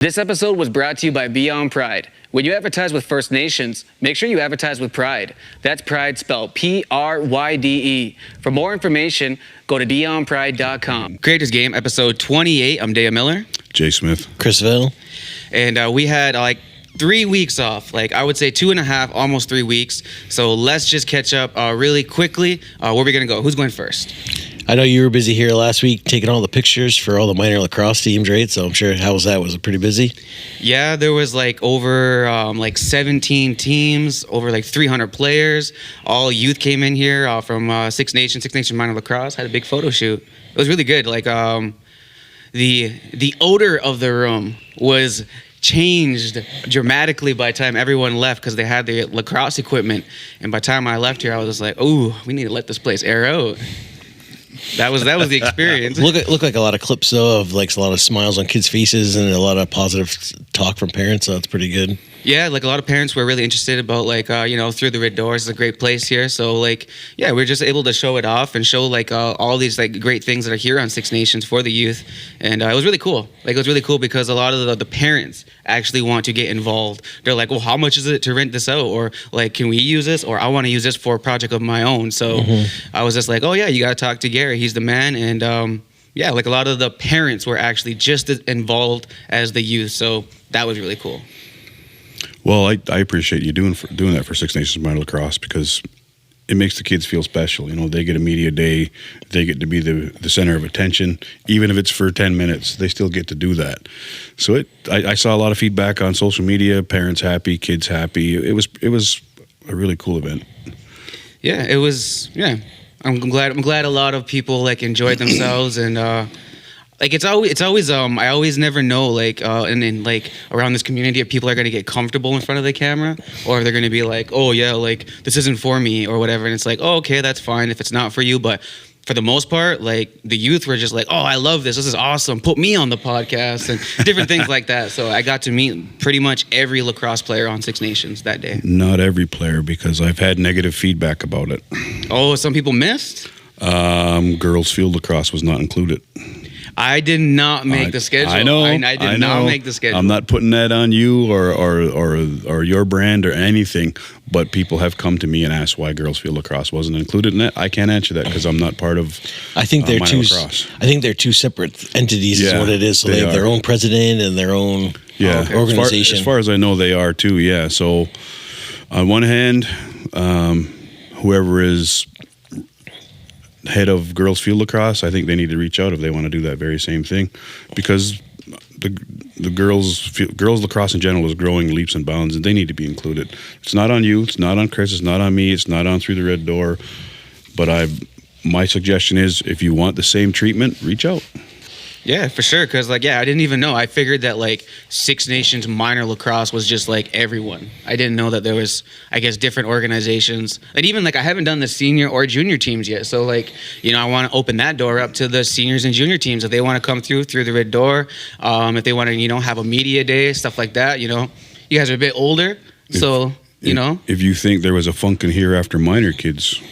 This episode was brought to you by Beyond Pride. When you advertise with First Nations, make sure you advertise with pride. That's pride spelled P-R-Y-D-E. For more information, go to beyondpride.com. Creators Game, episode 28. I'm Daya Miller. Jay Smith. Chris Vale. And we had 3 weeks off. I would say 2.5, almost 3 weeks. So let's just catch up really quickly. Where are we going to go? Who's going first? I know you were busy here last week taking all the pictures for all the minor lacrosse teams, right? So I'm sure, how was that? Was it pretty busy? Yeah, there was over 17 teams, over 300 players. All youth came in here from Six Nation Minor Lacrosse. Had a big photo shoot. It was really good. The odor of the room was changed dramatically by the time everyone left because they had the lacrosse equipment. And by the time I left here, I was just like, "Oh, we need to let this place air out." That was the experience. Look like a lot of clips though of a lot of smiles on kids' faces and a lot of positive talk from parents. So it's pretty good. Yeah, a lot of parents were really interested about through the red doors is a great place here. So we're just able to show it off and show all these great things that are here on Six Nations for the youth, and it was really cool. It was really cool because a lot of the parents actually want to get involved. They're like, well, how much is it to rent this out, or can we use this, or I want to use this for a project of my own. So I was just like, oh yeah, you got to talk to Gary. He's the man, and a lot of the parents were actually just as involved as the youth. So that was really cool. Well, I appreciate you doing that for Six Nations Minor Lacrosse because it makes the kids feel special. They get a media day. They get to be the center of attention. Even if it's for 10 minutes, they still get to do that. So I saw a lot of feedback on social media, parents happy, kids happy. It was a really cool event. Yeah, it was, yeah. I'm glad a lot of people enjoyed themselves, and it's always I always never know and around this community if people are going to get comfortable in front of the camera or if they're going to be oh yeah, this isn't for me or whatever, and it's oh, okay, that's fine if it's not for you. But for the most part, the youth were just oh, I love this is awesome, put me on the podcast and different things like that. So I got to meet pretty much every lacrosse player on Six Nations that day. Not every player, because I've had negative feedback about it. Oh, some people missed? Girls field lacrosse was not included. I did not make the schedule. I know. I did not make the schedule. I'm not putting that on you or your brand or anything, but people have come to me and asked why girls field lacrosse wasn't included in it. I can't answer that because I'm not part of I think they're minor two. lacrosse. I think they're two separate entities. Yeah, is what it is. So they have their own president and their own organization. As far as I know, they are too. Yeah. So on one hand, whoever is head of girls field lacrosse, I think they need to reach out if they want to do that very same thing, because the girls lacrosse in general is growing leaps and bounds, and they need to be included. It's not on you, it's not on Chris, it's not on me, it's not on Through the Red Door, but my suggestion is if you want the same treatment, reach out. Yeah, for sure. Because, I didn't even know. I figured that, Six Nations minor lacrosse was just, everyone. I didn't know that there was, different organizations. And even, I haven't done the senior or junior teams yet. So, I want to open that door up to the seniors and junior teams. If they want to come through the red door, if they want to, have a media day, stuff like that, You guys are a bit older, so... If you think there was a funk in here after minor kids,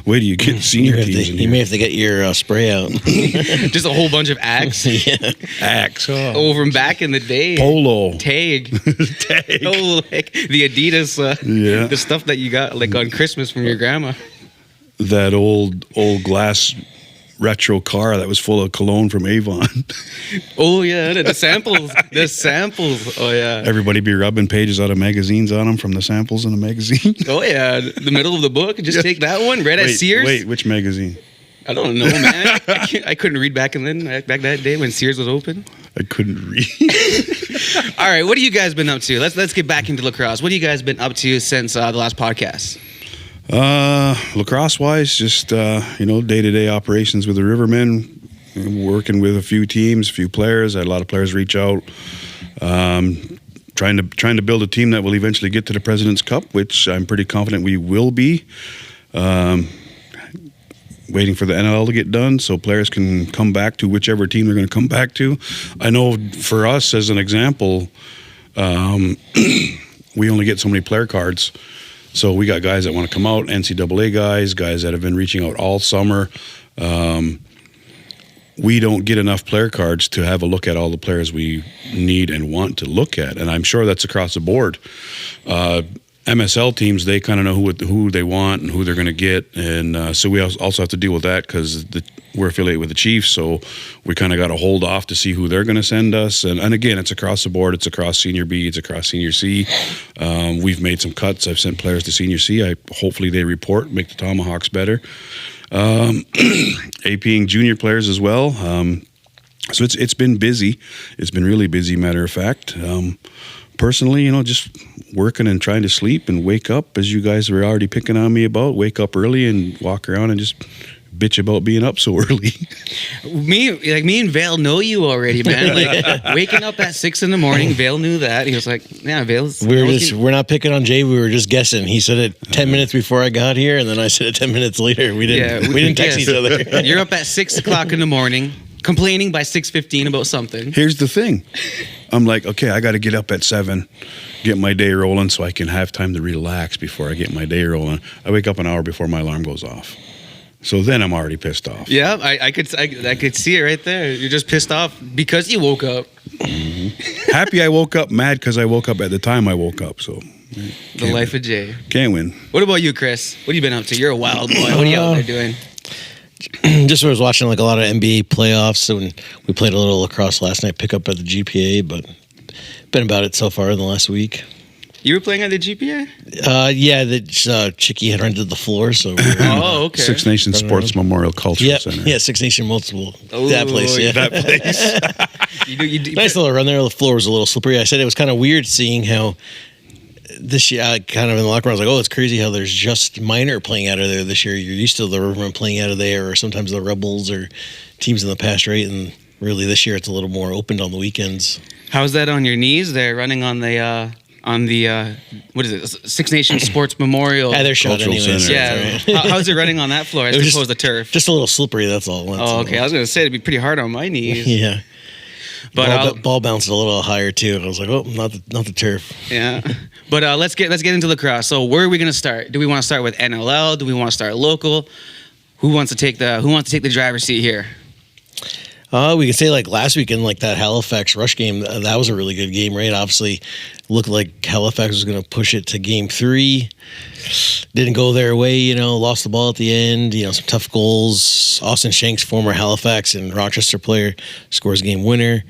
where do you get senior teams? You may have to get your spray out. Just a whole bunch of Axe. Yeah. Axe. Oh. Over from back in the day. Polo. Tag. Tag. Oh, the Adidas. The stuff that you got on Christmas from your grandma. That old glass retro car that was full of cologne from Avon. Oh yeah, the samples. The samples. Oh yeah. Everybody be rubbing pages out of magazines on them from the samples in the magazine. Oh yeah, the middle of the book. Just take that one. Read at Sears. Wait, which magazine? I don't know, man. I couldn't read back that day when Sears was open. I couldn't read. All right, what have you guys been up to? Let's get back into lacrosse. What have you guys been up to since the last podcast? Lacrosse wise, just day-to-day operations with the Rivermen, working with a few teams, a few players. I had a lot of players reach out, trying to build a team that will eventually get to the President's Cup, which I'm pretty confident we will be. Waiting for the NLL to get done so players can come back to whichever team they're going to come back to. I know for us, as an example, we only get so many player cards. So we got guys that want to come out, NCAA guys that have been reaching out all summer. we don't get enough player cards to have a look at all the players we need and want to look at. And I'm sure that's across the board. MSL teams, they kind of know who they want and who they're going to get. And so we also have to deal with that because we're affiliated with the Chiefs. So we kind of got to hold off to see who they're going to send us. And again, it's across the board. It's across Senior B. It's across Senior C. We've made some cuts. I've sent players to Senior C. Hopefully they report, make the Tomahawks better. APing junior players as well. So it's been busy. It's been really busy, matter of fact. Personally, just working and trying to sleep and wake up, as you guys were already picking on me about, wake up early and walk around and just bitch about being up so early. Me and Vale know you already, man. Like waking up at 6 a.m, Vale knew that. He was like, "Yeah, Vale's." We're not picking on Jay. We were just guessing. He said it 10 minutes before I got here, and then I said it 10 minutes later. We didn't text each other. You're up at 6 o'clock in the morning, complaining by 6:15 about something. Here's the thing. I'm like, okay, I got to get up at 7, get my day rolling so I can have time to relax before I get my day rolling. I wake up an hour before my alarm goes off. So then I'm already pissed off. Yeah, I could see it right there. You're just pissed off because you woke up. Mm-hmm. Happy I woke up, mad because I woke up at the time I woke up. So the life of Jay. Can't win. What about you, Chris? What have you been up to? You're a wild boy. What are you out there doing? Just was watching like a lot of NBA playoffs, and we played a little lacrosse last night, pick up at the GPA, but been about it so far in the last week. You were playing at the GPA? Yeah, the Chicky had rented the floor, so oh, okay. Six Nations Sports Memorial Cultural Center. Yeah, Six Nation Multiple. Oh, that place, yeah. That place. Nice little run there. The floor was a little slippery. I said it was kind of weird seeing how this year, kind of in the locker room, I was like, oh, it's crazy how there's just minor playing out of there this year. You're used to the Rivermen playing out of there, or sometimes the Rebels or teams in the past, right? And really this year it's a little more opened on the weekends. How's that on your knees there, running on the what is it, Six Nations Sports Memorial? Yeah, they're shot anyways. Center. Yeah. Right. How's it running on that floor as opposed to turf? Just a little slippery, that's all. Oh, okay. I was going to say it'd be pretty hard on my knees. Yeah. But ball bounced a little higher too. I was like, oh, not the turf. Yeah. But let's get into lacrosse. So where are we going to start? Do we want to start with NLL? Do we want to start local? Who wants to take the driver's seat here? We could say like last weekend, like that Halifax Rush game, that was a really good game, right? Obviously, looked like Halifax was going to push it to game 3. Didn't go their way, lost the ball at the end, some tough goals. Austin Shanks, former Halifax and Rochester player, scores game winner.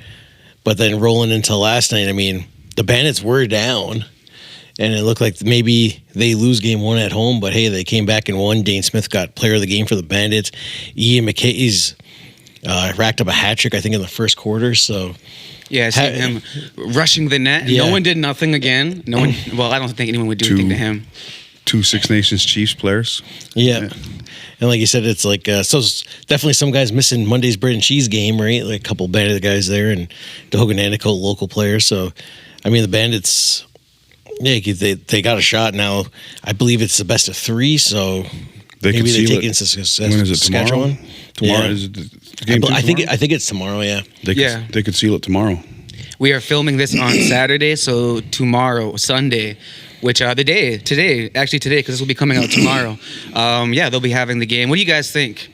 But then rolling into last night, the Bandits were down. And it looked like maybe they lose game 1 at home, but hey, they came back and won. Dane Smith got player of the game for the Bandits. Ian McKay's racked up a hat trick, I think, in the first quarter. So, yeah, I see him rushing the net. Yeah. No one did nothing again. No one. Well, I don't think anyone would do anything to him. 2 Six Nations Chiefs players. Yeah. And like you said, it's like so. Definitely some guys missing Monday's bread and cheese game, right? Like a couple Bandit guys there, and the Hogan Anecdote local players. So, the Bandits. Yeah, they got a shot now. I believe it's the best of 3, so maybe they take it into When is it, Saskatchewan? Tomorrow? Yeah. Is it game I think it's tomorrow. Yeah. They could seal it tomorrow. We are filming this on Saturday, so tomorrow, Sunday, which today, because this will be coming out tomorrow. They'll be having the game. What do you guys think?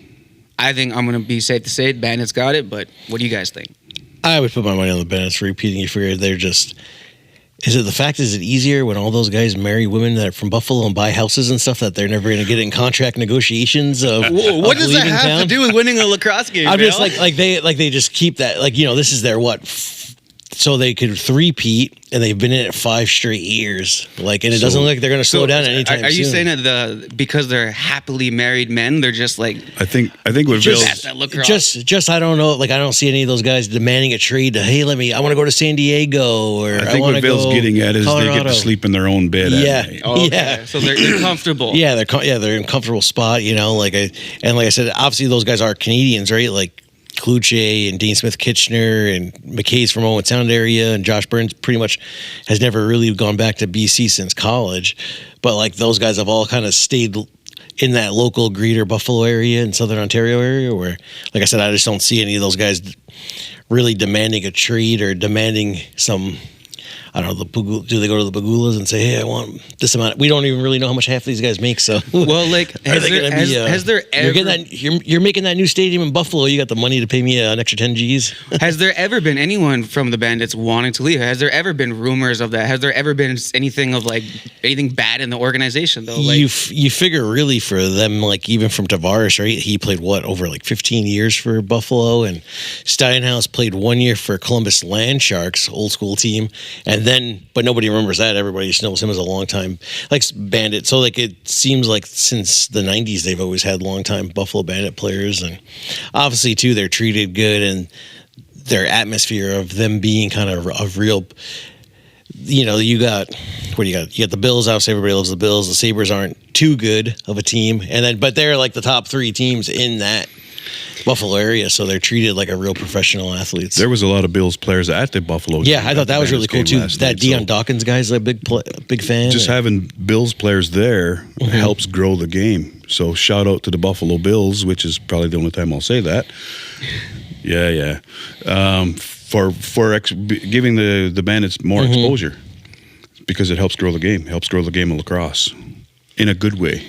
I think I'm going to be safe to say Bandits got it, but what do you guys think? I would put my money on the Bandits repeating. You figure they're just. Is it easier when all those guys marry women that are from Buffalo and buy houses and stuff that they're never going to get in contract negotiations of? What does that have town? to do with winning a lacrosse game? I'm just like they just keep that, this is their so they could three-peat, and they've been in it 5 straight years. And it doesn't look like they're going to slow down anytime soon. Are you saying that because they're happily married men, they're just like... I think what just I don't know. I don't see any of those guys demanding a trade to, hey, I want to go to San Diego, or I think what Bill's getting at is Colorado. They get to sleep in their own bed. Yeah. Yeah. So they're comfortable. Yeah, they're in a comfortable spot, like I said, obviously those guys are Canadians, right? Kluche and Dean Smith Kitchener and McKay's from Owen Sound area, and Josh Burns pretty much has never really gone back to BC since college. But those guys have all kind of stayed in that local Greater Buffalo area and Southern Ontario area where, like I said, I just don't see any of those guys really demanding a trade or demanding some I don't know, do they go to the Bagulas and say, hey, I want this amount? We don't even really know how much half these guys make. So, well, like, has there ever... You're making that new stadium in Buffalo. You got the money to pay me an extra 10 G's. Has there ever been anyone from the Bandits wanting to leave? Has there ever been rumors of that? Has there ever been anything of like anything bad in the organization though? Like, you figure really for them, like even from Tavares, right? He played over like 15 years for Buffalo, and Steinhaus played 1 year for Columbus Land Sharks, old school team, and then but nobody remembers that. Everybody just knows him as a long time like Bandit. So like it seems like since the 90s they've always had long time Buffalo Bandit players, and obviously too they're treated good, and their atmosphere of them being kind of real. You know, you got the Bills. Obviously, everybody loves the Bills. The Sabres aren't too good of a team, but they're like the top 3 teams in that Buffalo area, so they're treated like a real professional athletes. There was a lot of Bills players at the Buffalo. Yeah, I thought that was really cool too. That Dion Dawkins guy's a big fan. Just having Bills players there helps grow the game. So shout out to the Buffalo Bills, which is probably the only time I'll say that. Yeah. For giving the Bandits more exposure, because it helps grow the game. Helps grow the game of lacrosse in a good way.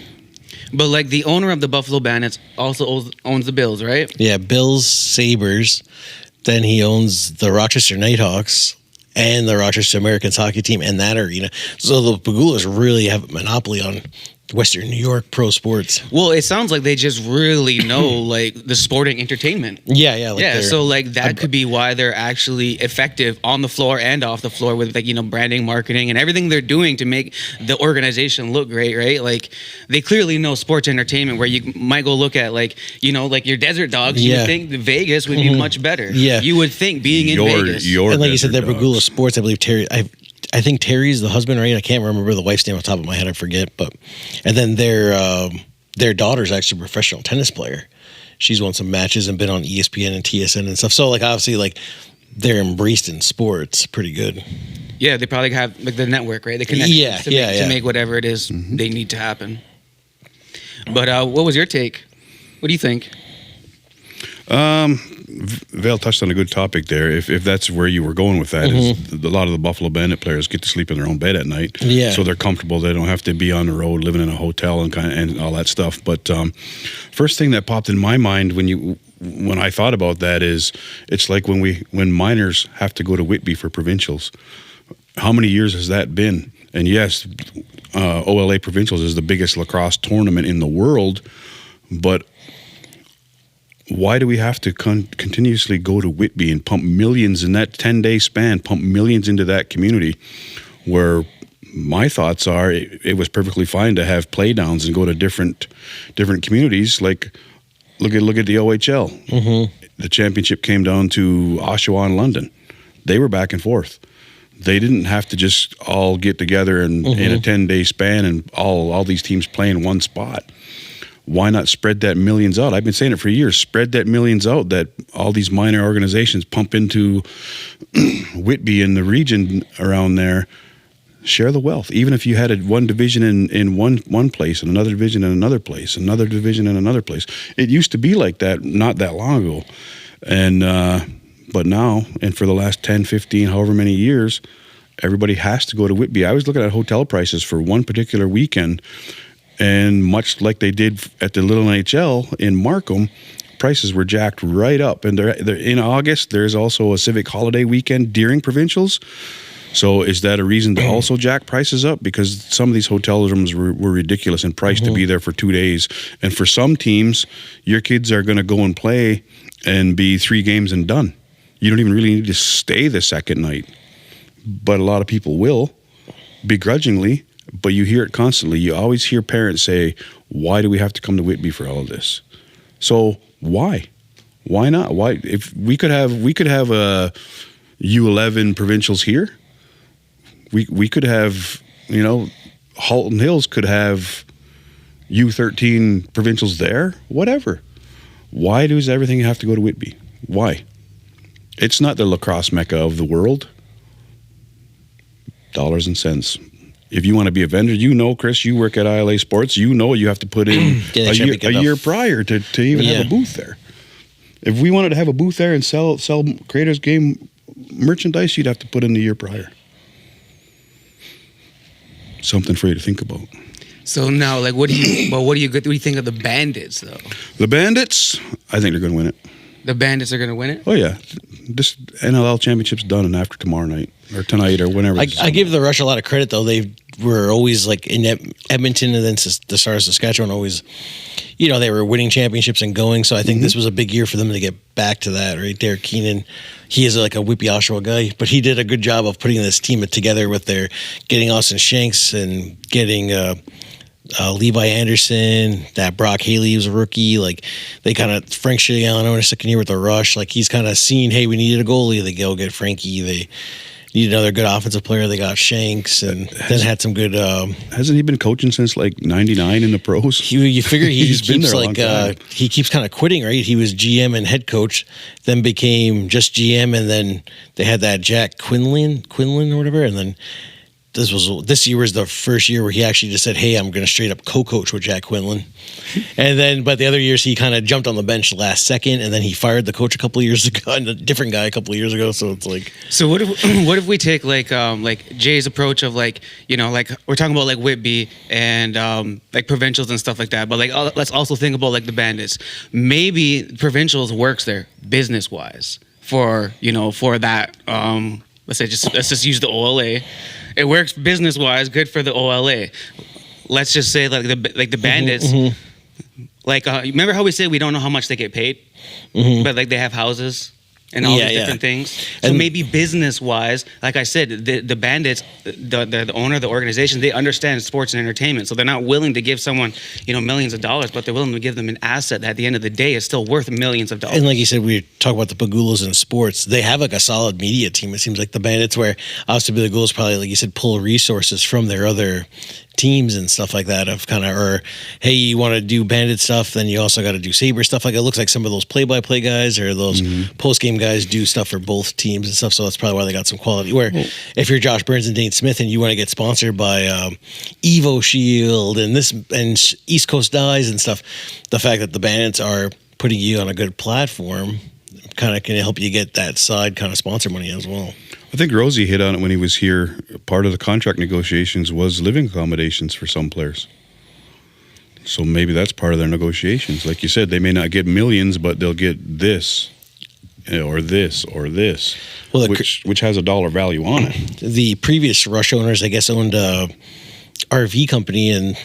But like the owner of the Buffalo Bandits also owns the Bills, right? Yeah, Bills, Sabres. Then he owns the Rochester Nighthawks and the Rochester Americans hockey team and that arena. So the Bagulas really have a monopoly on Western New York pro sports. Well, it sounds like they just really know like the sporting entertainment. Yeah. So like that could be why they're actually effective on the floor and off the floor with like, you know, branding, marketing, and everything they're doing to make the organization look great, right? Like they clearly know sports entertainment, where you might go look at like, you know, like your Desert Dogs. You would think Vegas would be much better. Yeah, you would think being in Vegas. And like you said, they're Bagula Sports. I believe Terry. I think Terry's the husband, right? I can't remember the wife's name off the top of my head. I forget. And then their daughter's actually a professional tennis player. She's won some matches and been on ESPN and TSN and stuff. So like obviously like they're embraced in sports pretty good. Yeah, they probably have like the network, right? They connect to make whatever it is they need to happen. But what was your take? What do you think? Val touched on a good topic there. If that's where you were going with that, is a lot of the Buffalo Bandit players get to sleep in their own bed at night. Yeah. So they're comfortable. They don't have to be on the road, living in a hotel and all that stuff. But first thing that popped in my mind when I thought about that is it's like when minors have to go to Whitby for provincials. How many years has that been? And yes, OLA Provincials is the biggest lacrosse tournament in the world, but why do we have to continuously go to Whitby and pump millions in that 10-day span, pump millions into that community, where my thoughts are it was perfectly fine to have play downs and go to different communities. Like look at the OHL. The championship came down to Oshawa and London. They were back and forth. They didn't have to just all get together in a 10-day span and all these teams play in one spot. Why not spread that millions out? I've been saying it for years. Spread that millions out, that all these minor organizations pump into Whitby and the region around there. Share the wealth. Even if you had one division in one place and another division in another place, another division in another place. It used to be like that not that long ago. And but now, and for the last 10, 15, however many years, everybody has to go to Whitby. I was looking at hotel prices for one particular weekend, and much like they did at the Little NHL in Markham, prices were jacked right up. And they're in August, there's also a civic holiday weekend during provincials. So is that a reason to also jack prices up? Because some of these hotel rooms were ridiculous in price to be there for 2 days. And for some teams, your kids are going to go and play and be 3 games and done. You don't even really need to stay the second night. But a lot of people will, begrudgingly. But you hear it constantly. You always hear parents say, why do we have to come to Whitby for all of this? So why? Why not? Why? If we could have a U11 provincials here. We could have, Halton Hills could have U13 provincials there, whatever. Why does everything have to go to Whitby? Why? It's not the lacrosse mecca of the world. Dollars and cents. If you want to be a vendor, Chris, you work at ILA Sports, you have to put in a year prior to even have a booth there. If we wanted to have a booth there and sell Creators Game merchandise, you'd have to put in the year prior. something for you to think about. So now, like, what do you think of the Bandits, though? The Bandits, I think they're going to win it. The Bandits are going to win it? Oh, yeah. This NLL championship's done and after tomorrow night or tonight or whenever. I give the Rush a lot of credit, though. They were always like in Edmonton and then the Stars of Saskatchewan always, they were winning championships and going. So I think this was a big year for them to get back to that, right? Derek Keenan, he is like a Whippy Oshawa guy, but he did a good job of putting this team together with their getting Austin Shanks and getting Levi Anderson, that Brock Haley was a rookie. Like they kind of Frank Scigliano in a second year with the Rush. Like he's kind of seen, hey, we needed a goalie. They go get Frankie. They need another good offensive player. They got Shanks and then had some good. Hasn't he been coaching since like '99 in the pros? You figure he been keeps there a long time. He keeps kind of quitting, right? He was GM and head coach, then became just GM, and then they had that Jack Quinlan or whatever, and then. This year was the first year where he actually just said, hey, I'm going to straight up co-coach with Jack Quinlan. And then, but the other years he kind of jumped on the bench last second, and then he fired the coach a couple of years ago, and a different guy a couple of years ago. So it's like. So what if we take like Jay's approach of like we're talking about like Whitby and like Provincials and stuff like that, but like let's also think about like the Bandits. Maybe Provincials works there business wise for that. Let's just use the OLA. It works business wise, good for the OLA. Let's just say like the Bandits. Like remember how we said we don't know how much they get paid, but like they have houses and all these different things. So and maybe business wise, like I said, the Bandits, the owner of the organization, they understand sports and entertainment, so they're not willing to give someone millions of dollars, but they're willing to give them an asset that at the end of the day is still worth millions of dollars. And like you said, we talk about the Pagulas in sports. They have like a solid media team. It seems like the Bandits, where obviously the Pagulas probably, like you said, pull resources from their other teams and stuff like that of kind of, or hey, you want to do Bandit stuff, then you also got to do Sabre stuff. Like it looks like some of those play-by-play guys or those post-game guys do stuff for both teams and stuff, so that's probably why they got some quality. Where if you're Josh Burns and Dane Smith and you want to get sponsored by Evo Shield and East Coast Dyes and stuff, the fact that the Bandits are putting you on a good platform kind of can help you get that side kind of sponsor money as well. I think Rosie hit on it when he was here. Part of the contract negotiations was living accommodations for some players. So maybe that's part of their negotiations. Like you said, they may not get millions, but they'll get this or this or this, which has a dollar value on it. The previous Rush owners, I guess, owned a RV company, and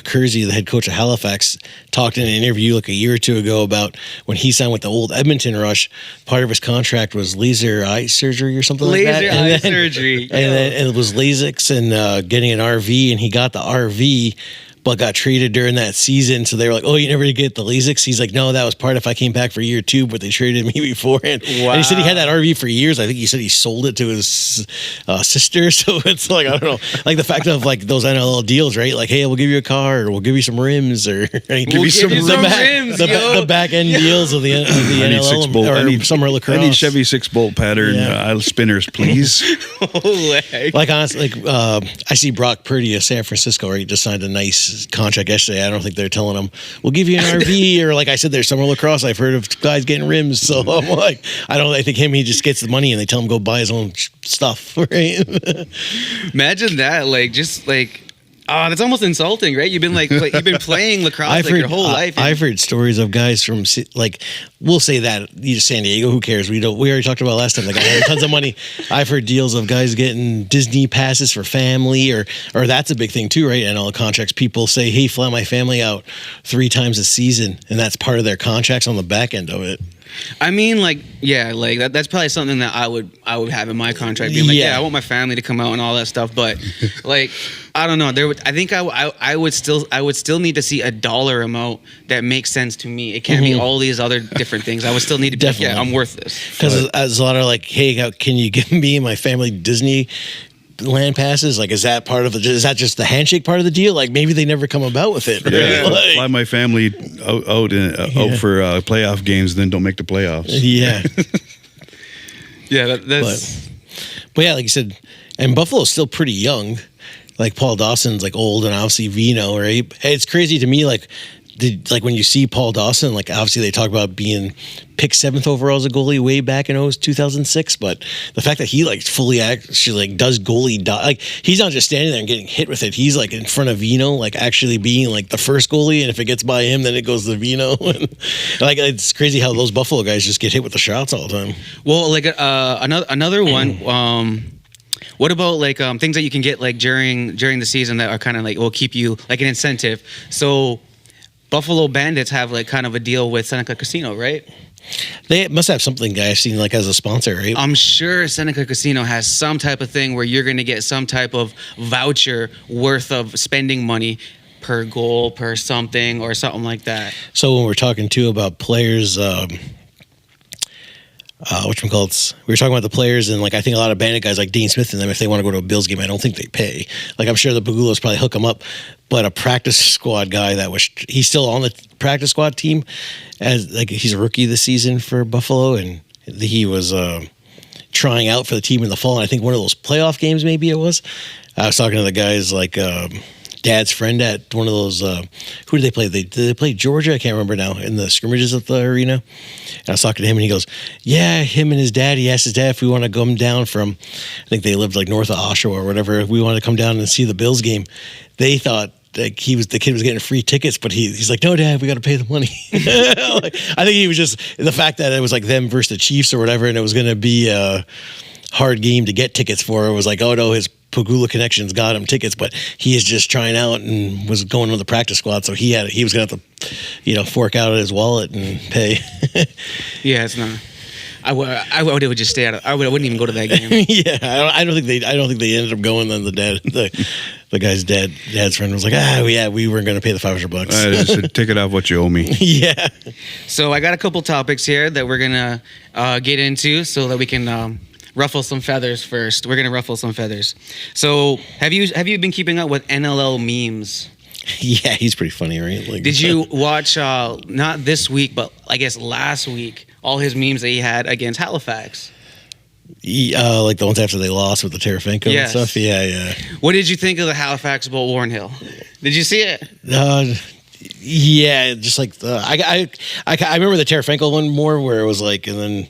Kersey, the head coach of Halifax, talked in an interview like a year or two ago about when he signed with the old Edmonton Rush, part of his contract was laser eye surgery or something like that. Laser eye surgery. And it was Lasix and getting an RV, and he got the RV but got traded during that season. So they were like, oh, you never get the Lasix? He's like, no, that was part if I came back for year two, but they traded me beforehand. Wow. And he said he had that RV for years. I think he said he sold it to his sister. So it's like, I don't know, like the fact of like those NLL deals, right? Like, hey, we'll give you a car, or we'll give you some rims, or we'll give you some rims, the back end deals of the NLL or summer lacrosse. I need Chevy 6-bolt pattern spinners, please. Like honestly, I see Brock Purdy of San Francisco, right? He just signed a nice contract yesterday. I don't think they're telling him we'll give you an RV, or like I said, there's summer lacrosse. I've heard of guys getting rims, so I'm like, I think he just gets the money and they tell him go buy his own stuff. Right? Imagine that, that's almost insulting, right? You've been you've been playing lacrosse your whole life. I've heard stories of guys from we'll say that San Diego. Who cares? We already talked about last time. The guy had tons of money. I've heard deals of guys getting Disney passes for family, or that's a big thing too, right? And all the contracts, people say, "Hey, fly my family out 3 times a season," and that's part of their contracts on the back end of it. I mean, that's probably something that I would have in my contract, being I want my family to come out and all that stuff. But I don't know. I would still need to see a dollar amount that makes sense to me. It can't be all these other different things. I would still need to be I'm worth this. Because there's a lot of hey, can you give me and my family Disney land passes? Like, is that part of it? Is that just the handshake part of the deal? Like, maybe they never come about with it. Right? Yeah, fly my family out for playoff games, then don't make the playoffs. Yeah. Yeah, that's. But yeah, like you said, and Buffalo's still pretty young. Like Paul Dawson's old, and obviously Vino, right? It's crazy to me, like when you see Paul Dawson, like obviously they talk about being picked 7th overall as a goalie way back in 2006, but the fact that he like fully actually like does goalie like he's not just standing there and getting hit with it. He's like in front of Vino, like actually being like the first goalie, and if it gets by him, then it goes to Vino. Like it's crazy how those Buffalo guys just get hit with the shots all the time. Well, like another one. What about like things that you can get like during the season that are kind of like will keep you like an incentive? So Buffalo Bandits have like kind of a deal with Seneca Casino, right? They must have something I've seen like as a sponsor, right? I'm sure Seneca Casino has some type of thing where you're going to get some type of voucher worth of spending money per goal, per something, or something like that. So when we're talking too about players, whatchamacallits, we were talking about the players, and like I think a lot of Bandit guys like Dean Smith and them, if they want to go to a Bills game, I don't think they pay. Like I'm sure the Bagulos probably hook them up, but a practice squad guy he's still on the practice squad team, as like he's a rookie this season for Buffalo, and he was trying out for the team in the fall, and I think one of those playoff games maybe it was. I was talking to the guys like Dad's friend at one of those. Who did they play? Did they play Georgia? I can't remember now. In the scrimmages at the arena, and I was talking to him, and he goes, "Yeah, him and his dad. He asked his dad if we want to come down from. I think they lived like north of Oshawa or whatever. If we want to come down and see the Bills game, they thought." Like the kid was getting free tickets, but he's like, no, Dad, we got to pay the money. Like, I think he was just the fact that it was like them versus the Chiefs or whatever, and it was going to be a hard game to get tickets for. It was like, oh no, his Pagula connections got him tickets, but he is just trying out and was going on the practice squad, so he was going to have to, fork out of his wallet and pay. Yeah, it's not. I would just stay out. I wouldn't even go to that game. Yeah, I don't think they ended up going. Then the guy's dad's friend was like, we weren't going to pay the $500. Just take it off what you owe me. Yeah. So I got a couple topics here that we're gonna get into so that we can ruffle some feathers first. We're gonna ruffle some feathers. So have you been keeping up with NLL memes? Yeah, he's pretty funny, right? Like, did you watch not this week, but I guess last week, all his memes that he had against Halifax? Like the ones after they lost with the Tarasenko and stuff? Yeah. What did you think of the Halifax Bolt Warren Hill? Did you see it? Yeah, just like I remember the Tarasenko one more where it was like, and then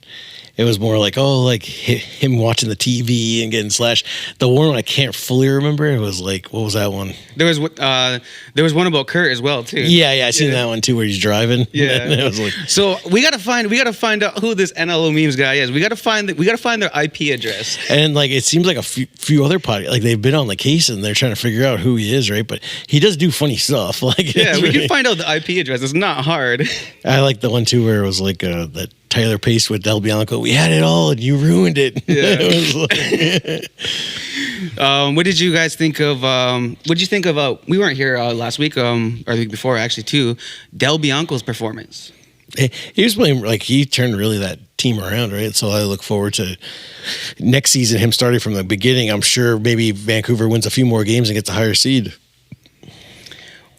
it was more like, like him watching the TV and getting slashed. The one I can't fully remember. It was like, what was that one? There was one about Kurt as well too. Yeah, I seen that one too where he's driving. Yeah, it was like, so we gotta find out who this NLO memes guy is. We gotta find their IP address. And like it seems like a few other podcasts, like they've been on the case and they're trying to figure out who he is, right? But he does do funny stuff. Like yeah, we can find out the IP address. It's not hard. I like the one too where it was like that. Tyler Pace with Del Bianco. We had it all, and you ruined it. Yeah. What did you guys think of? What did you think of? We weren't here last week, or the week before, actually, too. Del Bianco's performance. He was playing like he turned really that team around, right? So I look forward to next season him starting from the beginning. I'm sure maybe Vancouver wins a few more games and gets a higher seed.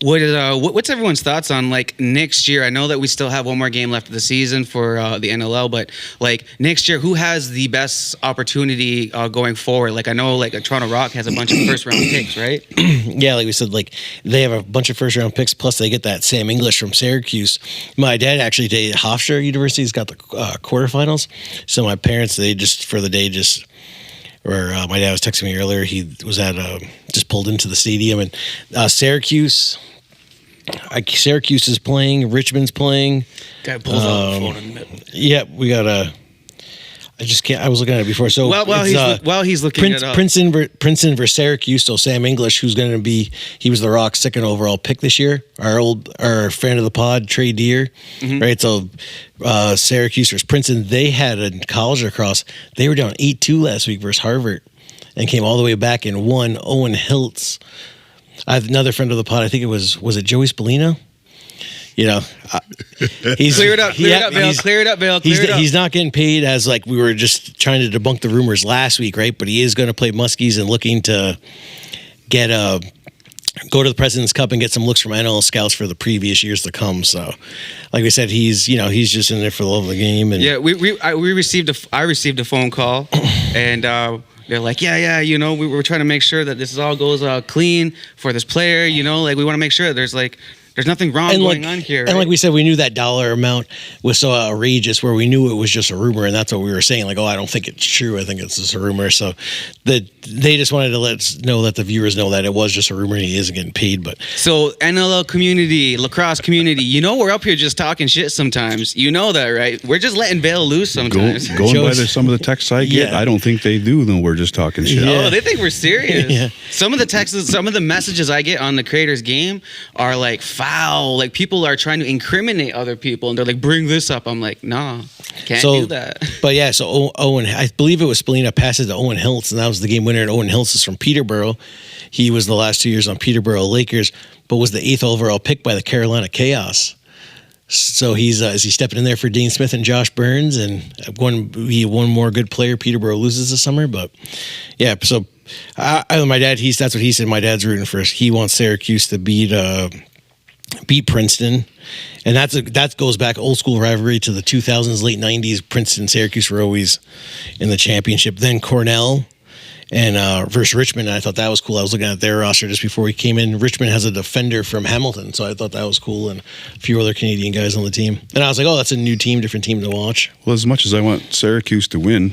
What's everyone's thoughts on like next year? I know that we still have one more game left of the season for the NLL, but like next year, who has the best opportunity going forward? Like I know like Toronto Rock has a bunch of first round picks, right? Yeah, like we said, like they have a bunch of first round picks, plus they get that Sam English from Syracuse. My dad actually dated Hofstra University. He's got the quarterfinals. So my parents, they just for the day or my dad was texting me earlier. He was at just pulled into the stadium, and Syracuse is playing. Richmond's playing. Guy pulls out the phone in a minute. Yeah, we got I just can't. I was looking at it before. So while he's looking it up, Princeton versus Syracuse. So Sam English, who's going to be, he was the Rock's second overall pick this year. Our friend of the pod, Trey Deer, right? So Syracuse versus Princeton. They had a college lacrosse. They were down 8-2 last week versus Harvard, and came all the way back and won. Owen Hiltz. I have another friend of the pod. I think it was it Joey Spallina? He's clear it up, Bill. He's not getting paid as like we were just trying to debunk the rumors last week, right? But he is going to play Muskies and looking to get go to the President's Cup and get some looks from NL scouts for the previous years to come. So, like we said, he's just in there for the love of the game. And yeah, I received a phone call, and they're like, we were trying to make sure that this all goes clean for this player. Like we want to make sure that there's like There's nothing wrong going on here. Right? And like we said, we knew that dollar amount was so outrageous where we knew it was just a rumor, and that's what we were saying. Like, oh, I don't think it's true. I think it's just a rumor. So they just wanted to let us know, that the viewers know that it was just a rumor and he isn't getting paid. But so NLL community, lacrosse community, we're up here just talking shit sometimes. You know that, right? We're just letting bail loose sometimes. Going by some of the texts I get, I don't think they do. Then we're just talking shit. Oh, they think we're serious. Yeah. Some of the texts, some of the messages I get on the Creators Game are like foul. Like people are trying to incriminate other people, and they're like, "Bring this up." I'm like, "Nah, can't do that." But yeah, so Owen, I believe it was Spallina passes to Owen Hiltz, and that was the game winner. And Owen Hiltz is from Peterborough. He was the last 2 years on Peterborough Lakers, but was the 8th overall pick by the Carolina Chaos. So he's stepping in there for Dean Smith and Josh Burns, and one more good player Peterborough loses this summer. But yeah, so my dad, that's what he said. My dad's rooting for us. He wants Syracuse to beat Princeton, and that goes back old school rivalry to the 2000s, late 90s. Princeton, Syracuse were always in the championship. Then Cornell and versus Richmond, and I thought that was cool. I was looking at their roster just before we came in. Richmond has a defender from Hamilton, so I thought that was cool, and a few other Canadian guys on the team. And I was like, oh, that's a new team, different team to watch. Well, as much as I want Syracuse to win,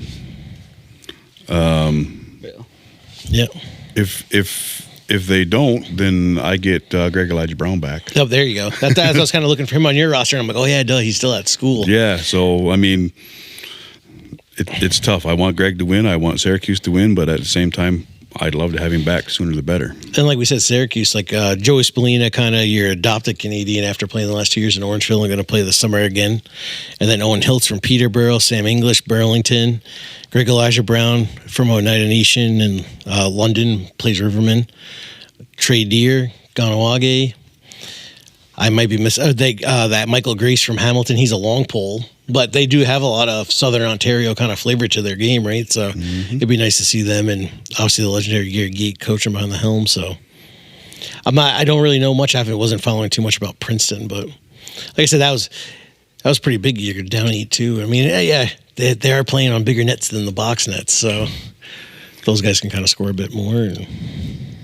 yeah. If they don't, then I get Greg Elijah Brown back. Oh, there you go. That's I was kind of looking for him on your roster, and I'm like, oh yeah, duh, he's still at school. Yeah, so I mean, it's tough. I want Greg to win. I want Syracuse to win, but at the same time, I'd love to have him back sooner the better. And like we said, Syracuse, like Joey Spallina, kind of your adopted Canadian after playing the last 2 years in Orangeville and going to play this summer again. And then Owen Hiltz from Peterborough, Sam English, Burlington, Greg Elijah Brown from Oneida Nation and London, plays Rivermen, Trey Deer, Ganawage. I might be that Michael Grace from Hamilton. He's a long pole, but they do have a lot of Southern Ontario kind of flavor to their game, right? So it'd be nice to see them, and obviously the legendary Gary Gate coaching behind the helm. So I don't really know much. I wasn't following too much about Princeton, but like I said, that was pretty big year down 8-2. I mean, yeah, they are playing on bigger nets than the box nets, so those guys can kind of score a bit more. And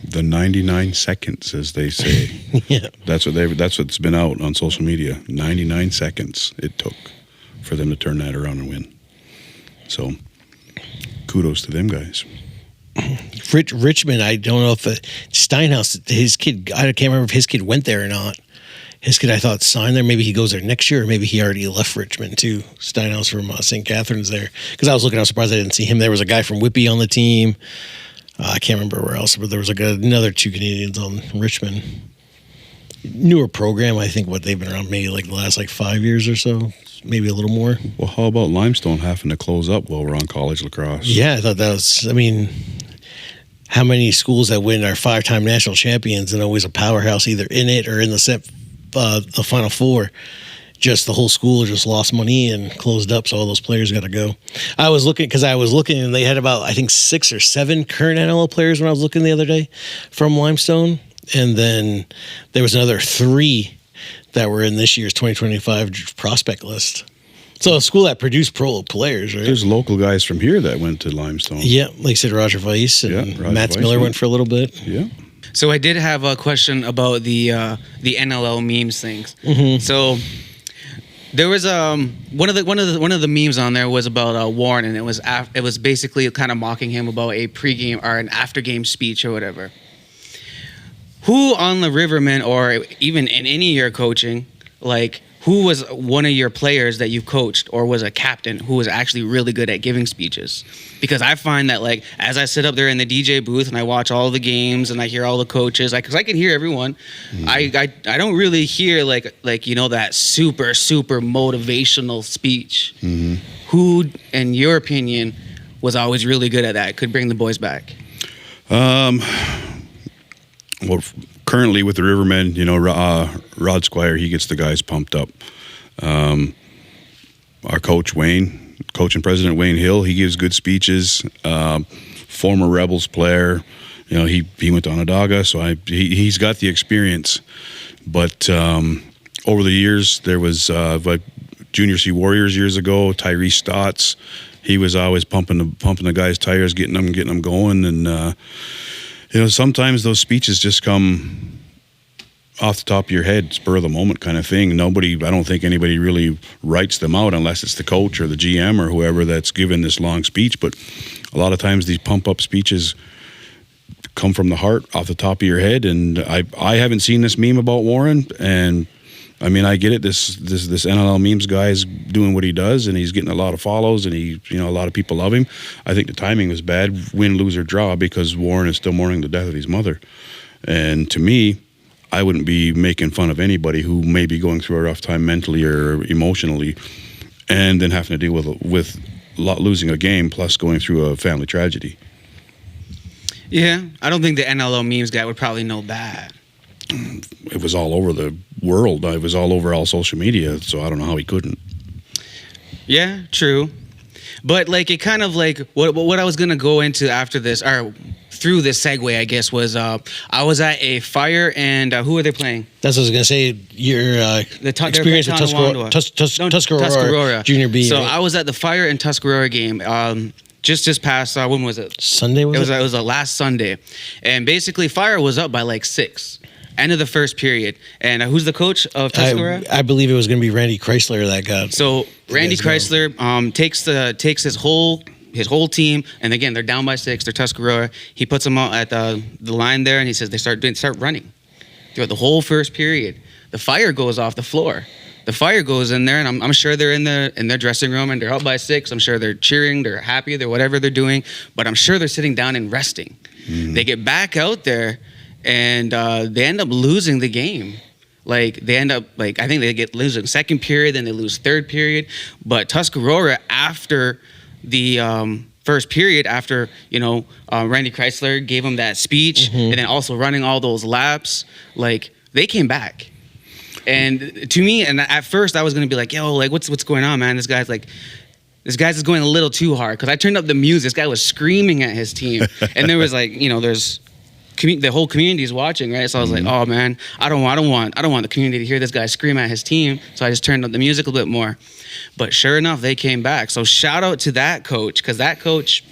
the 99 seconds, as they say. Yeah, that's what's been out on social media. 99 seconds it took for them to turn that around and win. So, kudos to them guys. Richmond, I don't know if Steinhaus, his kid, I can't remember if his kid went there or not. His kid, I thought, signed there. Maybe he goes there next year, or maybe he already left Richmond too. Steinhaus from St. Catharines there. Because I was surprised I didn't see him. There was a guy from Whitby on the team. I can't remember where else, but there was another 2 Canadians on Richmond. Newer program, I think. What they've been around maybe the last 5 years or so, maybe a little more. Well, how about Limestone having to close up while we're on college lacrosse? Yeah, I thought that was. I mean, how many schools that win are 5-time national champions and always a powerhouse, either in it or in the Final Four? Just the whole school just lost money and closed up, so all those players got to go. I was looking, and they had about, I think, 6 or 7 current NLL players when I was looking the other day from Limestone, and then there was another 3 that were in this year's 2025 prospect list. So a school that produced pro players, right? There's local guys from here that went to Limestone. Yeah, like I said, Roger Weiss and Matt Miller went for a little bit. Yeah. So I did have a question about the NLL memes things. Mm-hmm. So there was one of the memes on there was about Warren, and it was basically kind of mocking him about a pregame or an after-game speech or whatever. Who on the Rivermen, or even in any of your coaching, who was one of your players that you coached or was a captain who was actually really good at giving speeches? Because I find that, as I sit up there in the DJ booth and I watch all the games and I hear all the coaches, because I can hear everyone, mm-hmm. I don't really hear that super, super motivational speech. Mm-hmm. Who, in your opinion, was always really good at that, could bring the boys back? Well, currently with the Rivermen, Rod Squire, he gets the guys pumped up. Our coach and president Wayne Hill, he gives good speeches. Former Rebels player, he went to Onondaga, so he's got the experience. But over the years, there was Junior C Warriors years ago, Tyrese Stotts. He was always pumping the guys' tires, getting them going, and sometimes those speeches just come off the top of your head, spur of the moment kind of thing. I don't think anybody really writes them out unless it's the coach or the GM or whoever that's given this long speech. But a lot of times these pump up speeches come from the heart, off the top of your head. And I haven't seen this meme about Warren, and I mean, I get it. This NLL memes guy is doing what he does, and he's getting a lot of follows, and a lot of people love him. I think the timing was bad, win, lose, or draw, because Warren is still mourning the death of his mother. And to me, I wouldn't be making fun of anybody who may be going through a rough time mentally or emotionally, and then having to deal with losing a game plus going through a family tragedy. Yeah, I don't think the NLO memes guy would probably know that. It was all over the world. It was all over all social media, so I don't know how he couldn't. Yeah, true. But like it kind of like what I was gonna go into after this, or through this segue, I guess, was I was at a fire, and who are they playing? That's what I was going to say. Your experience with Tuscarora Junior B. So right? I was at the fire and Tuscarora game. Just past when was it? Sunday was it? It was last Sunday, and basically Fire was up by like 6. End of the first period. And who's the coach of Tuscarora? I believe it was going to be Randy Chrysler that got. So Randy Chrysler takes his whole team, and again they're down by 6. They're Tuscarora. He puts them out at the line there, and he says they start running throughout the whole first period. The Fire goes off the floor. The Fire goes in there, and I'm sure they're in their dressing room, and they're up by 6. I'm sure they're cheering, they're happy, they're whatever they're doing, but I'm sure they're sitting down and resting. They get back out there, and they end up losing the game. Like they end up I think they get losing second period, then they lose third period. But Tuscarora, after the first period, after Randy Chrysler gave them that speech, and then also running all those laps, like they came back. And to me, and at first I was gonna be like, yo, like what's going on, man? This guy's just going a little too hard, because I turned up the music. This guy was screaming at his team, and there was there's the whole community is watching, right? So I was like, oh man, I don't want the community to hear this guy scream at his team. So I just turned up the music a bit more. But sure enough, they came back. So shout out to that coach, because that coach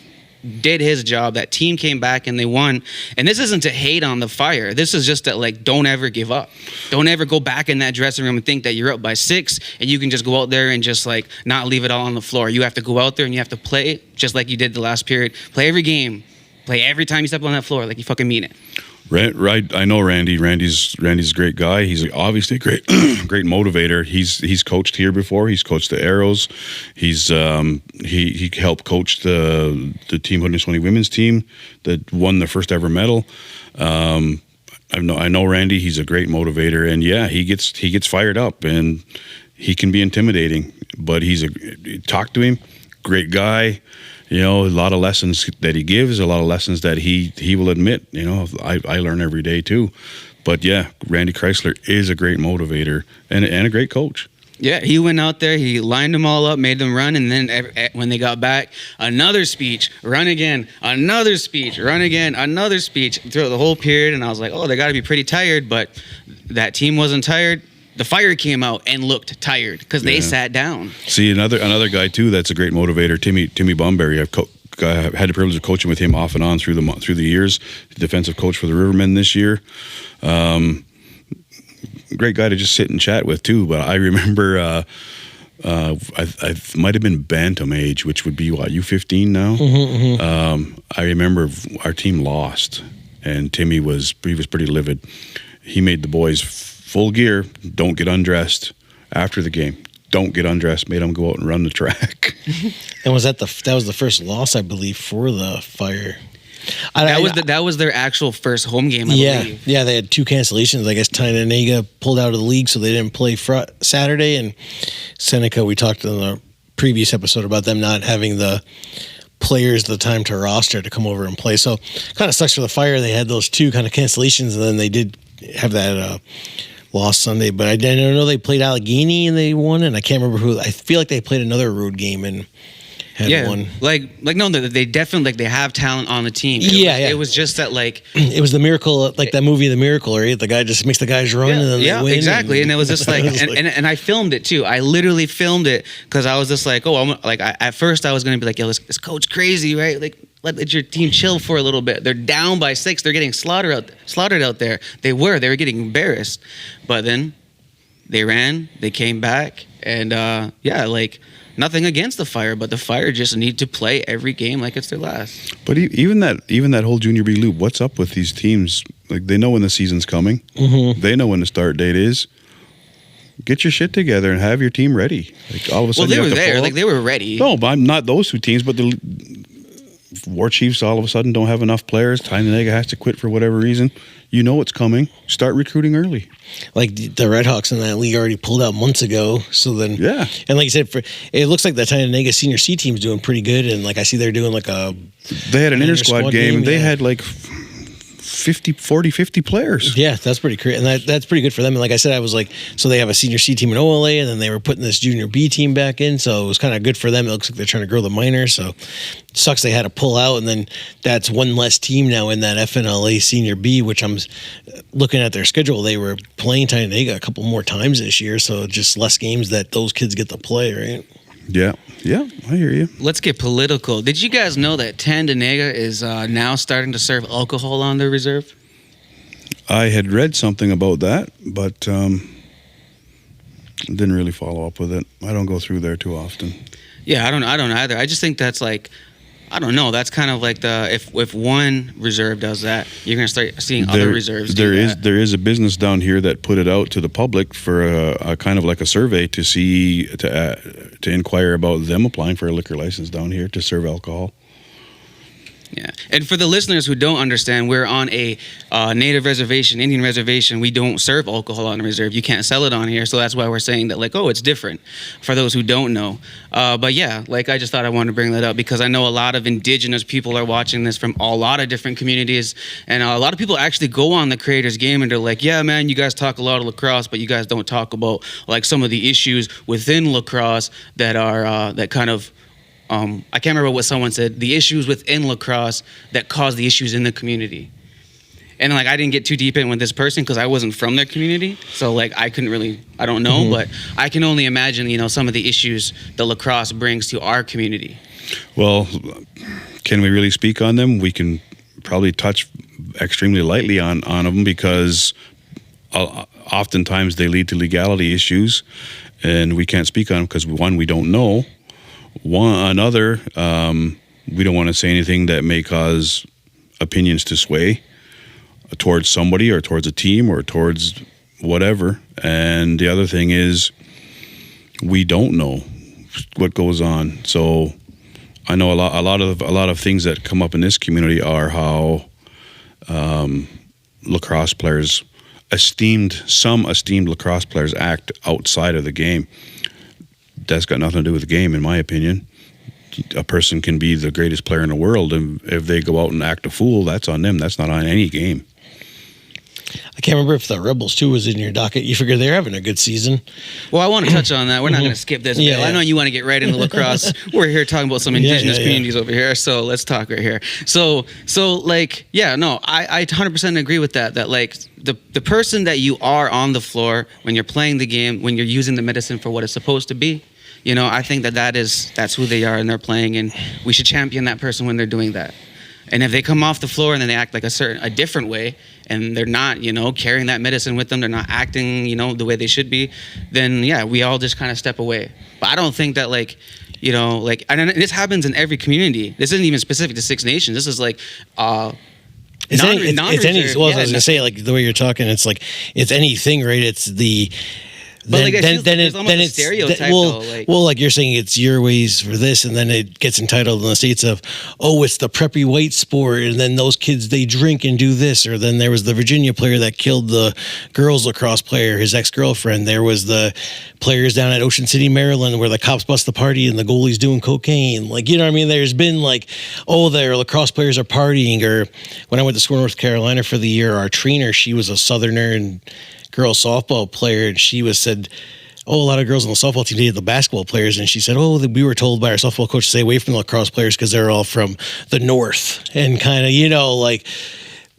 did his job. That team came back and they won. And this isn't to hate on the Fire. This is just that, don't ever give up. Don't ever go back in that dressing room and think that you're up by 6 and you can just go out there and just not leave it all on the floor. You have to go out there and you have to play just like you did the last period. Play every game. Play every time you step on that floor like you fucking mean it. Right. I know Randy. Randy's a great guy. He's obviously a great motivator. He's coached here before. He's coached the Arrows. He's he helped coach the Team 120 women's team that won their first ever medal. I know Randy. He's a great motivator, and yeah, he gets fired up, and he can be intimidating. But talk to him. Great guy. A lot of lessons that he gives, a lot of lessons that he will admit. I learn every day too. But yeah, Randy Chrysler is a great motivator and a great coach. Yeah, he went out there, he lined them all up, made them run, and then when they got back, another speech, run again, another speech, run again, another speech throughout the whole period. And I was like, oh, they got to be pretty tired, but that team wasn't tired. The Fire came out and looked tired because they sat down. See, another guy too that's a great motivator, Timmy Bunbury. I've had the privilege of coaching with him off and on through the years. Defensive coach for the Rivermen this year. Great guy to just sit and chat with too. But I remember I might have been bantam age, which would be what, U15 now. I remember our team lost, and Timmy was pretty livid. He made the boys full gear, don't get undressed after the game. Don't get undressed. Made them go out and run the track. And was that was the first loss, I believe, for the Fire? That was their actual first home game, I believe. Yeah, they had 2 cancellations. I guess Tynanega pulled out of the league, so they didn't play Saturday. And Seneca, we talked in the previous episode about them not having the players the time to roster to come over and play. So kind of sucks for the Fire. They had those 2 kind of cancellations, and then they did have that lost Sunday. But I didn't know they played Allegheny and they won, and I can't remember who. I feel like they played another road game, and had one. like no, they definitely like they have talent on the team. It was just that like it was the miracle, like that movie, The Miracle, right? The guy just makes the guys run and then they win. Exactly. And it was just like, and I filmed it too. I literally filmed it because I was just like, at first I was gonna be like, yo, this coach crazy, right? Like, let your team chill for a little bit. They're down by 6. They're getting slaughtered out there. They were getting embarrassed, but then they ran. They came back, and like nothing against the Fire, but the Fire just need to play every game like it's their last. But even that whole Junior B loop, what's up with these teams? Like they know when the season's coming. Mm-hmm. They know when the start date is. Get your shit together and have your team ready. Like all of a sudden, they were there. Like they were ready. No, but I'm not those two teams, but the War Chiefs all of a sudden don't have enough players. Tynanega has to quit for whatever reason. You know it's coming. Start recruiting early. Like the Redhawks in that league already pulled out months ago. So then, yeah. And like you said, it looks like the Tynanega Senior C team's doing pretty good. And like I see they're doing like they had an inter-squad game. They had like 50 players. Yeah, that's pretty crazy. And that's pretty good for them. And like I said, I was like, so they have a Senior C team in OLA, and then they were putting this Junior B team back in. So it was kind of good for them. It looks like they're trying to grow the minors. So it sucks they had to pull out. And then that's one less team now in that FNLA Senior B, which I'm looking at their schedule. They were playing Tynanega a couple more times this year. So just less games that those kids get to play, right? Yeah, I hear you. Let's get political. Did you guys know that Tynanega is now starting to serve alcohol on their reserve? I had read something about that, but didn't really follow up with it. I don't go through there too often. Yeah, I don't either. I just think that's like, I don't know. That's kind of like if one reserve does that, you're gonna start seeing other reserves. There is a business down here that put it out to the public for a kind of like a survey to see to inquire about them applying for a liquor license down here to serve alcohol. Yeah, and for the listeners who don't understand, we're on a native reservation, Indian reservation. We don't serve alcohol on the reserve. You can't sell it on here, so that's why we're saying that, like, oh, it's different for those who don't know. But yeah, like I just thought I wanted to bring that up because I know a lot of Indigenous people are watching this from a lot of different communities, and a lot of people actually go on the Creators Game and they're like, yeah, man, you guys talk a lot of lacrosse, but you guys don't talk about like some of the issues within lacrosse that are that kind of. I can't remember what someone said, the issues within lacrosse that cause the issues in the community. And like, I didn't get too deep in with this person because I wasn't from their community. So like, I don't know, but I can only imagine, some of the issues that lacrosse brings to our community. Well, can we really speak on them? We can probably touch extremely lightly on them because oftentimes they lead to legality issues and we can't speak on them because one, we don't know. Another, we don't want to say anything that may cause opinions to sway towards somebody or towards a team or towards whatever. And the other thing is we don't know what goes on. So I know a lot of things that come up in this community are how lacrosse players, some esteemed lacrosse players act outside of the game. That's got nothing to do with the game, in my opinion. A person can be the greatest player in the world, and if they go out and act a fool, that's on them. That's not on any game. I can't remember if the Rebels, too, was in your docket. You figure they're having a good season. Well, I want to touch on that. We're not going to skip this. Yeah, I know you want to get right into lacrosse. We're here talking about some Indigenous communities over here, so let's talk right here. So like, yeah, no, I 100% agree with that. That like the person that you are on the floor when you're playing the game, when you're using the medicine for what it's supposed to be, I think that's who they are and they're playing, and we should champion that person when they're doing that. And if they come off the floor and then they act like a different way, and they're not, carrying that medicine with them, they're not acting, the way they should be, then yeah, we all just kind of step away. But I don't think that and this happens in every community. This isn't even specific to Six Nations. This is like, it's any. Well, I was gonna say, like the way you're talking, it's like it's anything, right? It's the. But then it's stereotype. Well, like you're saying, it's your ways for this, and then it gets entitled in the States of, oh, it's the preppy white sport, and then those kids, they drink and do this. Or then there was the Virginia player that killed the girls lacrosse player, his ex-girlfriend. There was the players down at Ocean City, Maryland, where the cops bust the party and the goalies doing cocaine. Like, you know what I mean? There's been like, oh, their lacrosse players are partying. Or when I went to school in North Carolina for the year, our trainer, she was a Southerner and girl softball player, and she said a lot of girls on the softball team dated the basketball players, and she said, we were told by our softball coach to stay away from the lacrosse players because they're all from the north, and kind of, like,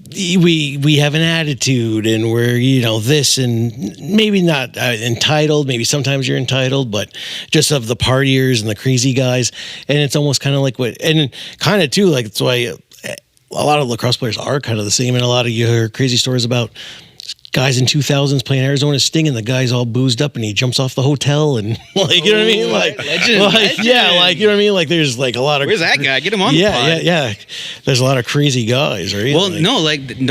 we have an attitude, and we're, this, and maybe not entitled, maybe sometimes you're entitled, but just of the partiers and the crazy guys. And it's almost kind of like and kind of too, like, that's why a lot of lacrosse players are kind of the same. And a lot of you hear crazy stories about guys in 2000s playing Arizona Sting, and the guy's all boozed up and he jumps off the hotel, and like, you know what I mean? Like, legend. Yeah, like, you know what I mean? Like, there's like a lot of, where's that guy? Get him on the pod. Yeah. There's a lot of crazy guys, right? Well,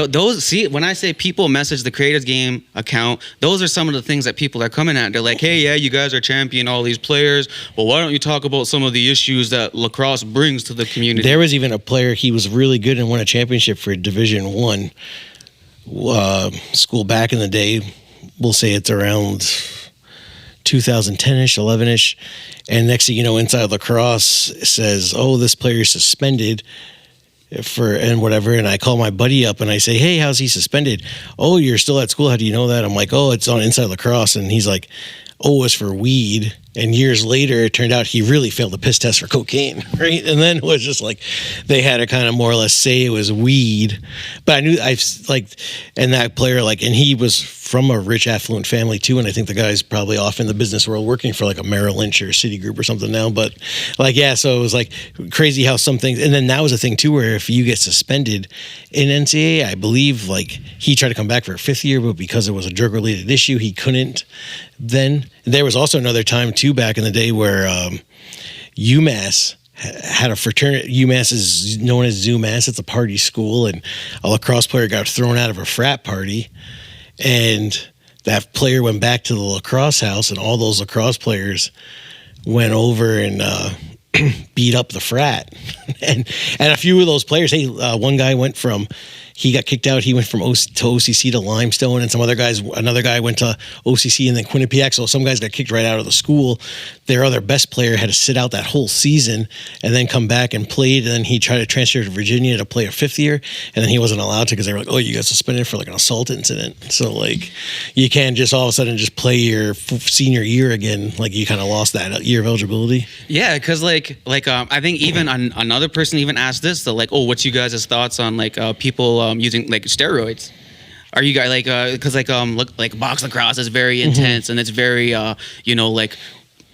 those, see, when I say people message the Creators Game account, those are some of the things that people are coming at. They're like, hey, yeah, you guys are championing all these players. Well, why don't you talk about some of the issues that lacrosse brings to the community? There was even a player, he was really good and won a championship for Division I school back in the day. We'll say it's around 2010-ish, 11-ish. And next thing you know, Inside Lacrosse says, this player is suspended and whatever. And I call my buddy up and I say, hey, how's he suspended? Oh, you're still at school. How do you know that? I'm like, it's on Inside Lacrosse. And he's like, it's for weed. And years later, it turned out he really failed the piss test for cocaine, right? And then it was just like, they had to kind of more or less say it was weed. But I knew, and that player, and he was from a rich, affluent family too. And I think the guy's probably off in the business world working for like a Merrill Lynch or Citigroup or something now. But so it was like crazy how some things, and then that was a thing too, where if you get suspended in NCAA, I believe he tried to come back for a fifth year, but because it was a drug related issue, he couldn't. Then there was also another time too back in the day where UMass had a fraternity. UMass is known as ZooMass. It's a party school, and a lacrosse player got thrown out of a frat party, and that player went back to the lacrosse house, and all those lacrosse players went over and beat up the frat. and a few of those players, one guy went from, he got kicked out. He went from to OCC to Limestone, and another guy went to OCC and then Quinnipiac. So some guys got kicked right out of the school. Their other best player had to sit out that whole season and then come back and played. And then he tried to transfer to Virginia to play a fifth year, and then he wasn't allowed to because they were like, you got suspended for like an assault incident. So you can't just all of a sudden just play your senior year again. Like, you kind of lost that year of eligibility. Yeah, because I think even another person even asked this, so what's you guys' thoughts on people using steroids? Are you guys because box lacrosse is very intense, and it's very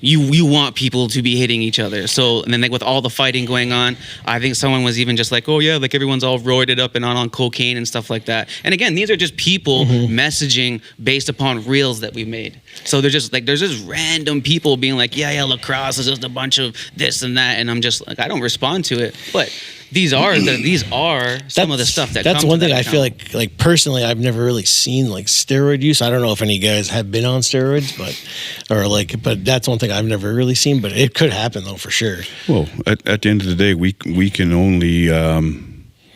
you want people to be hitting each other. So, and then with all the fighting going on, I think someone was even just everyone's all roided up and on cocaine and stuff like that. And again, these are just people messaging based upon reels that we made. So they're just there's just random people being like, yeah, lacrosse is just a bunch of this and that, and I'm just I don't respond to it, but these are some of the stuff that. That's one thing I feel like personally, I've never really seen steroid use. I don't know if any guys have been on steroids, but that's one thing I've never really seen. But it could happen though, for sure. Well, at the end of the day, we can only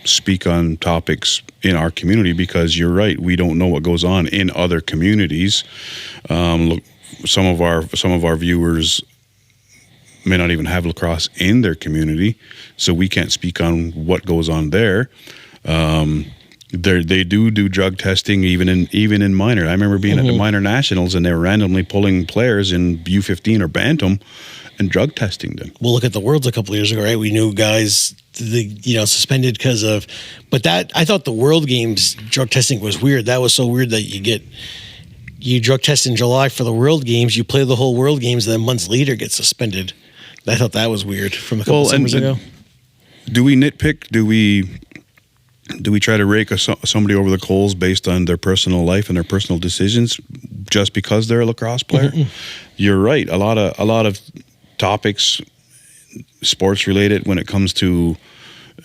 speak on topics in our community because you're right. We don't know what goes on in other communities. Look, some of our viewers may not even have lacrosse in their community, so we can't speak on what goes on there. They do drug testing even in minor. I remember being at the minor nationals, and they were randomly pulling players in U15 or bantam and drug testing them. Well, look at the Worlds a couple of years ago, right? We knew guys suspended because of, but that, I thought the World Games drug testing was weird. That was so weird that you drug test in July for the World Games, you play the whole World Games, and then months later get suspended. I thought that was weird from a couple summers ago. Do we nitpick? Do we try to rake somebody over the coals based on their personal life and their personal decisions just because they're a lacrosse player? You're right. A lot of topics, sports related, when it comes to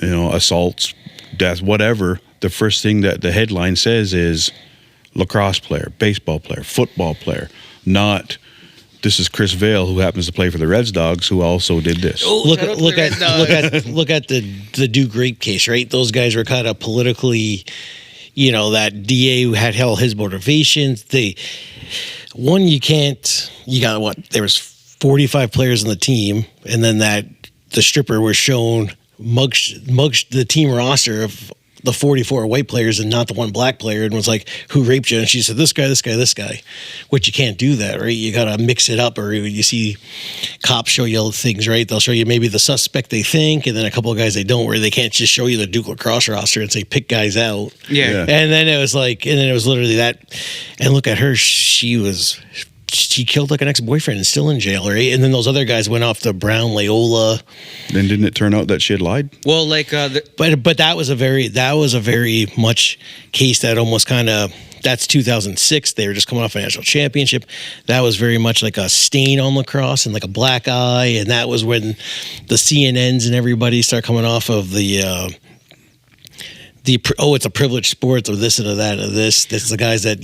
assaults, death, whatever. The first thing that the headline says is lacrosse player, baseball player, football player, not this is Chris Vail, who happens to play for the Reds Dogs, who also did this. Look at the Duke rape case, right? Those guys were kind of politically, that DA who had held his motivations. You got what? There was 45 players on the team, and then the stripper was shown mugged the team roster of the 44 white players and not the one black player, and was like, who raped you? And she said, this guy, this guy, this guy. Which you can't do that, right? You got to mix it up. Or you see cops show you things, right? They'll show you maybe the suspect they think, and then a couple of guys they don't, where they can't just show you the Duke Lacrosse roster and say, pick guys out. Yeah. And then it was like, and then it was literally that. And look at her. She killed like an ex-boyfriend and still in jail, right? And then those other guys went off to Brown, Loyola. Then didn't it turn out that she had lied? Well, like, But that was a very much case that almost kind of, that's 2006. They were just coming off a national championship. That was very much like a stain on lacrosse and like a black eye. And that was when the CNNs and everybody start coming off of it's a privileged sport, or this and that, or this. That's the guys that,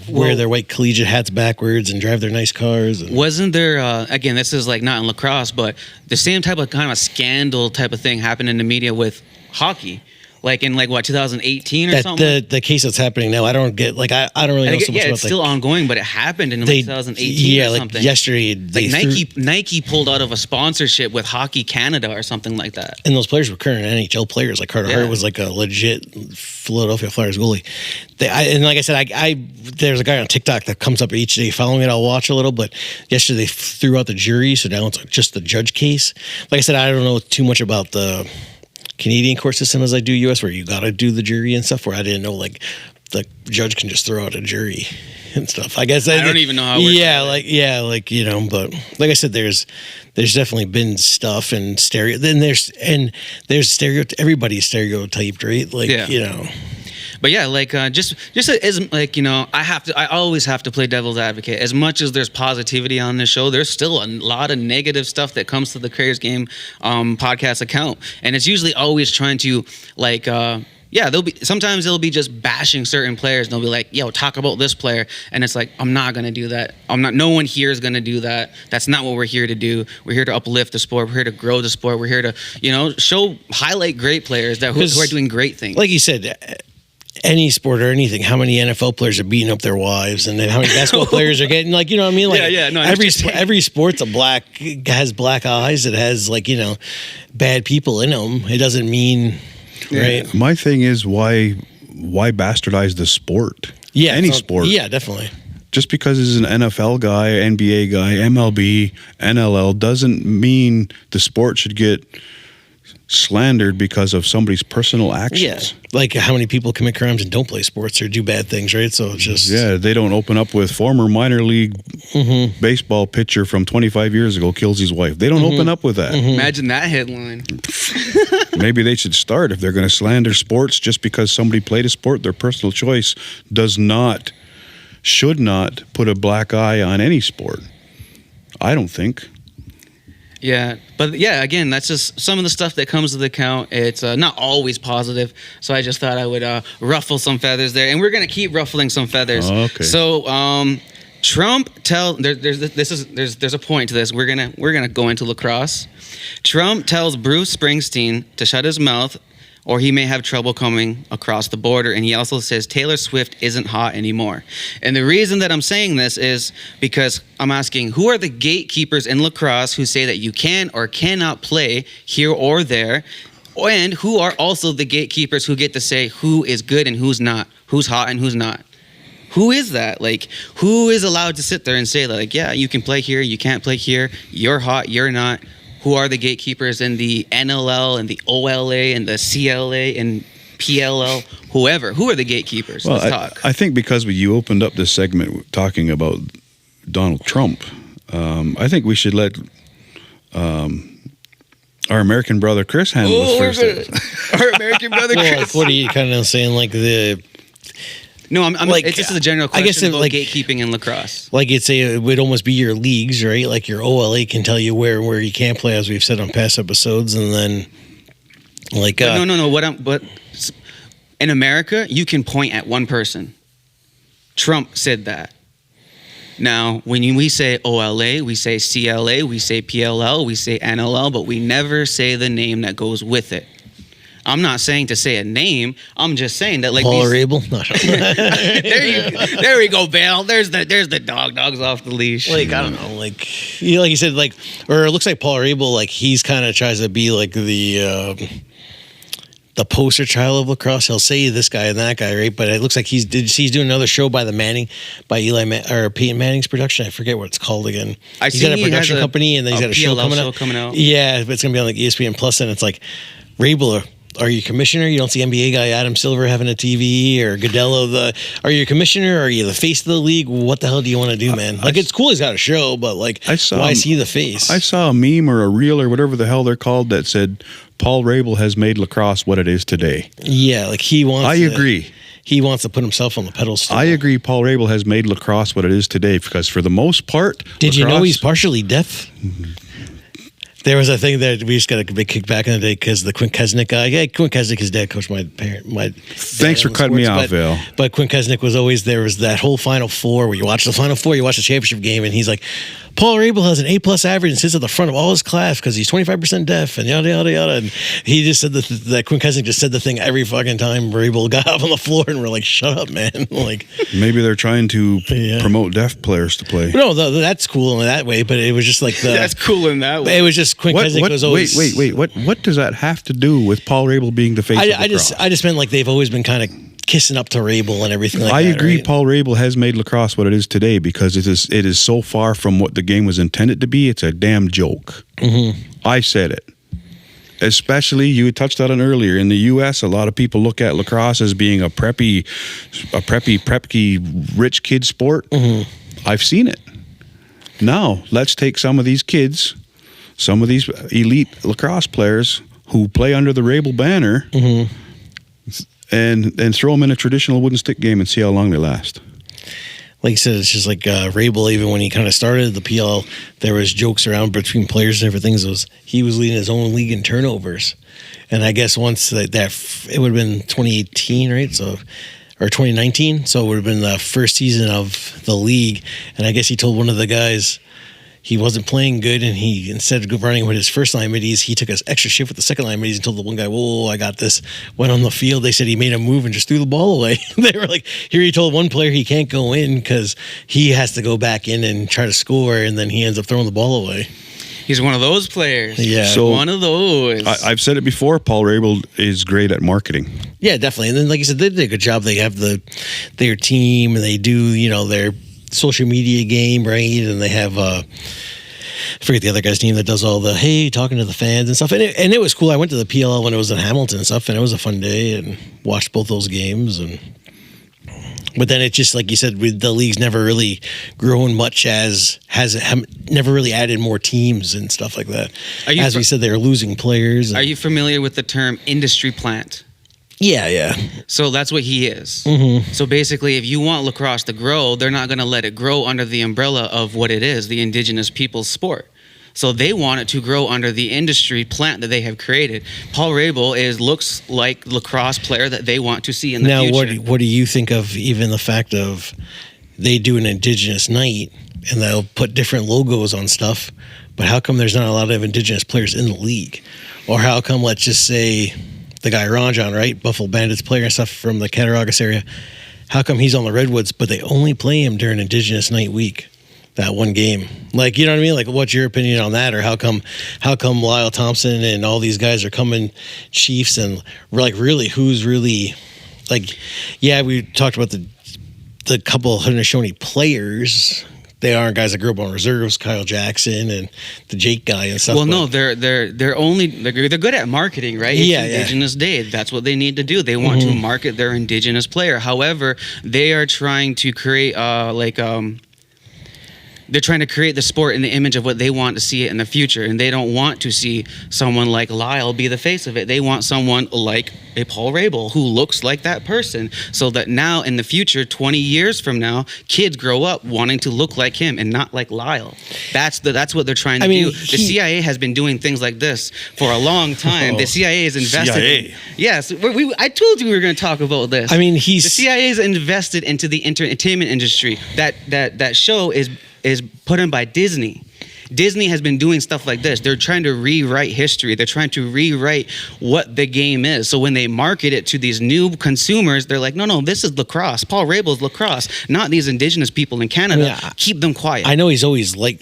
wear their white collegiate hats backwards and drive their nice cars. And wasn't there, again, this is like not in lacrosse, but the same type of kind of scandal type of thing happened in the media with hockey? Like in 2018 or something? The case that's happening now, I don't get, I don't really know so much about. Yeah, it's still ongoing, but it happened in 2018 or something. Like yesterday. Nike pulled out of a sponsorship with Hockey Canada or something like that. And those players were current NHL players. Like Carter Hart was like a legit Philadelphia Flyers goalie. And like I said, there's a guy on TikTok that comes up each day following it. I'll watch a little, but yesterday they threw out the jury, so now it's just the judge case. Like I said, I don't know too much about the Canadian court system as I do U.S., where you got to do the jury and stuff, where I didn't know the judge can just throw out a jury and stuff. I guess I don't even know how it works. But like I said, there's definitely been stuff and there's everybody's stereotyped, right? But yeah, just as I always have to play devil's advocate. As much as there's positivity on this show, there's still a lot of negative stuff that comes to the Creators Game podcast account, and it's usually always trying to sometimes they'll be just bashing certain players, and they'll be like, yo, talk about this player. And it's like, I'm not going to do that. No one here is going to do that. That's not what we're here to do. We're here to uplift the sport. We're here to grow the sport. We're here to, highlight great players who are doing great things. Like you said, any sport or anything, how many NFL players are beating up their wives, and then how many basketball players are getting, what I mean? No, every sport's has black eyes. It has bad people in them. It doesn't mean, right? My thing is why bastardize the sport? Yeah, any sport. Yeah, definitely. Just because he's an NFL guy, NBA guy, MLB, NLL doesn't mean the sport should get slandered because of somebody's personal actions. Yeah, like how many people commit crimes and don't play sports or do bad things, right? So it's just they don't open up with former minor league baseball pitcher from 25 years ago kills his wife. They don't open up with that. Imagine that headline. Maybe they should start, if they're going to slander sports just because somebody played a sport. Their personal choice should not put a black eye on any sport. I don't think. Yeah, but again, that's just some of the stuff that comes to the account. It's not always positive, so I just thought I would ruffle some feathers there, and we're gonna keep ruffling some feathers. Oh, okay. So, Trump there's a point to this. We're gonna go into lacrosse. Trump tells Bruce Springsteen to shut his mouth, or he may have trouble coming across the border. And he also says Taylor Swift isn't hot anymore. And the reason that I'm saying this is because I'm asking, who are the gatekeepers in lacrosse who say that you can or cannot play here or there? And who are also the gatekeepers who get to say who is good and who's not, who's hot and who's not? Who is that? Who is allowed to sit there and say that, yeah, you can play here, you can't play here, you're hot, you're not? Who are the gatekeepers in the NLL and the OLA and the CLA and PLL? Whoever. Who are the gatekeepers? Well, Let's talk. I think because you opened up this segment talking about Donald Trump, I think we should let our American brother Chris handle this first. Our American brother Chris. What are you kind of saying? No, I'm it's just a general question about gatekeeping in lacrosse. It would almost be your leagues, right? Like your OLA can tell you where you can't play, as we've said on past episodes, and then no. But in America, you can point at one person. Trump said that. Now, when we say OLA, we say CLA, we say PLL, we say NLL, but we never say the name that goes with it. I'm not saying to say a name. I'm just saying that Paul Rabil. No. there we go, Bale. There's the dogs off the leash. I don't know. Like you said, or it looks like Paul Rabil. He's kind of tries to be the the poster child of lacrosse. He'll say this guy and that guy, right? But it looks like he's doing another show by Peyton Manning's production. I forget what it's called again. He's got a production company, and then he's got a show coming out. Yeah, but it's gonna be on like ESPN Plus, and it's like Rabil. Are you commissioner? You don't see NBA guy Adam Silver having a TV, or Godello. Are you a commissioner? Are you the face of the league? What the hell do you want to do, man? Like, it's cool he's got a show, but like, why is he the face? I saw a meme or a reel or whatever the hell they're called that said Paul Rabil has made lacrosse what it is today. Yeah, like he wants. I agree. He wants to put himself on the pedestal. I agree. Paul Rabil has made lacrosse what it is today because for the most part, did you know he's partially deaf? There was a thing that we just got a big kick back in the day because the Quint Kesnick guy. Yeah, Quint Kesnick, his dad coached my parent. Thanks for cutting me off, Phil. But Quint Kesnick was always there. Was that whole Final Four where you watch the Final Four, you watch the championship game, and he's like, Paul Rabil has an A+ average and sits at the front of all his class because he's 25% deaf and yada yada yada. And he just said that Quint Kesnick just said the thing every fucking time Rabil got up on the floor, and we're like, shut up, man. Like, maybe they're trying to promote deaf players to play. No, that's cool in that way. But it was just like that's cool in that way. It was just Quint Kesnick was always. Wait. What does that have to do with Paul Rabil being the face of lacrosse? I just meant like they've always been kind of kissing up to Rabil and everything like that. I agree. Right? Paul Rabil has made lacrosse what it is today because it is so far from what the game was intended to be. It's a damn joke. Mm-hmm. I said it. Especially, you touched on it earlier, in the U.S., a lot of people look at lacrosse as being a preppy rich kid sport. Mm-hmm. I've seen it. Now, let's take some of these kids, some of these elite lacrosse players who play under the Rabil banner, mm-hmm. and throw them in a traditional wooden stick game and see how long they last. Like you said, it's just like Rabil, even when he kind of started the PL, there was jokes around between players and everything. He was leading his own league in turnovers. And I guess once that it would have been 2018, right? So, or 2019. So it would have been the first season of the league. And I guess he told one of the guys he wasn't playing good, and he, instead of running with his first line middies, he took his extra shift with the second line middies and told the one guy, whoa, I got this. Went on the field. They said he made a move and just threw the ball away. They were like, here he told one player he can't go in because he has to go back in and try to score, and then he ends up throwing the ball away. He's one of those players. Yeah. So one of those. I've said it before, Paul Rabil is great at marketing. Yeah, definitely. And then, like you said, they did a good job. They have their team, and they do, their social media game, right? And they have I forget the other guy's name that does all the talking to the fans and stuff. And it was cool. I went to the PLL when it was in Hamilton and stuff, and it was a fun day and watched both those games. But then it just, like you said, the league's never really grown much never really added more teams and stuff like that. As we said, they were losing players. Are you familiar with the term industry plant? Yeah. So that's what he is. Mm-hmm. So basically, if you want lacrosse to grow, they're not going to let it grow under the umbrella of what it is, the Indigenous people's sport. So they want it to grow under the industry plant that they have created. Paul Rabil looks like lacrosse player that they want to see in the future. Now, what do you think of even the fact of they do an Indigenous night and they'll put different logos on stuff, but how come there's not a lot of Indigenous players in the league? Or how come, let's just say, the guy Ranjan, right, Buffalo Bandits player and stuff from the Cattaraugus area, how come he's on the Redwoods, but they only play him during Indigenous Night Week, that one game? Like, you know what I mean? Like, what's your opinion on that? Or how come Lyle Thompson and all these guys are coming Chiefs, and like, really, who's really, like, yeah, we talked about the couple Haudenosaunee players. They aren't guys that grew up on reserves, Kyle Jackson and the Jake guy and stuff. Well, no, they're good at marketing, right? It's Indigenous Day. That's what they need to do. They want to market their Indigenous player. However, they are trying to create they're trying to create the sport in the image of what they want to see it in the future, and they don't want to see someone like Lyle be the face of it. They want someone like a Paul Rabil who looks like that person, so that now in the future, 20 years from now, kids grow up wanting to look like him and not like Lyle. That's what they're trying to do. The CIA has been doing things like this for a long time. The CIA is invested. Yes, I told you we were going to talk about this. The CIA is invested into the entertainment industry. That show is put in by Disney. Disney has been doing stuff like this. They're trying to rewrite history. They're trying to rewrite what the game is. So when they market it to these new consumers, they're like, no, this is lacrosse. Paul Rabil's lacrosse, not these Indigenous people in Canada. Keep them quiet. I know he's always like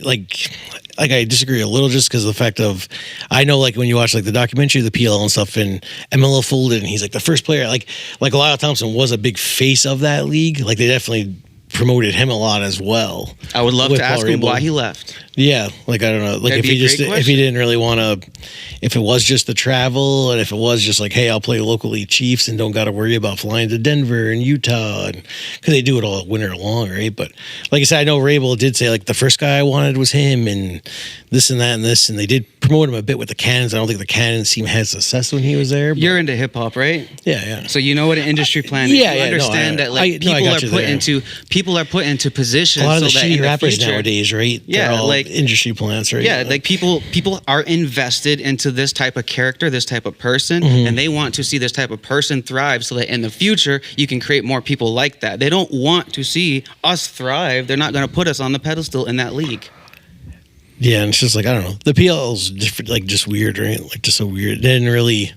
I disagree a little just because of the fact of, I know like when you watch like the documentary, the PLL and stuff, and MLL folded, and he's like the first player, like Lyle Thompson was a big face of that league. Like they definitely promoted him a lot as well. I would love to ask him why he left. Yeah, like I don't know, like That'd if he didn't really want to, if it was just the travel, and if it was just like, hey, I'll play local league Chiefs and don't got to worry about flying to Denver and Utah, and because they do it all winter long, right? But like I said, I know Rabil did say like the first guy I wanted was him, and this and that and this, and they did promote him a bit with the Cannons. I don't think the Cannons team had success when he was there. You're into hip hop, right? Yeah. So you know what an industry plan is. Yeah, you understand that like people are put into positions. A lot of the so that shitty in the rappers future, nowadays, right? Yeah, They're all like industry plants, right? Yeah, like people are invested into this type of character, this type of person, and they want to see this type of person thrive so that in the future you can create more people like that. They don't want to see us thrive. They're not going to put us on the pedestal in that league. Yeah, and it's just like, I don't know. The PL's different, like just weird, right? Like just so weird. It didn't really,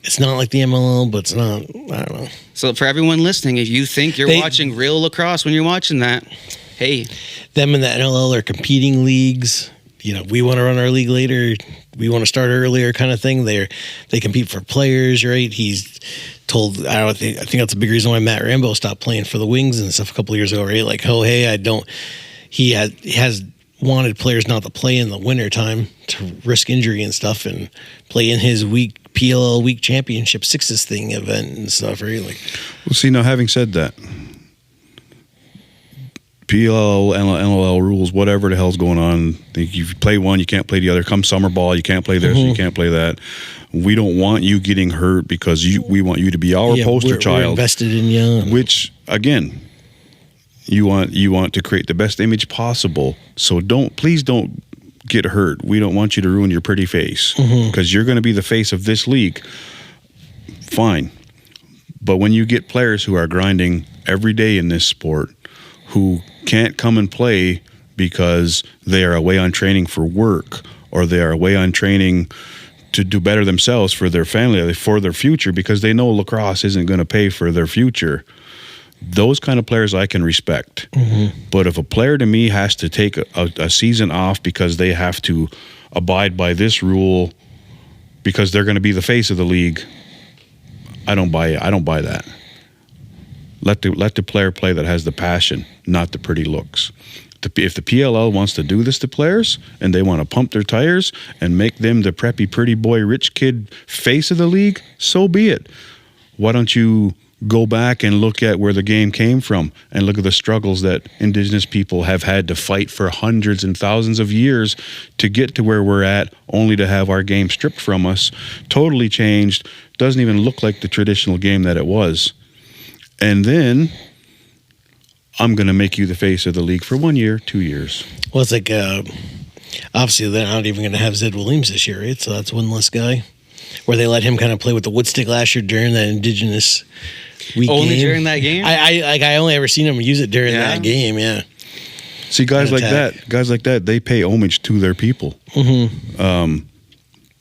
it's not like the MLL, but it's not, I don't know. So for everyone listening, if you think you're watching real lacrosse when you're watching that, hey. Them and the NLL are competing leagues. You know, we want to run our league later. We want to start earlier, kind of thing. They compete for players, right? He's told. I think that's a big reason why Matt Rambo stopped playing for the Wings and stuff a couple of years ago, right? Like, oh hey, I don't. He has wanted players not to play in the winter time to risk injury and stuff, and play in his PLL week championship sixes thing event and stuff, right? Like, well, see, now having said that, PLL, NLL rules, whatever the hell's going on. If you play one, you can't play the other. Come summer ball, you can't play this, you can't play that. We don't want you getting hurt because we want you to be our poster child. We're invested in you. Which, again, you want to create the best image possible. So please don't get hurt. We don't want you to ruin your pretty face because you're going to be the face of this league. Fine. But when you get players who are grinding every day in this sport, who can't come and play because they are away on training for work, or they are away on training to do better themselves for their family, for their future, because they know lacrosse isn't going to pay for their future. Those kind of players I can respect. But if a player to me has to take a season off because they have to abide by this rule because they're going to be the face of the league, I don't buy it. I don't buy that. Let the player play that has the passion, not the pretty looks. If the PLL wants to do this to players and they want to pump their tires and make them the preppy, pretty boy, rich kid face of the league, so be it. Why don't you go back and look at where the game came from and look at the struggles that Indigenous people have had to fight for hundreds and thousands of years to get to where we're at, only to have our game stripped from us, totally changed, doesn't even look like the traditional game that it was. And then I'm going to make you the face of the league for 1 year, 2 years. Well, it's like, obviously they're not even going to have Zed Williams this year, right? So that's one less guy. Where they let him kind of play with the wood stick last year during that Indigenous week Only game. during that game? I only ever seen him use it during that game, yeah. See, guys like that, they pay homage to their people.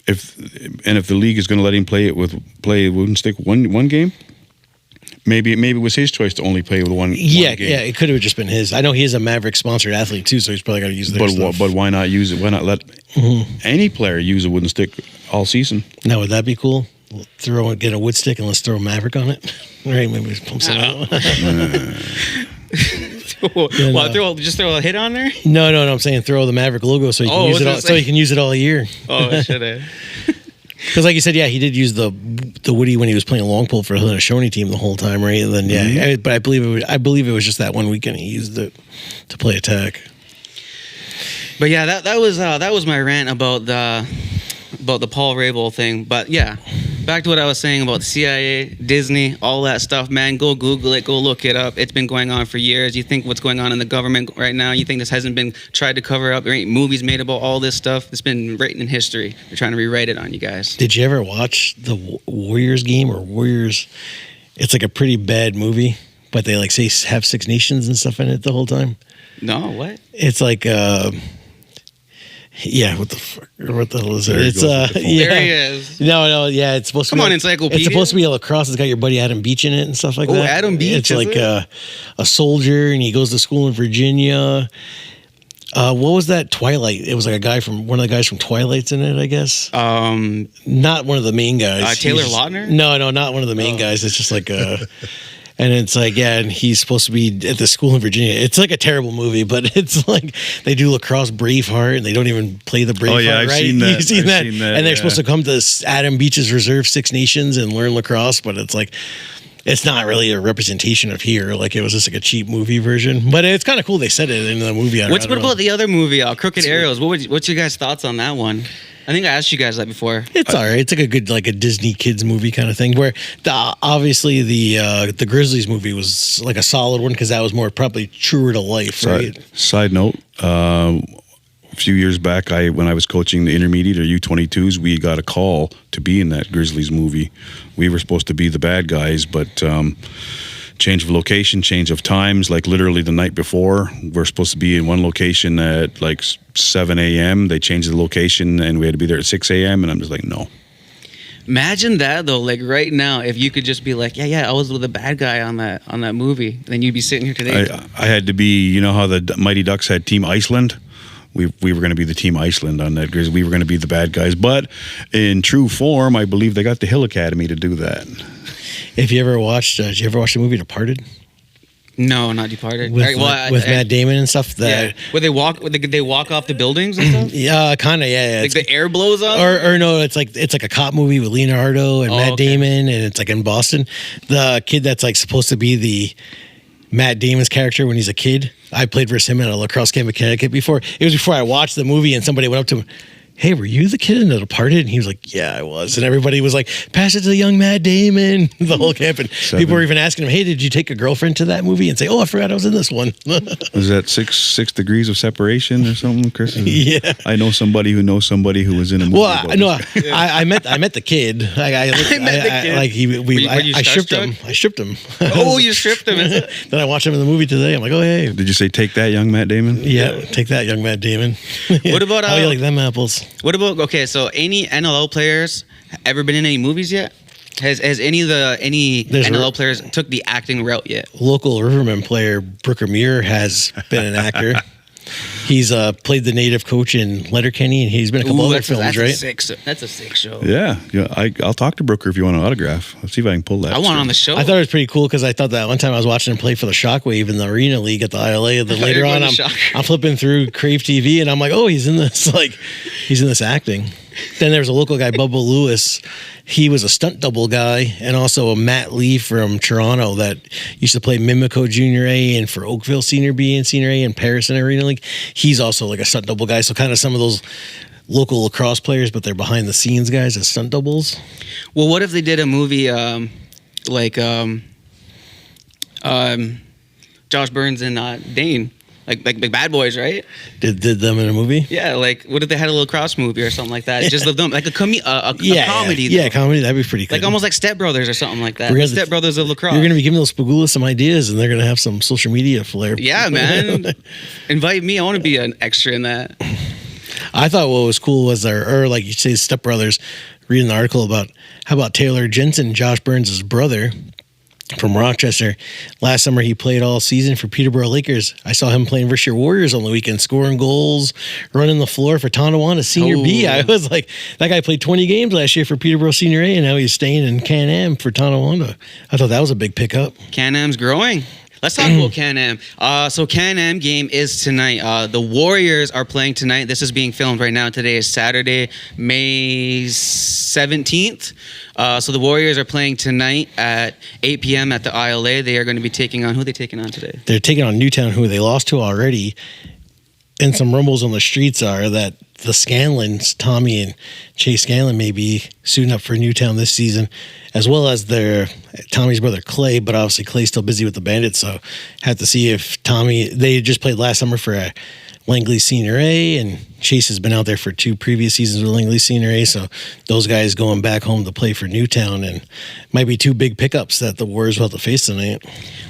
If the league is going to let him play wooden stick one game, maybe it was his choice to only play with one game. Yeah, it could have just been his. I know he is a Maverick sponsored athlete too, so he's probably got to use their stuff. But why not use it? Why not let any player use a wooden stick all season? Now, would that be cool? Get a wood stick and let's throw a Maverick on it. All right, maybe pump some out. Just throw a hit on there? No. I'm saying throw the Maverick logo so you can use it all. So you can use it all year. Oh, I should have. Because, like you said, he did use the Woody when he was playing long pole for the Haudenosaunee team the whole time, right? And then but I believe it was just that one weekend he used it to play attack. But yeah, that was my rant about the Paul Rabil thing. But yeah, back to what I was saying about the CIA, Disney, all that stuff, man. Go Google it, go look it up. It's been going on for years. You think what's going on in the government right now, you think this hasn't been tried to cover up? There ain't movies made about all this stuff. It's been written in history. They're trying to rewrite it on you guys. Did you ever watch the Warriors game or Warriors? It's like a pretty bad movie, but they like say have Six Nations and stuff in it the whole time. No, what? It's like yeah, what the hell is it? It's There he is. No, yeah, it's supposed to be. Come on, Encyclopedia. It's supposed to be a lacrosse. It's got your buddy Adam Beach in it and stuff like that. Oh, Adam Beach. It's like a soldier, and he goes to school in Virginia. What was that Twilight? It was like one of the guys from Twilight's in it, I guess. Not one of the main guys. Taylor Lautner? No, not one of the main guys. It's just like and it's like, yeah, and he's supposed to be at the school in Virginia. It's like a terrible movie, but it's like they do lacrosse Braveheart and they don't even play the Braveheart, I've right? seen that. You've seen that. And they're yeah. supposed to come to Adam Beach's Reserve Six Nations and learn lacrosse, but it's like, it's not really a representation of here. Like, it was just like a cheap movie version, but it's kind of cool they said it in the movie. What about the other movie, Crooked Arrows? What's your guys' thoughts on that one? I think I asked you guys that before. It's all right. It's like a good, like a Disney kids movie kind of thing. Where obviously the Grizzlies movie was like a solid one because that was more probably truer to life, right? Side note: a few years back, when I was coaching the intermediate or U22s, we got a call to be in that Grizzlies movie. We were supposed to be the bad guys, but change of location, change of times. Like literally the night before, we're supposed to be in one location at like 7 a.m. They changed the location, and we had to be there at 6 a.m. And I'm just like, no. Imagine that though, like right now, if you could just be like, yeah, I was with the bad guy on that movie, then you'd be sitting here today. I had to be, you know how the Mighty Ducks had Team Iceland? We were going to be the Team Iceland on that because we were going to be the bad guys. But in true form, I believe they got the Hill Academy to do that. If you ever watched, did you ever watch the movie Departed? No, not Departed. With Matt Damon and stuff. Where they walk off the buildings and stuff. Yeah, kind of. Yeah. Like the air blows up. Or no, it's like a cop movie with Leonardo and Matt Damon, and it's like in Boston. The kid that's like supposed to be the Matt Damon's character when he's a kid. I played versus him in a Lacrosse game in Connecticut before. It was before I watched the movie, and somebody went up to him, "Hey, were you the kid in The Departed?" And he was like, "Yeah, I was." And everybody was like, "Pass it to the young Matt Damon." The whole camp. And people were even asking him, "Hey, did you take a girlfriend to that movie?" And say, "Oh, I forgot I was in this one." Was that six degrees of separation or something, Chris? Yeah. I know somebody who knows somebody who was in a movie. Well, no, I met the kid. I stripped him. I stripped him. Oh, you stripped him. Then I watched him in the movie today. I'm like, oh, hey. Did you say, "Take that, young Matt Damon"? Yeah, take that, young Matt Damon. What about how you like them apples? What about so any NLL players ever been in any movies yet? Has any NLL players took the acting route yet? Local Rivermen player Brooker Muir has been an actor. He's played the native coach in Letterkenny, and he's been in a couple other films, right? That's a sick show. Yeah. I'll talk to Brooker if you want an autograph. Let's see if I can pull that. I want on the show. I thought it was pretty cool because I thought that one time I was watching him play for the Shockwave in the Arena League at the ILA. And then later on, I'm flipping through Crave TV, and I'm like, oh, he's in this. Like, he's in this acting. Then there was a local guy, Bubba Lewis. He was a stunt double guy, and also a Matt Lee from Toronto that used to play Mimico Junior A and for Oakville Senior B and Senior A and Paris and Arena League. He's also like a stunt double guy. So kind of some of those local lacrosse players, but they're behind the scenes guys as stunt doubles. Well, what if they did a movie Josh Burns and Dane? Like Bad Boys, right? Did them in a movie? Yeah, like what if they had a lacrosse movie or something like that? Just them, like a comedy. Yeah, comedy. That'd be pretty cool. Like almost like Step Brothers or something like that. Step Brothers of lacrosse. You're gonna be giving those Spagula some ideas, and they're gonna have some social media flair. Yeah, man. Invite me. I want to be an extra in that. I thought what was cool was like you say, Step Brothers. Reading the article about how about Taylor Jensen, Josh Burns' brother, from Rochester. Last summer, he played all season for Peterborough Lakers. I saw him playing versus your Warriors on the weekend, scoring goals, running the floor for Tonawanda Senior B. I was like, that guy played 20 games last year for Peterborough Senior A, and now he's staying in Can-Am for Tonawanda. I thought that was a big pickup. Can-Am's growing. Let's talk about Can-Am. So Can-Am game is tonight. The Warriors are playing tonight. This is being filmed right now. Today is Saturday, May 17th. So the Warriors are playing tonight at 8 p.m. at the ILA. They are going to be taking on, who are they taking on today? They're taking on Newtown, who they lost to already. And some rumbles on the streets are that the Scanlons, Tommy and Chase Scanlon, may be suiting up for Newtown this season, as well as their Tommy's brother Clay, but obviously Clay's still busy with the Bandits, so have to see if they just played last summer for Langley Senior A, and Chase has been out there for 2 previous seasons with Langley Senior A, so those guys going back home to play for Newtown, and might be 2 big pickups that the Warriors will have to face tonight.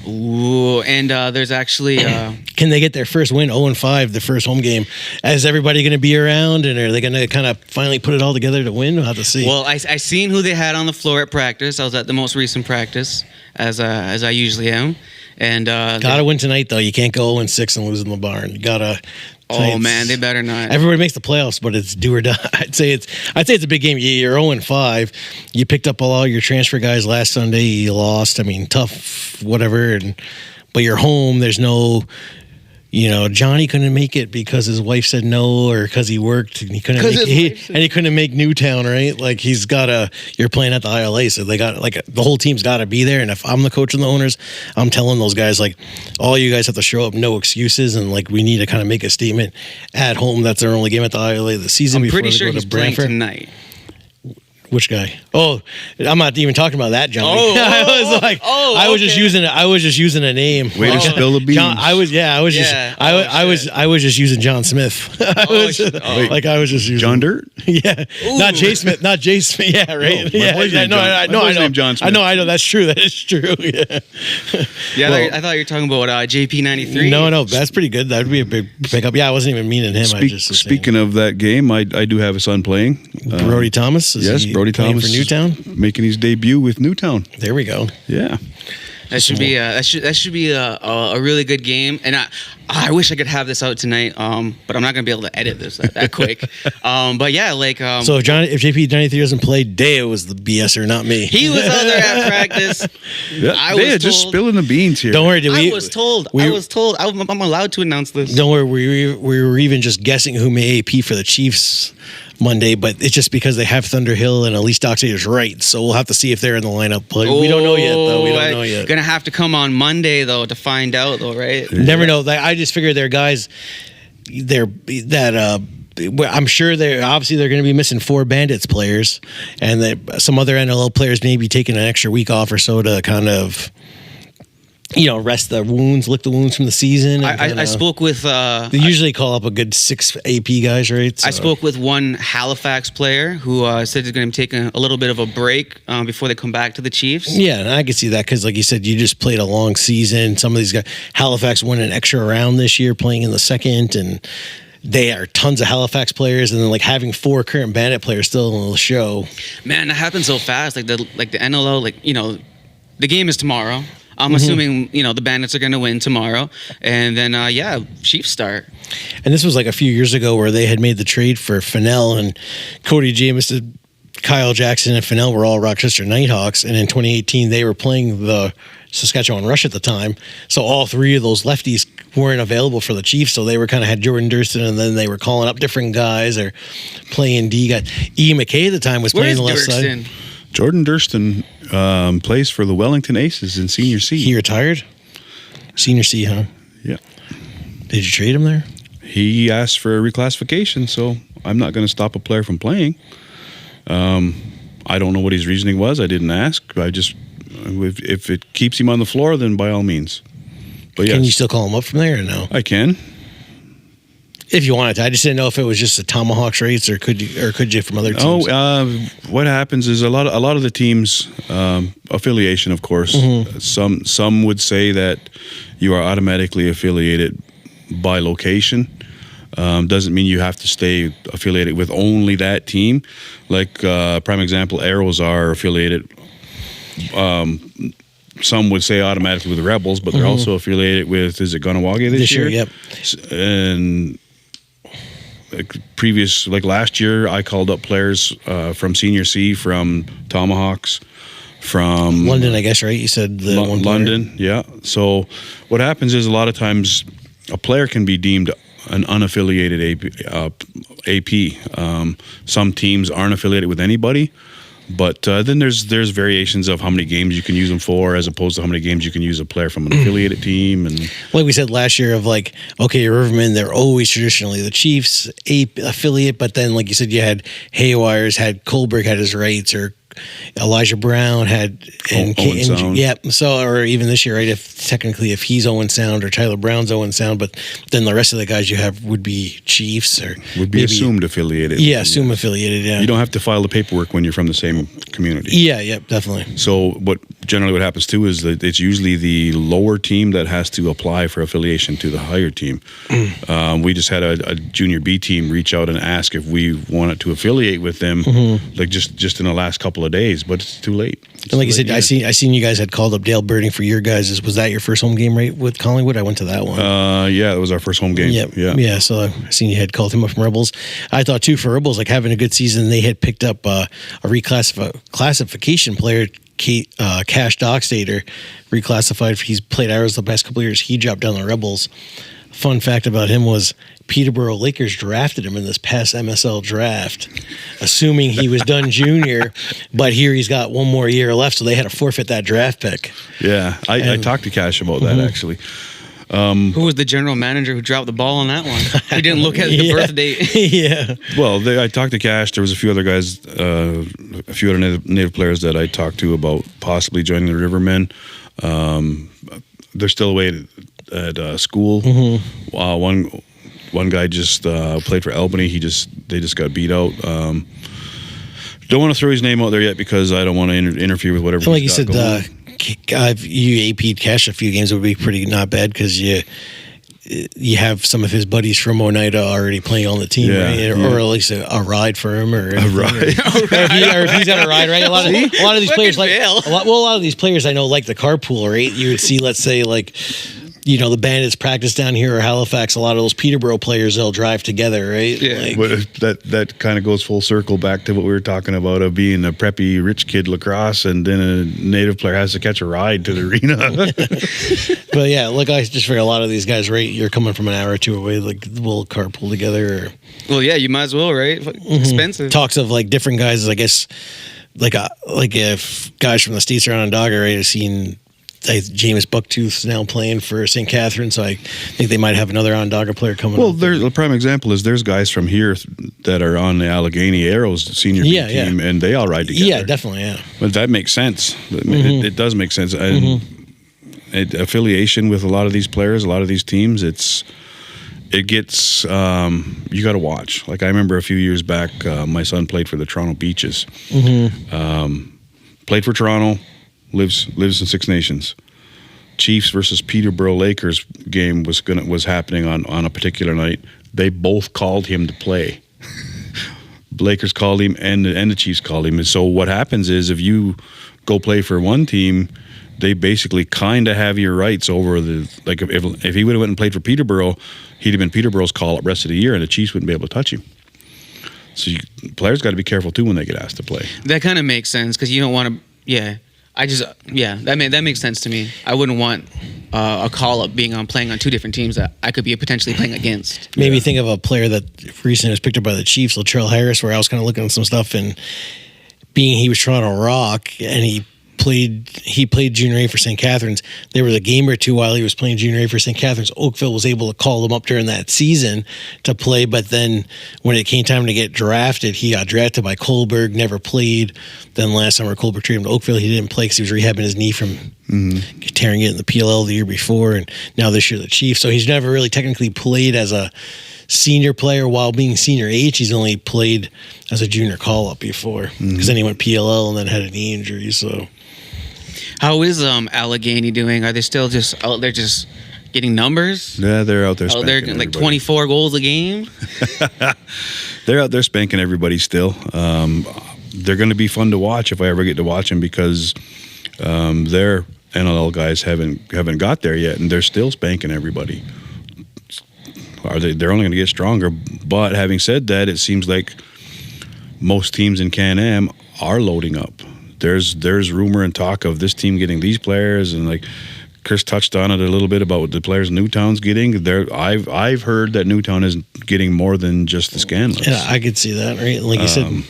Ooh, and there's actually... Can they get their first win, 0-5, the first home game? Is everybody going to be around, and are they going to kind of finally put it all together to win? We'll have to see. Well, I seen who they had on the floor at practice. I was at the most recent practice, as I usually am. And gotta win tonight, though. You can't go 0-6 and lose in the barn. You gotta Oh man, they better not. Everybody makes the playoffs, but it's do or die. I'd say it's a big game. You're 0-5. You picked up all your transfer guys last Sunday. You lost. I mean, tough, whatever. But you're home. There's no. Johnny couldn't make it because his wife said no, or because he worked and he couldn't make Newtown, right? Like you're playing at the ILA, so they got the whole team's got to be there. And if I'm the coach and the owners, I'm telling those guys all you guys have to show up, no excuses, and we need to kind of make a statement at home. That's their only game at the ILA this season. I'm pretty sure he's playing tonight. Which guy? Oh, I'm not even talking about that Johnny. I was just using a name. Way to spill the beans. I was just using John Smith. I was just using John Dirt. Yeah, ooh. Not Jay Smith. Not Jay Smith. Yeah, right. I know. John Smith. I know. That's true. That is true. Yeah. Yeah, I thought you were talking about JP93. No, that's pretty good. That'd be a big pickup. Yeah, I wasn't even meaning him. Speaking of that game, I do have a son playing. Brody Thomas. Yes, Brody Thomas for Newtown, making his debut with Newtown. There we go. Yeah, that should be a really good game. And I wish I could have this out tonight, but I'm not gonna be able to edit this that quick. But yeah, so if JP93 doesn't play, Deo was the BSer, not me. He was out there at practice. Yeah, just spilling the beans here. Don't worry, I was told I'm allowed to announce this. Don't worry, we were even just guessing who may AP for the Chiefs Monday, but it's just because they have Thunderhill and Elise Doxey is right, so we'll have to see if they're in the lineup. But we don't know yet, though. We don't know yet. Gonna have to come on Monday though to find out, though, right? Never know. I just figure they're guys. I'm sure they're going to be missing 4 Bandits players, and that some other NLL players may be taking an extra week off or so to kind of. Rest the wounds, lick the wounds from the season. I spoke with... they usually call up a good 6 AP guys, right? So. I spoke with one Halifax player who said he's going to be taking a little bit of a break before they come back to the Chiefs. Yeah, and I could see that because, like you said, you just played a long season. Some of these guys... Halifax won an extra round this year playing in the second, and they are tons of Halifax players, and then having 4 current Bandit players still on the show. Man, that happens so fast. The NLL, the game is tomorrow. I'm assuming, the Bandits are going to win tomorrow. And then, Chiefs start. And this was a few years ago where they had made the trade for Fennell, and Cody Jamison, Kyle Jackson, and Fennell were all Rochester Nighthawks. And in 2018, they were playing the Saskatchewan Rush at the time. So all 3 of those lefties weren't available for the Chiefs. So they were kind of had Jordan Durston, and then they were calling up different guys or playing D guys. E. McKay at the time was playing the left side. Jordan Durston plays for the Wellington Aces in Senior C. He retired? Senior C, huh? Yeah. Did you trade him there? He asked for a reclassification, so I'm not going to stop a player from playing. I don't know what his reasoning was. I didn't ask. If it keeps him on the floor, then by all means. But yes. Can you still call him up from there or no? I can. If you wanted to. I just didn't know if it was just the Tomahawks rates or could you from other teams? What happens is a lot of the teams, affiliation, of course. Mm-hmm. Some would say that you are automatically affiliated by location. Doesn't mean you have to stay affiliated with only that team. Prime example, Arrows are affiliated. Some would say automatically with the Rebels, but they're also affiliated with, is it Ganawagi this year? Yep. And last year, I called up players from Senior C, from Tomahawks, from London, I guess, right? You said London, yeah. So what happens is a lot of times a player can be deemed an unaffiliated AP. Some teams aren't affiliated with anybody. But then there's variations of how many games you can use them for, as opposed to how many games you can use a player from an affiliated team. And like we said last year, Rivermen, they're always traditionally the Chiefs affiliate, but then like you said, you had Haywires, had Kohlberg had his rights, or Elijah Brown had Owen Sound. Yeah. So, or even this year, right? If he's Owen Sound or Tyler Brown's Owen Sound, but then the rest of the guys you have would be Chiefs or would be assumed affiliated. Yeah, affiliated. Yeah. You don't have to file the paperwork when you're from the same community. Yeah, definitely. So what generally what happens too is that it's usually the lower team that has to apply for affiliation to the higher team. We just had a junior B team reach out and ask if we wanted to affiliate with them, like just in the last couple of days, but it's too late. And like you said, I seen you guys had called up Dale Birding for your guys'. Was that your first home game, right, with Collingwood? I went to that one. Yeah, it was our first home game. Yeah. So I seen you had called him up from Rebels. I thought too, for Rebels, like having a good season, they had picked up a reclassification player, Cash Dockstader, reclassified. He's played Arrows the past couple of years. He dropped down the Rebels. Fun fact about him was Peterborough Lakers drafted him in this past MSL draft, assuming he was done junior, but here he's got one more year left, so they had to forfeit that draft pick. Yeah, I talked to Cash about that, actually. Who was the general manager who dropped the ball on that one? He didn't look at the birth date. Yeah. Well, I talked to Cash. There was a few other guys, a few other native players that I talked to about possibly joining the Rivermen. They're still away at school. One guy just played for Albany. They just got beat out. Don't want to throw his name out there yet because I don't want to interfere with whatever. Like you said, if you AP'd Cash a few games, it would be pretty not bad because you have some of his buddies from Oneida already playing on the team, right? Or at least a ride for him, or a ride. Or if he's got a ride, right? A lot of these players a lot of these players I know like the carpool, right? You would see, let's say, like, you know, the Bandits practice down here or Halifax. A lot of those Peterborough players, they'll drive together, right? Yeah. But that kind of goes full circle back to what we were talking about of being a preppy rich kid lacrosse, and then a native player has to catch a ride to the arena. But yeah, look, I just figure a lot of these guys, right? You're coming from an hour or two away, like we'll carpool together. Well, yeah, you might as well, right? Expensive. Talks of like different guys, I guess, like if guys from the States are on Onondaga, right? I've seen. James Bucktooth's now playing for St. Catherine, so I think they might have another Onondaga player coming up. Well, the prime example is there's guys from here that are on the Allegheny Arrows senior team, and they all ride together. Yeah, definitely, yeah. But that makes sense. It does make sense. And affiliation with a lot of these players, a lot of these teams, it gets you got to watch. Like I remember a few years back, my son played for the Toronto Beaches. Played for Toronto. Lives in Six Nations. Chiefs versus Peterborough Lakers game was happening on a particular night. They both called him to play. Lakers called him and the Chiefs called him. And so what happens is if you go play for one team, they basically kind of have your rights over the, like if he would have went and played for Peterborough, he'd have been Peterborough's call up rest of the year, and the Chiefs wouldn't be able to touch him. So players got to be careful too when they get asked to play. That kind of makes sense because you don't want to. Yeah. That makes sense to me. I wouldn't want a call-up playing on two different teams that I could be potentially playing against. Maybe think of a player that recently was picked up by the Chiefs, Latrell Harris, where I was kind of looking at some stuff, and he was Toronto Rock, and he played junior A for St. Catharines. There was a game or two while he was playing junior A for St. Catharines. Oakville was able to call him up during that season to play, but then when it came time to get drafted, he got drafted by Kohlberg, never played. Then last summer, Kohlberg traded him to Oakville. He didn't play because he was rehabbing his knee from tearing it in the PLL the year before, and now this year the Chiefs. So he's never really technically played as a senior player while being senior age. He's only played as a junior call-up before because then he went PLL and then had a knee injury, so... How is Allegheny doing? Are they still just out there just getting numbers? Yeah, they're out there spanking spanking they're like everybody. 24 goals a game? They're out there spanking everybody still. They're going to be fun to watch if I ever get to watch them because their NLL guys haven't got there yet, and they're still spanking everybody. They're only going to get stronger. But having said that, it seems like most teams in Can-Am are loading up. There's rumor and talk of this team getting these players, and like Chris touched on it a little bit about what the players Newtown's getting. I've heard that Newtown is getting more than just the Scanlons. Yeah, I could see that, right? Like you said,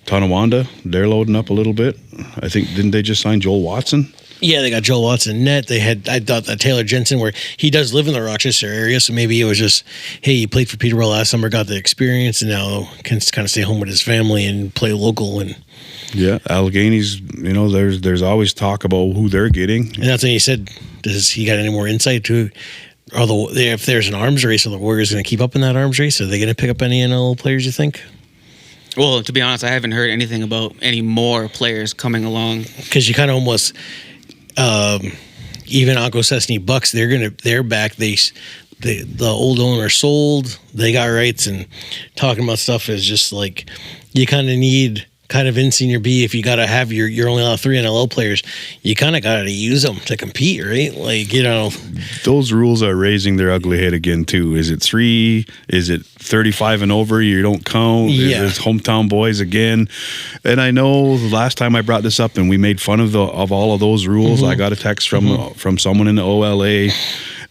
Tonawanda, they're loading up a little bit. I think didn't they just sign Joel Watson? Yeah, they got Joel Watson net. I thought that Taylor Jensen, where he does live in the Rochester area, so maybe it was just, hey, he played for Peterborough last summer, got the experience, and now can kind of stay home with his family and play local. And yeah, Allegheny's, there's always talk about who they're getting. And that's when he said, does he got any more insight to if there's an arms race, are the Warriors going to keep up in that arms race? Are they going to pick up any NL players, you think? Well, to be honest, I haven't heard anything about any more players coming along. Because you kind of almost, even Akwesasne Bucks, they're back. The old owner sold. They got rights, and talking about stuff is just like you kind of need. Kind of in Senior B, if you got to have you're only allowed 3 NLL players, you kind of got to use them to compete, right? Like, you know, those rules are raising their ugly head again too. Is it 3? Is it 35 and over? You don't count. Yeah. Is it hometown boys again? And I know the last time I brought this up and we made fun of all of those rules, I got a text from someone in the OLA.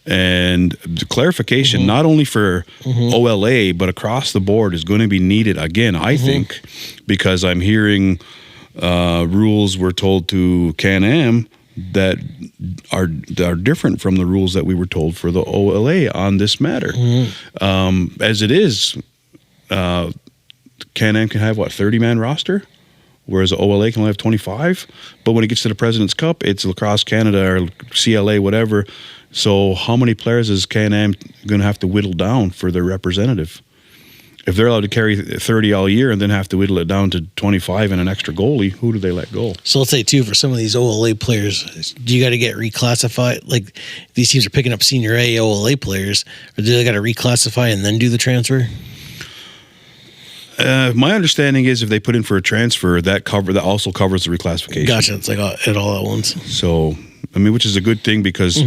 And the clarification, not only for OLA, but across the board is going to be needed again, I think, because I'm hearing rules were told to Can-Am that are different from the rules that we were told for the OLA on this matter. As it is, Can-Am can have, 30-man roster? Whereas the OLA can only have 25. But when it gets to the President's Cup, it's Lacrosse Canada or CLA, whatever. So how many players is Can-Am going to have to whittle down for their representative? If they're allowed to carry 30 all year and then have to whittle it down to 25 and an extra goalie, who do they let go? So let's say, too, for some of these OLA players, do you got to get reclassified? Like, these teams are picking up Senior A OLA players, or do they got to reclassify and then do the transfer? My understanding is if they put in for a transfer, that also covers the reclassification. Gotcha. It's like it all at once. So, I mean, which is a good thing because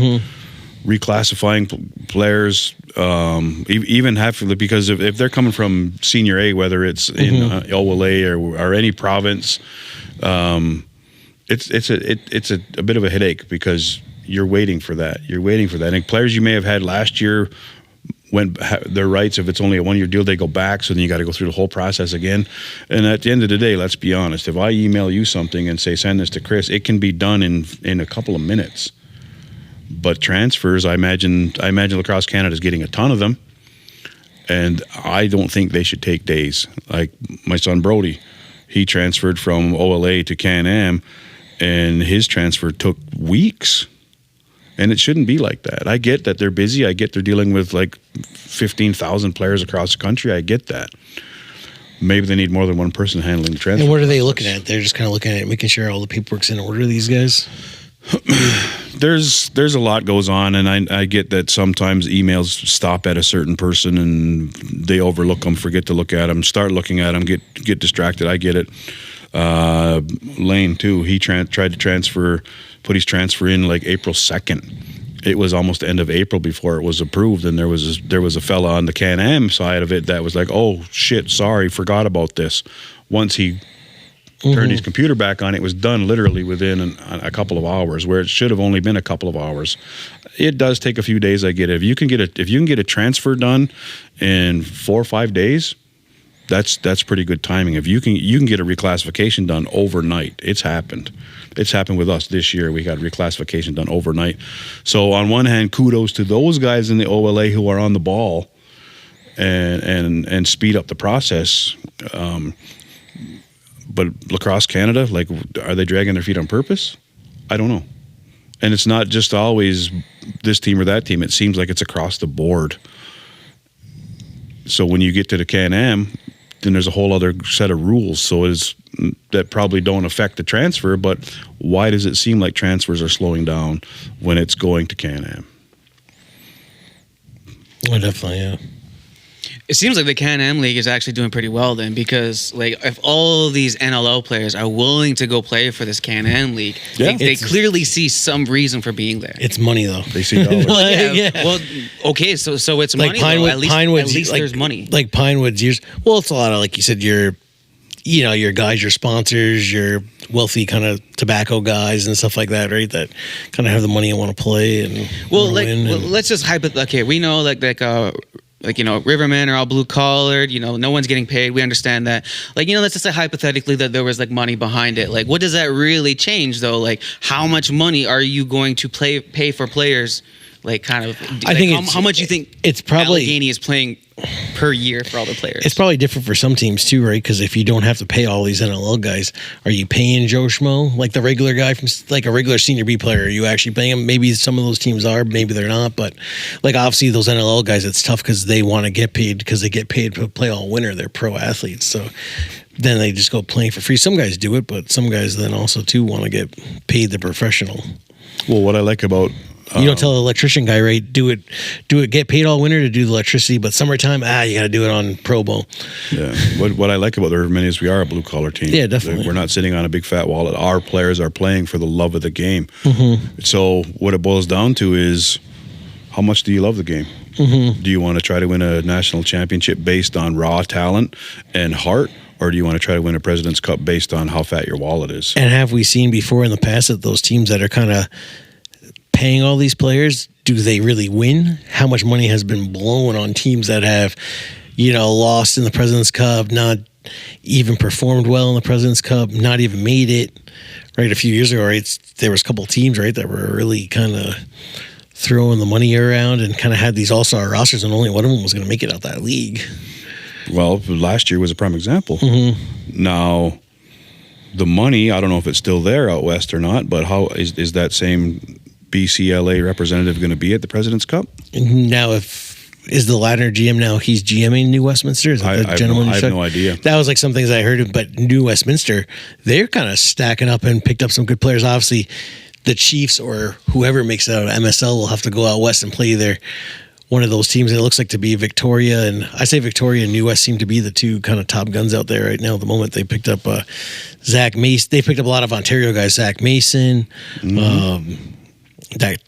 reclassifying players, even because if they're coming from Senior A, whether it's in OLA or any province, it's a bit of a headache because you're waiting for that. And players you may have had last year when their rights, if it's only a 1-year deal, they go back. So then you got to go through the whole process again. And at the end of the day, let's be honest. If I email you something and say, send this to Chris, it can be done in a couple of minutes. But transfers, I imagine Lacrosse Canada is getting a ton of them. And I don't think they should take days. Like my son Brody, he transferred from OLA to Can-Am and his transfer took weeks. And it shouldn't be like that. I get that they're busy. I get they're dealing with like 15,000 players across the country. I get that. Maybe they need more than one person handling the transfer. And what are they looking at? They're just kind of looking at it, making sure all the paperwork's in order, these guys? There's a lot goes on, and I get that sometimes emails stop at a certain person and they overlook them, forget to look at them, start looking at them, get distracted. I get it. Lane, too, he tried to put his transfer in like April 2nd. It was almost the end of April before it was approved, and there was a fella on the Can-Am side of it that was like, oh shit, sorry, forgot about this. Once he turned his computer back on, it was done literally within a couple of hours, where it should have only been a couple of hours. It does take a few days, I get it. If you can get a transfer done in 4 or 5 days, that's pretty good timing. If you can get a reclassification done overnight, it's happened. It's happened with us this year. We got reclassification done overnight. So on one hand, kudos to those guys in the OLA who are on the ball and speed up the process. But Lacrosse Canada, like, are they dragging their feet on purpose? I don't know. And it's not just always this team or that team. It seems like it's across the board. So when you get to the Can-Am, then there's a whole other set of rules. So that probably don't affect the transfer, but why does it seem like transfers are slowing down when it's going to Can-Am? Oh, definitely, yeah. It seems like the Can-Am League is actually doing pretty well then, because like if all these NLL players are willing to go play for this Can-Am League, they clearly see some reason for being there. It's money, though. They see dollars. Well, okay, so it's like money. Pinewood, At least like, there's money. Like Pinewood's years. Well, it's a lot of, like you said, your guys, your sponsors, your wealthy kind of tobacco guys and stuff like that, right? That kind of have the money and want to play and let's just okay, we know Rivermen are all blue collared, no one's getting paid. We understand that. Let's just say hypothetically that there was like money behind it. Like, what does that really change though? Like, how much money are you going to pay for players? Like, kind of, I think how much you think it's probably Allegheny is playing per year for all the players? It's probably different for some teams too, right? Because if you don't have to pay all these NLL guys, are you paying Joe Schmo, like the regular guy from like a regular Senior B player? Are you actually paying him? Maybe some of those teams are, maybe they're not. But like obviously those NLL guys, it's tough because they want to get paid because they get paid to play all winter. They're pro athletes, so then they just go playing for free. Some guys do it, but some guys then also too want to get paid the professional. Well, what I like about You don't tell the electrician guy, right? Do it, get paid all winter to do the electricity, but summertime, you got to do it on pro bono. Yeah. What I like about the Rivermen is we are a blue collar team. Yeah, definitely. We're not sitting on a big fat wallet. Our players are playing for the love of the game. So what it boils down to is, how much do you love the game? Do you want to try to win a national championship based on raw talent and heart? Or do you want to try to win a President's Cup based on how fat your wallet is? And have we seen before in the past that those teams that are kind of paying all these players, do they really win? How much money has been blown on teams that have, lost in the President's Cup, not even performed well in the President's Cup, not even made it? Right, a few years ago, right, there was a couple of teams, right, that were really kind of throwing the money around and kind of had these all-star rosters, and only one of them was going to make it out that league. Well, last year was a prime example. Now, the money, I don't know if it's still there out west or not, but how is that same BCLA representative going to be at the President's Cup? Now, is the Ladner GM now? He's GMing New Westminster? Is that the gentleman? I have no idea. That was like some things I heard, but New Westminster, they're kind of stacking up and picked up some good players. Obviously, the Chiefs or whoever makes it out of MSL will have to go out west and play one of those teams. And it looks like to be Victoria, and I say Victoria and New West seem to be the two kind of top guns out there right now. At the moment, they picked up Zach Mason. They picked up a lot of Ontario guys. Zach Mason, that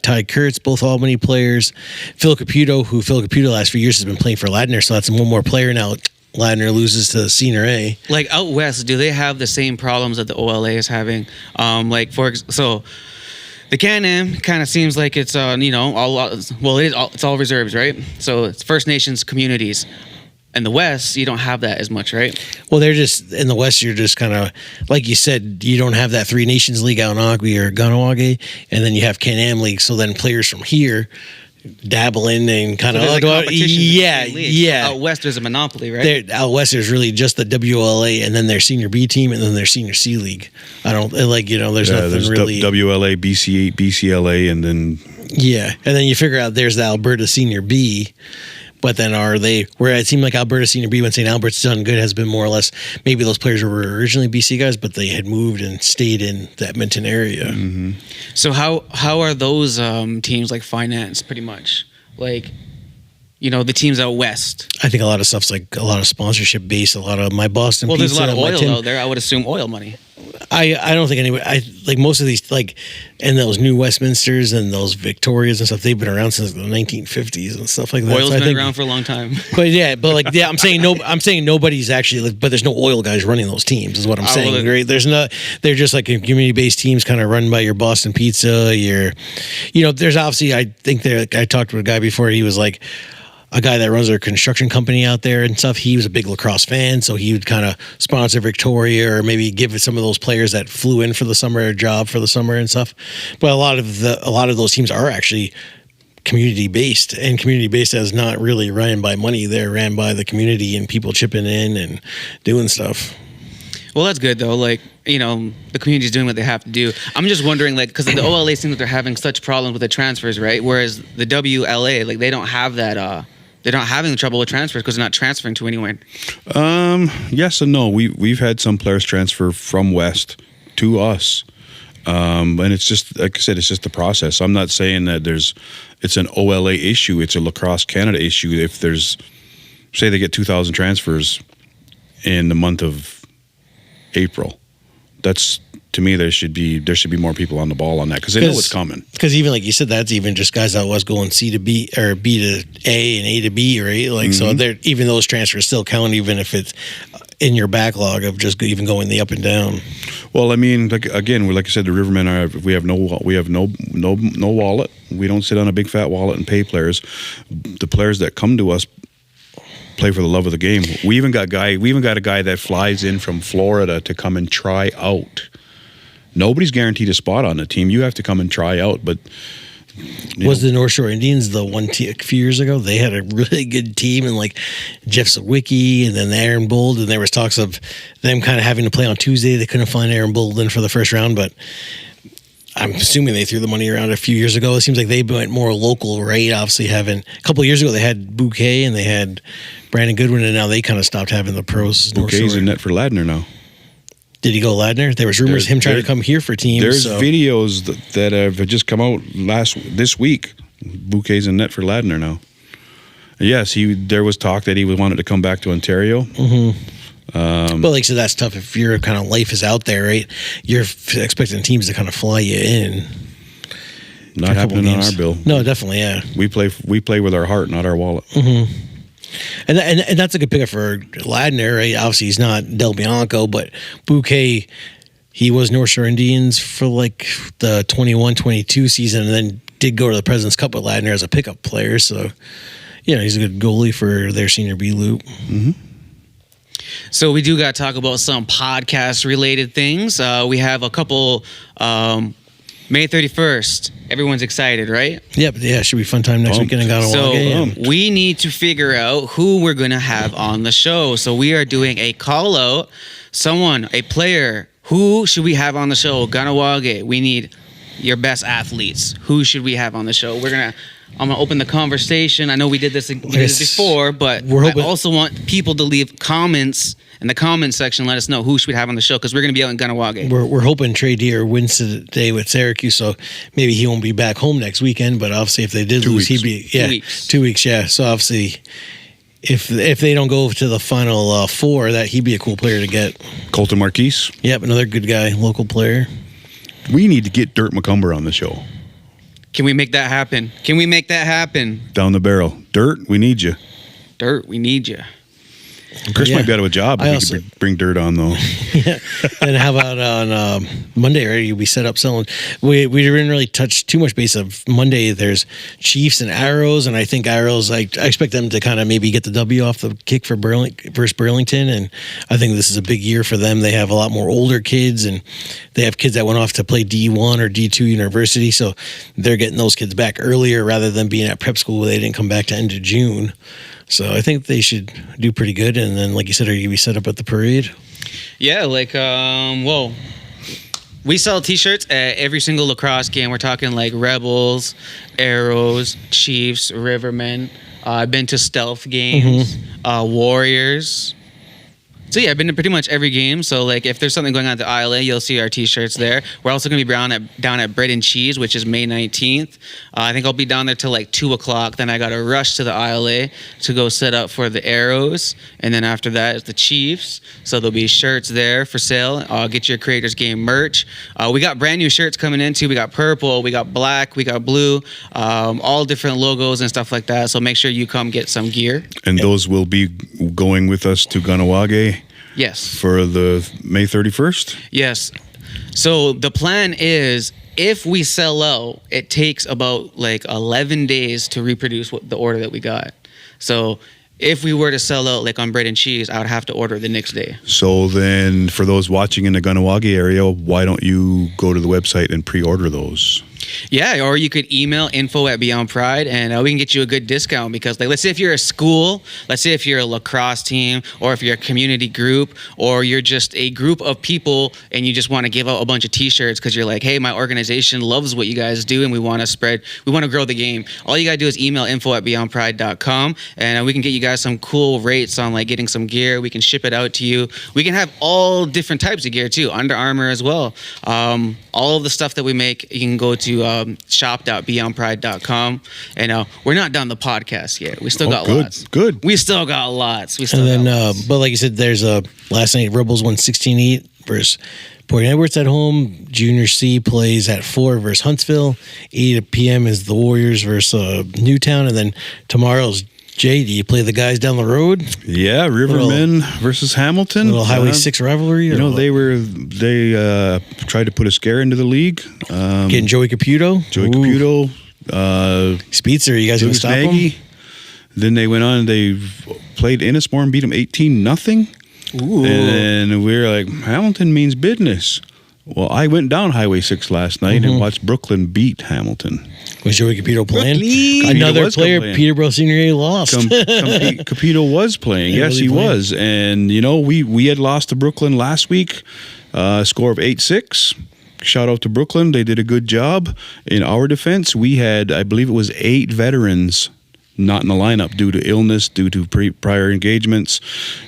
Ty Kurtz, both Albany players. Phil Caputo the last few years has been playing for Ladner, so that's one more player now. Ladner loses to Senior A. Like out west, do they have the same problems that the OLA is having? So the Can-Am kind of seems like it's it's all reserves, right? So it's First Nations communities. In the West, you don't have that as much, right? Well, they're just in the West. You're just kind of like you said. You don't have that Three Nations League out in Ogwe or Ganawage, and then you have Can-Am League. So then players from here dabble in and kind of Out west, there's a monopoly, right? Out west, there's really just the WLA, and then their Senior B team, and then their Senior C League. I don't there's nothing really WLA, BCLA, and then and then you figure out there's the Alberta Senior B. But then where it seemed like Alberta Senior B when St. Albert's done good has been more or less, maybe those players were originally BC guys, but they had moved and stayed in the Edmonton area. So how are those teams like financed pretty much? Like, the teams out west? I think a lot of stuff's like a lot of sponsorship based, a lot of my Boston Well, Pizza. there's a lot of oil out there. I would assume oil money. I don't think anybody. I like most of these and those New Westminsters and those Victorias and stuff. They've been around since the 1950s and stuff like that. Oil's been around for a long time. I'm saying I'm saying nobody's actually. But there's no oil guys running those teams. Is what I'm saying. Right? There's not. They're just like community based teams, kind of run by your Boston Pizza. There's obviously. I think I talked to a guy before. He was like a guy that runs their construction company out there and stuff. He was a big lacrosse fan, so he would kind of sponsor Victoria or maybe give it some of those players that flew in for the summer a job for the summer and stuff. But a lot of those teams are actually community based, and community based is not really ran by money. They're ran by the community and people chipping in and doing stuff. Well, that's good though. Like, the community's doing what they have to do. I'm just wondering, because the OLA seems that they're having such problems with the transfers, right? Whereas the WLA, they don't have that. They're not having the trouble with transfers because they're not transferring to anyone. Yes and no. We've had some players transfer from West to us, and it's just like I said, it's just the process. I'm not saying that it's an OLA issue. It's a Lacrosse Canada issue. If say they get 2,000 transfers in the month of April, that's, to me, there should be more people on the ball on that because they know what's coming. Because even like you said, that's even just guys that was going C to B or B to A and A to B, right? So even those transfers still count, even if it's in your backlog of just even going the up and down. Well, I mean, like I said, the Rivermen we have no wallet. We don't sit on a big fat wallet and pay players. The players that come to us play for the love of the game. We even got a guy that flies in from Florida to come and try out. Nobody's guaranteed a spot on the team. You have to come and try out. But the North Shore Indians the one team a few years ago? They had a really good team, and like Jeff Sawicki and then Aaron Bold, and there was talks of them kind of having to play on Tuesday. They couldn't find Aaron Bold in for the first round, but I'm assuming they threw the money around a few years ago. It seems like they went more local, right? Obviously, having a couple of years ago, they had Bouquet and they had Brandon Goodwin, and now they kind of stopped having the pros. Bouquet's in net for Ladner now. Did he go Ladner? There was rumors of him trying to come here for teams. There's videos that have just come out this week. Bouquets and net for Ladner now. Yes, there was talk that he wanted to come back to Ontario. But like I said, that's tough if your kind of life is out there, right? You're expecting teams to kind of fly you in. Not happening on our bill. No, definitely, yeah. We play with our heart, not our wallet. And that's a good pickup for Ladner, right? Obviously, he's not Del Bianco, but Bouquet, he was North Shore Indians for like the 21-22 season, and then did go to the President's Cup with Ladner as a pickup player. So, he's a good goalie for their senior B loop. So we do got to talk about some podcast-related things. We have a couple... May 31st. Everyone's excited, right? Yep. Yeah, should be a fun time next weekend in Ganawage. So we need to figure out who we're going to have on the show. So we are doing a call-out. A player. Who should we have on the show? Ganawage. We need your best athletes. Who should we have on the show? I'm going to open the conversation. I know we did this before, but I also want people to leave comments in the comments section. Let us know who should we have on the show, because we're going to be out in Ganawage. We're hoping Trey Deer wins today with Syracuse, so maybe he won't be back home next weekend. But obviously, if they did lose, he'd be 2 weeks. Yeah. So obviously, if they don't go to the final four, that he'd be a cool player to get. Colton Marquise. Yep, another good guy, local player. We need to get Dirt McCumber on the show. Can we make that happen? Down the barrel. Dirt, we need you. Dirt, we need you. Chris might be out of a job if we could bring Dirt on, though. Yeah. And how about on Monday, right? You'll be set up selling. We didn't really touch too much base of Monday. There's Chiefs and Arrows, and I think Arrows, I expect them to kind of maybe get the W off the kick for versus Burlington, and I think this is a big year for them. They have a lot more older kids, and they have kids that went off to play D1 or D2 university, so they're getting those kids back earlier rather than being at prep school where they didn't come back to end of June. So I think they should do pretty good. And then, like you said, are you going to be set up at the parade? Yeah, we sell T-shirts at every single lacrosse game. We're talking like Rebels, Arrows, Chiefs, Rivermen. I've been to Stealth games, Warriors. So yeah, I've been to pretty much every game. So like, if there's something going on at the ILA, you'll see our T-shirts there. We're also going to be down at Bread and Cheese, which is May 19th. I think I'll be down there till like 2:00. Then I got to rush to the ILA to go set up for the Arrows, and then after that is the Chiefs. So there'll be shirts there for sale. Get your Creators Game merch. We got brand new shirts coming in too. We got purple, we got black, we got blue, all different logos and stuff like that. So make sure you come get some gear. And those will be going with us to Ganawage. Yes. For the May 31st? Yes. So the plan is, if we sell out, it takes about like 11 days to reproduce the order that we got. So if we were to sell out like on Bread and Cheese, I would have to order the next day. So then for those watching in the Ganawage area, why don't you go to the website and pre-order those? Yeah, or you could email info@Beyond Pride, and we can get you a good discount, because like, let's say if you're a school, let's say if you're a lacrosse team, or if you're a community group, or you're just a group of people and you just want to give out a bunch of T-shirts because you're like, hey, my organization loves what you guys do and we want to grow the game. All you got to do is email info@beyondpride.com, and we can get you guys some cool rates on like getting some gear. We can ship it out to you. We can have all different types of gear too, Under Armour as well. All of the stuff that we make, you can go to shop.beyondpride.com, and we're not done the podcast yet. We still got lots. Good. We still got lots. But like you said, there's last night Rebels won 16-8 versus Port Edwards at home. Junior C plays at 4 versus Huntsville. 8 p.m. is the Warriors versus Newtown, and then tomorrow's Jay, do you play the guys down the road? Yeah, Rivermen versus Hamilton. Little Highway 6 rivalry. They tried to put a scare into the league. Getting Joey Caputo. Spitzer, you guys going to stop him? Then they went on and they played Ennismore and beat them 18-0. And we were like, Hamilton means business. Well, I went down Highway 6 last night and watched Brooklyn beat Hamilton. Was Joey Capito playing? Another player, Peterborough Senior A lost. Capito was playing. Yes, he was. And, we had lost to Brooklyn last week, score of 8-6. Shout out to Brooklyn. They did a good job. In our defense, we had, I believe it was 8 veterans not in the lineup due to illness, due to prior engagements,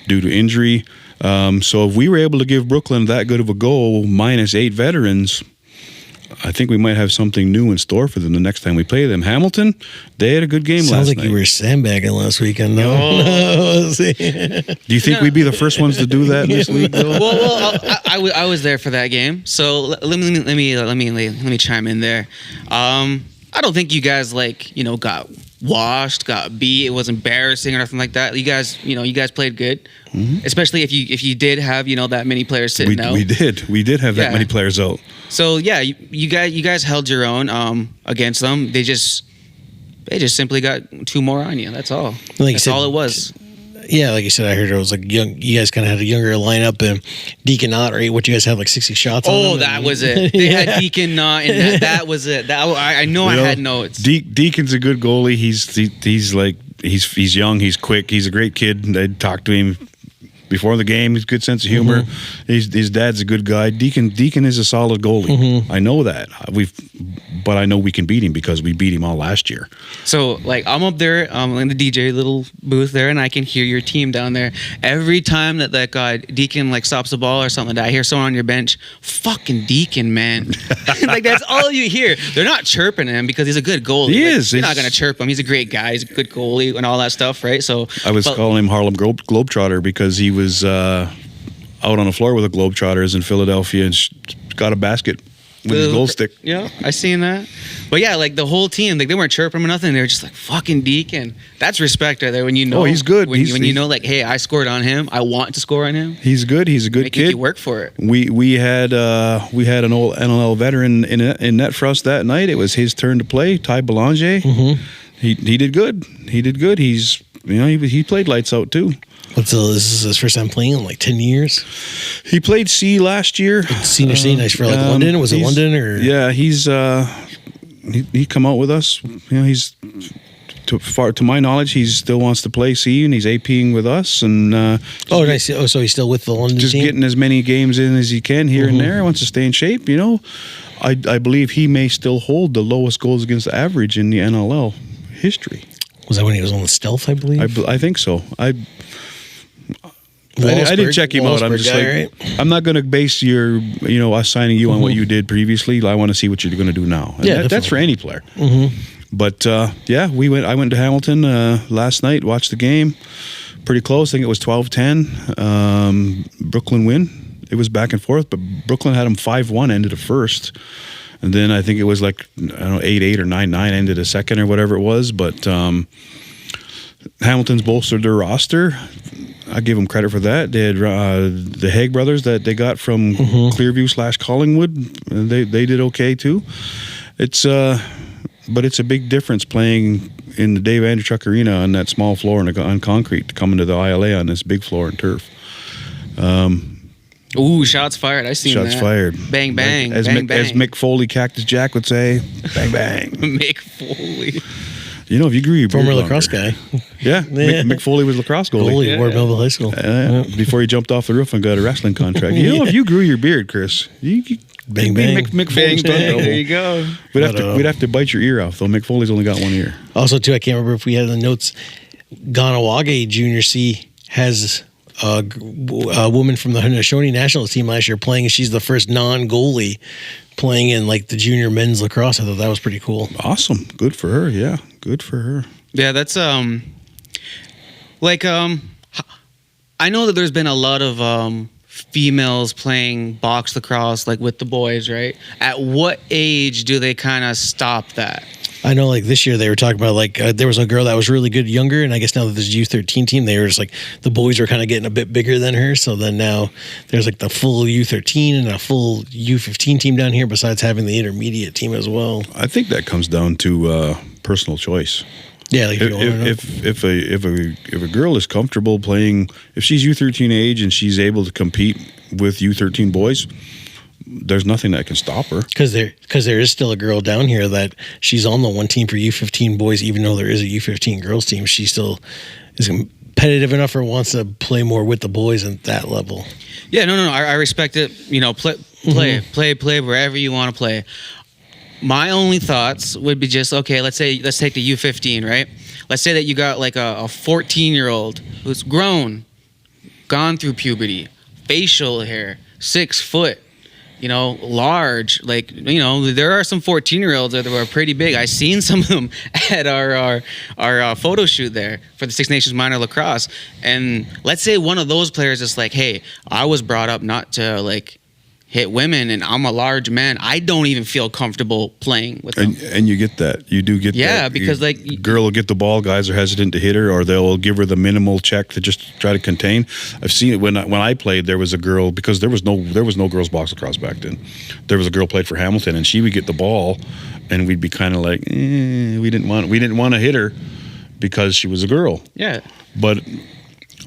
due to injury. So if we were able to give Brooklyn that good of a goal, minus 8 veterans, I think we might have something new in store for them the next time we play them. Hamilton, they had a good game last night. Sounds like you were sandbagging last weekend, though. No. Do you think we'd be the first ones to do that in this league, though? Well, I was there for that game, so let me chime in there. I don't think you guys got washed, got beat. It was embarrassing or nothing like that. You guys played good, especially if you did have that many players sitting out. We did have that many players out. So yeah, you guys held your own against them. They just simply got 2 more on you. That's all. That's all it was. Yeah, like you said, I heard it was like young. You guys kind of had a younger lineup, and Deacon Knott, right? What you guys had, like 60 shots on them? That was it. They had Deacon Knott, and that was it. I know I had notes. Deacon's a good goalie. He's young. He's quick. He's a great kid. I talked to him before the game. He's a good sense of humor. His dad's a good guy. Deacon is a solid goalie. I know that. But I know we can beat him because we beat him all last year. So, I'm up there in the DJ little booth there, and I can hear your team down there. Every time that guy, Deacon, stops the ball or something like that, I hear someone on your bench, fucking Deacon, man. That's all you hear. They're not chirping him because he's a good goalie. He is. You're not going to chirp him. He's a great guy. He's a good goalie and all that stuff, right? So I was calling him Harlem Globetrotter because he was out on the floor with the Globetrotters in Philadelphia and got a basket with his goal stick. Yeah, I seen that. But yeah, the whole team, they weren't chirping or nothing. They were just fucking Deacon. That's respect right there when you know. Oh, he's good. When you know, hey, I scored on him. I want to score on him. He's good. He's a good Making kid. you work for it. We had an old NLL veteran in net for us that night. It was his turn to play. Ty Belanger. He did good. He played lights out too. This is his first time playing in 10 years? He played C last year. Senior C, nice for London? Was it London? Or? Yeah, he's he come out with us. He's to my knowledge, he still wants to play C, and he's APing with us. And nice. Oh, so he's still with the London just team? getting as many games in as he can here and there. Wants to stay in shape. I believe he may still hold the lowest goals against average in the NLL history. Was that when he was on the stealth? I believe. I think so. I didn't check him out. I'm just guy, right? I'm not going to base us signing you on what you did previously. I want to see what you're going to do now. And that's for any player. But I went to Hamilton last night, watched the game. Pretty close. I think it was 12-10. Brooklyn win. It was back and forth, but Brooklyn had them 5-1 ended the first. And then I think it was 8-8 or 9-9 ended the second or whatever it was. But Hamilton's bolstered their roster. I give them credit for that. They had the Haig brothers that they got from Clearview/Collingwood. They did okay too. But it's a big difference playing in the Dave Andrewchuk Arena on that small floor on concrete to come into the ILA on this big floor and turf. Ooh, shots fired. I seen that. Shots fired. Bang, bang, as bang, As Mick Foley, Cactus Jack would say, bang, bang. Mick Foley. If you grew your beard former longer. lacrosse guy. Yeah, Mick Foley was lacrosse goalie. Ward Melville High School. Before he jumped off the roof and got a wrestling contract. If you grew your beard, Chris, you bang, be bang. Mick Foley's Bang, bang. There you go. We'd have to bite your ear off, though. Mick Foley's only got one ear. Also, too, I can't remember if we had the notes. Ganawage Junior C has a woman from the Haudenosaunee national team last year playing. She's the first non-goalie playing in the junior men's lacrosse. I thought that was pretty cool. Awesome. Good for her. Yeah, good for her. Yeah, that's I know that there's been a lot of females playing box lacrosse with the boys, right? At what age do they kind of stop that? I know, this year they were talking about there was a girl that was really good younger, and I guess now that there's U13 team, they were just the boys were kind of getting a bit bigger than her. So then now there's the full U13 and a full U15 team down here, besides having the intermediate team as well. I think that comes down to personal choice. Yeah, if a girl is comfortable playing, if she's U13 age and she's able to compete with U13 boys, there's nothing that can stop her. Because there is still a girl down here that she's on the one team for U15 boys, even though there is a U15 girls team. She still is competitive enough or wants to play more with the boys at that level. Yeah, no. I respect it. Play wherever you want to play. My only thoughts would be just, okay, let's take the U15, right? Let's say that you got a 14-year-old who's grown, gone through puberty, facial hair, 6 foot, large. Like, there are some 14-year-olds that are pretty big. I seen some of them at our photo shoot there for the Six Nations Minor Lacrosse. And let's say one of those players is like, hey, I was brought up not to like hit women, and I'm a large man. I don't even feel comfortable playing with them. And you get that. You do get that. Yeah, because like girl will get the ball, guys are hesitant to hit her, or they'll give her the minimal check to just try to contain. I've seen it when I played. There was a girl, because there was no girls box lacrosse back then. There was a girl played for Hamilton, and she would get the ball, and we'd be kind of like, we didn't want to hit her because she was a girl. Yeah, but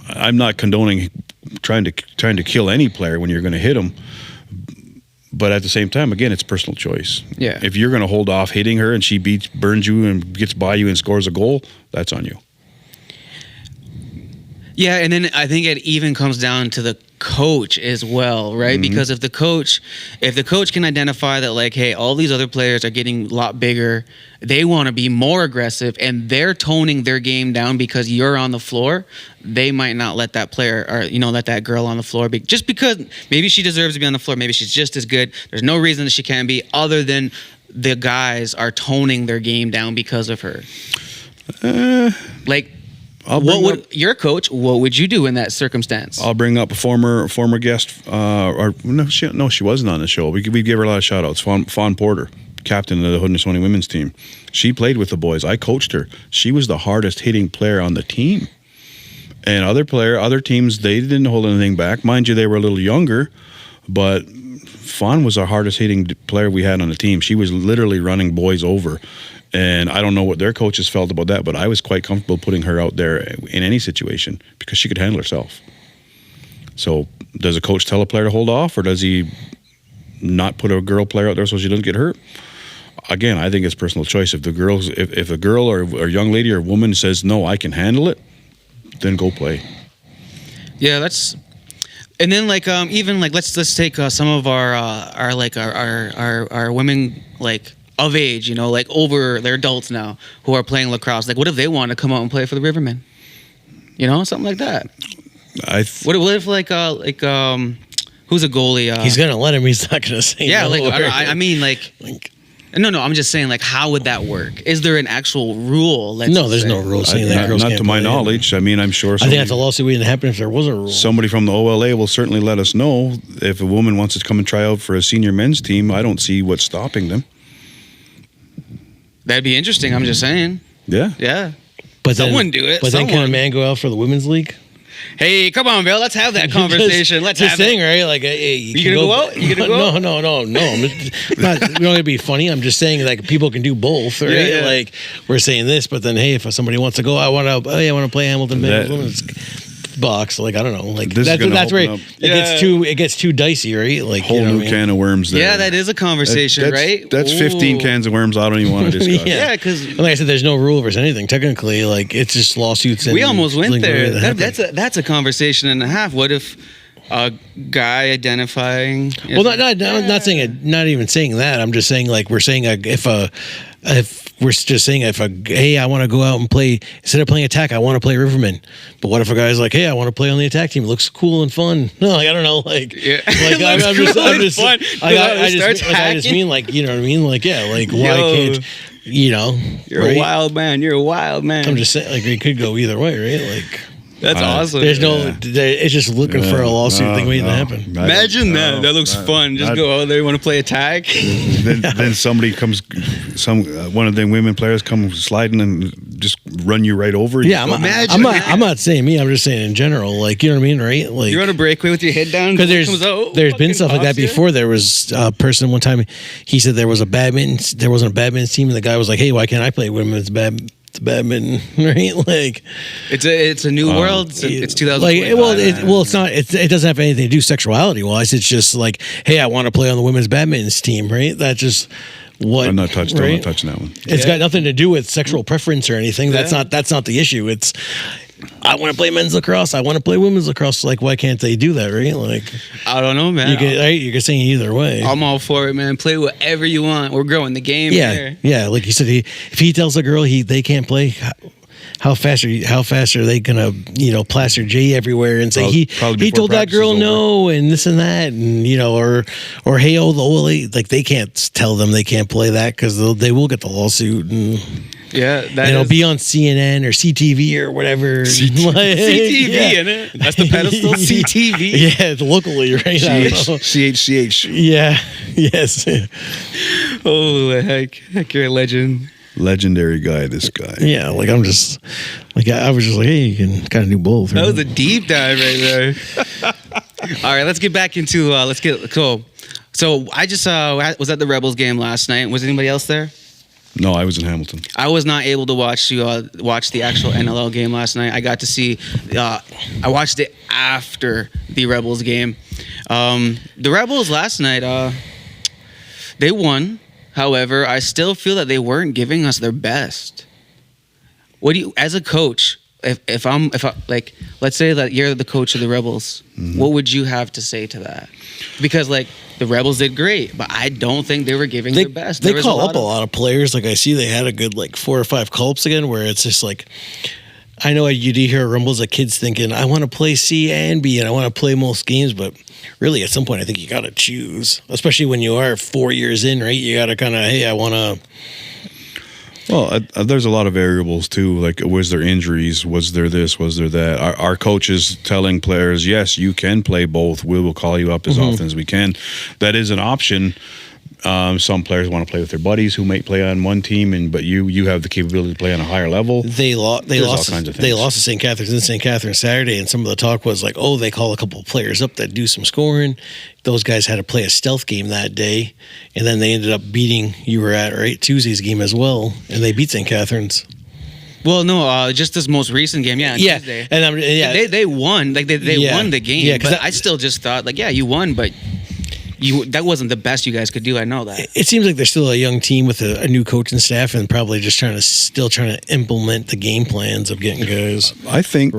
I'm not condoning trying to kill any player when you're going to hit them. But at the same time, again, it's personal choice. Yeah. If you're going to hold off hitting her and she burns you and gets by you and scores a goal, that's on you. Yeah, and then I think it even comes down to the coach as well, right? Mm-hmm. Because if the coach can identify that, like, hey, all these other players are getting a lot bigger, they want to be more aggressive, and they're toning their game down because you're on the floor, they might not let that player or let that girl on the floor just because maybe she deserves to be on the floor, maybe she's just as good. There's no reason that she can't be, other than the guys are toning their game down because of her. Your coach, what would you do in that circumstance? I'll bring up a former guest, she wasn't on the show. We give her a lot of shout outs. Fawn Porter, captain of the Haudenosaunee women's team. She played with the boys. I coached her. She was the hardest hitting player on the team. And other teams, they didn't hold anything back. Mind you, they were a little younger, but Fawn was our hardest hitting player we had on the team. She was literally running boys over. And I don't know what their coaches felt about that, but I was quite comfortable putting her out there in any situation because she could handle herself. So does a coach tell a player to hold off, or does he not put a girl player out there so she doesn't get hurt? Again, I think it's personal choice. If a girl or a young lady or woman says, no, I can handle it, then go play. Yeah, and then even let's take some of our women of age, over, they're adults now who are playing lacrosse. Like, what if they want to come out and play for the Rivermen? Something like that. What if who's a goalie? He's gonna let him. He's not gonna say. Yeah, no. No. I'm just saying, how would that work? Is there an actual rule? No, there's no rule saying that girls not can't to my play. knowledge. I mean, I'm sure. I think that's a lawsuit wouldn't happen if there was a rule. Somebody from the OLA will certainly let us know if a woman wants to come and try out for a senior men's team. I don't see what's stopping them. That'd be interesting. I'm just saying. Yeah. But someone do it. But then can a man go out for the women's league? Hey, come on, Bill. Let's have that conversation. Let's have saying, right? Like, hey, you gonna go out? You gonna go out? No. I'm not, we don't want to be funny. I'm just saying, people can do both, right? Yeah. Like, we're saying this, but then, hey, if somebody wants to go, I want to play Hamilton women's box. Like, I don't know. Like, that's right. It gets too dicey, right? Like, whole new can of worms there. Yeah, that is a conversation, right? That's 15 cans of worms I don't even want to discuss. Yeah, because like I said, there's no rule versus anything. Technically, it's just lawsuits. We almost went there. That's a conversation and a half. What if a guy identifying? Well, I'm not saying it. Not even saying that. I'm just saying we're saying if we're just saying hey, I want to go out and play, instead of playing attack, I want to play Rivermen. But what if a guy's like, hey, I want to play on the attack team? It looks cool and fun. No, I don't know. I just mean why can't You're right? a wild man. You're a wild man. I'm just saying, it could go either way, right? That's awesome. There's it's just looking for a lawsuit thing waiting to happen. Imagine that. That looks fun. Just go out there. You want to play attack? Then somebody comes, one of the women players come sliding and just run you right over. Yeah, I'm not saying me. I'm just saying in general. You know what I mean, right? You're on a breakaway with your head down. Because there's been stuff like that before. There was a person one time. He said there wasn't a badminton team, and the guy was like, "Hey, why can't I play women's badminton?" Right? It's a new world. It's 2000. It's not. It doesn't have anything to do sexuality wise. It's just hey, I want to play on the women's badminton team. Right? That's just what. I'm not touching that one. It's got nothing to do with sexual preference or anything. That's not the issue. It's I want to play men's lacrosse. I want to play women's lacrosse. Why can't they do that? Right? I don't know, man. You can say either way. I'm all for it, man. Play whatever you want. We're growing the game. Yeah. Like you said, if he tells a girl they can't play, how fast are they gonna plaster Jay everywhere and say he told that girl no and this and that, and or hey, like they can't tell them they can't play that because they will get the lawsuit, and it'll be on CNN or CTV or whatever. CTV, yeah. in it. That's the pedestal. CTV. Yeah, locally, right? CHCH. Yeah. Yes. Oh, the heck, you're a legend. Legendary guy, this guy. Yeah, like I'm just like I was just like, hey, you can kind of do both. That was a deep dive right there. All right, let's get back into cool. So I just was at the Rebels game last night. Was anybody else there? No, I was in Hamilton. I was not able to watch the actual NLL game last night. I got to see. I watched it after the Rebels game. The Rebels last night, they won. However, I still feel that they weren't giving us their best. What do you, as a coach, if I like, let's say that you're the coach of the Rebels, what would you have to say to that? Because like the Rebels did great, but I don't think they were giving their best. They call up a lot of players. Like I see they had a good like 4 or 5 call-ups again, where it's just like, I know you do hear rumbles of kids thinking, I want to play C and B and I want to play most games, but really at some point I think you got to choose, especially when you are 4 years in, right? You got to kind of, hey, I want to. Well, there's a lot of variables too. Like, was there injuries? Was there this? Was there that? Our coaches telling players, yes, you can play both. We will call you up as often as we can. That is an option. Some players want to play with their buddies who might play on one team, but you have the capability to play on a higher level. They lost to St. Catharines in St. Catharines Saturday, and some of the talk was like, oh, they call a couple of players up that do some scoring. Those guys had to play a stealth game that day, and then they ended up beating, you were at, right, Tuesday's game as well, and they beat St. Catharines. Well, no, just this most recent game, Tuesday. And they won, like they won the game. Yeah, but I still just thought, like, you won, but that wasn't the best you guys could do. I know that. It seems like they're still a young team with a new coaching staff and probably just trying to implement the game plans of getting guys. I think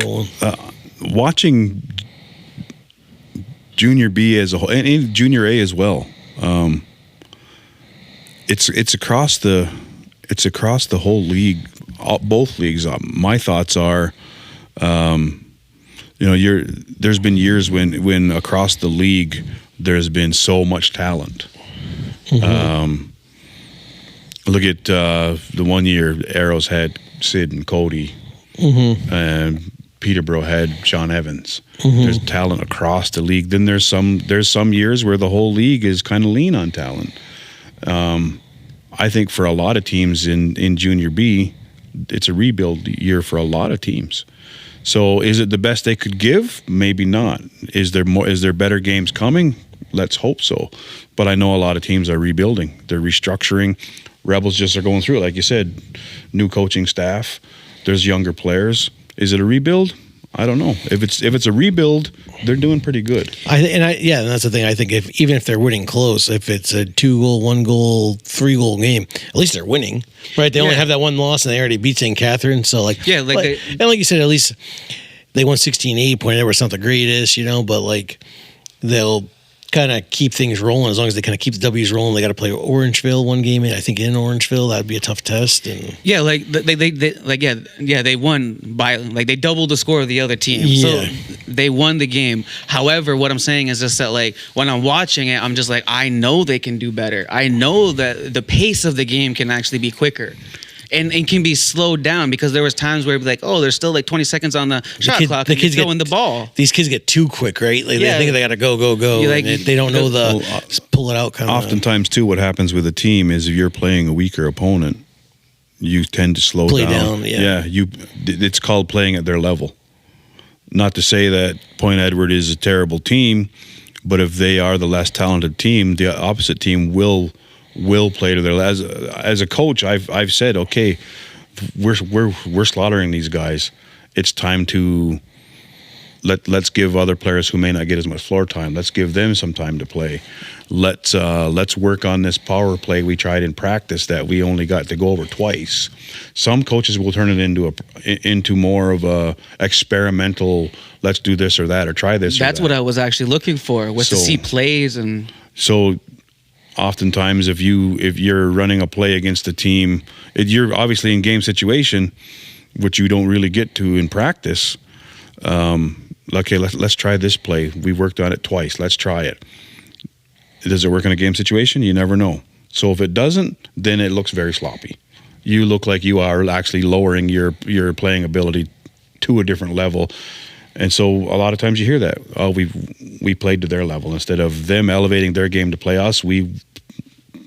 watching Junior B as a whole and Junior A as well, it's across the whole league, both leagues. My thoughts are, there's been years when across the league there's been so much talent. Look at the 1 year Arrows had Sid and Cody, and Peterborough had Sean Evans. There's talent across the league. Then there's some years where the whole league is kind of lean on talent. I think for a lot of teams in Junior B, it's a rebuild year for a lot of teams. So is it the best they could give? Maybe not. Is there better games coming? Let's hope so. But I know a lot of teams are rebuilding. They're restructuring. Rebels just are going through it. Like you said, new coaching staff. There's younger players. Is it a rebuild? I don't know. If it's a rebuild, they're doing pretty good. And that's the thing. I think even if they're winning close, if it's a 2-goal, 1-goal, 3-goal game, at least they're winning, right? They only have that one loss, and they already beat St. Catharines. So like you said, at least they won 16-8. Point that was not the greatest, but like they'll kind of keep things rolling as long as they kind of keep the W's rolling. They got to play Orangeville one game. I think in Orangeville that'd be a tough test. And they won by they doubled the score of the other team. Yeah. So they won the game. However, what I'm saying is just that when I'm watching it, I'm just like, I know they can do better. I know that the pace of the game can actually be quicker. And can be slowed down because there was times where it'd be like, oh, there's still 20 seconds on the shot clock. The kids throwing the ball. These kids get too quick, right? They think they got to go. They don't know pull it out kind of. Oftentimes, too, what happens with a team is if you're playing a weaker opponent, you tend to slow down. It's called playing at their level. Not to say that Point Edward is a terrible team, but if they are the less talented team, the opposite team will play to their as a coach. I've said, okay, we're slaughtering these guys. It's time to let's give other players who may not get as much floor time. Let's give them some time to play. Let's work on this power play we tried in practice that we only got to go over twice. Some coaches will turn it into more of a experimental. Let's do this or that or try this. That's what I was actually looking for to see plays and so. Oftentimes, if you're running a play against a team, you're obviously in game situation. which you don't really get to in practice. Okay, let's try this play. We worked on it twice. Let's try it. Does it work in a game situation? You never know. So if it doesn't, then it looks very sloppy. You look like you are actually lowering your playing ability to a different level. And so a lot of times you hear that, oh, we played to their level. Instead of them elevating their game to play us, we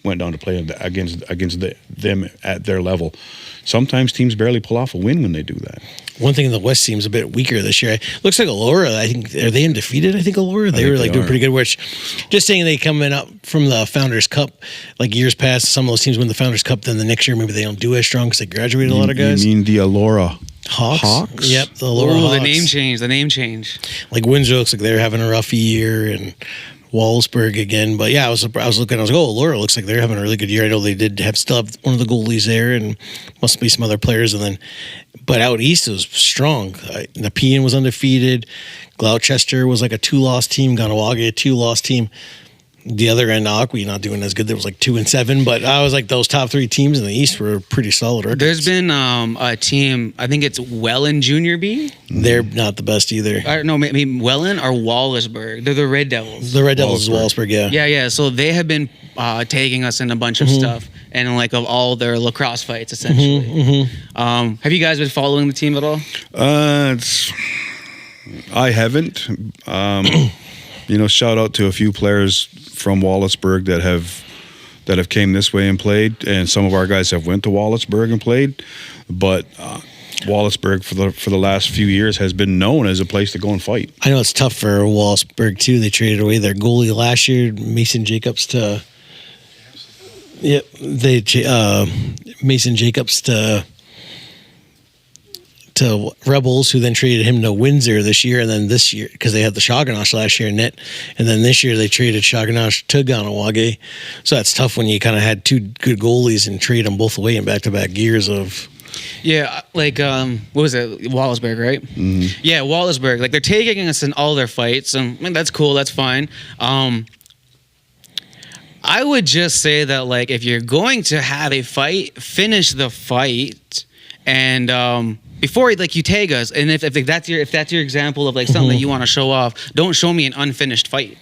went down to play against them at their level. Sometimes teams barely pull off a win when they do that. One thing in the West seems a bit weaker this year. Looks like Allura, I think, are they undefeated? I think Allura, they were like doing pretty good, which just saying they coming up from the Founders Cup, like years past, some of those teams win the Founders Cup, then the next year maybe they don't do as strong because they graduated a lot of guys. You mean the Allura Hawks? Yep, the Allura Hawks. The name change. Like Windsor looks like they're having a rough year, and Wallisburg again. But yeah, I was looking, oh, Laura looks like they're having a really good year. I know they still have one of the goalies there, and must be some other players. And then, but out east it was strong. Nepean was undefeated. Gloucester was like a 2-loss team. Ganawagi a 2-loss team. The other end, Aqui not doing as good. There was like 2-7, but I was like those top 3 teams in the East were pretty solid records. There's been a team, I think it's Welland Junior B. They're not the best either. No, maybe Welland or Wallisburg. They're the Red Devils. The Red Devils is Wallisburg, yeah. Yeah. So they have been taking us in a bunch of stuff, and like of all their lacrosse fights, essentially. Have you guys been following the team at all? I haven't. Shout out to a few players from Wallisburg that have came this way and played, and some of our guys have went to Wallisburg and played. But Wallisburg for the last few years has been known as a place to go and fight. I know it's tough for Wallisburg too. They traded away their goalie last year, Mason Jacobs to. Yep, Mason Jacobs to Rebels, who then traded him to Windsor this year, and then this year, because they had the Shoganosh last year in net, and then this year they traded Shoganosh to Ganawagi. So that's tough when you kind of had 2 good goalies and trade them both away in back-to-back years of... Yeah, like, what was it? Wallisburg, right? Mm-hmm. Yeah, Wallisburg. Like, they're taking us in all their fights, and that's cool, that's fine. I would just say that, like, if you're going to have a fight, finish the fight, and... before like you tag us, and if that's your example of like something that you want to show off, don't show me an unfinished fight.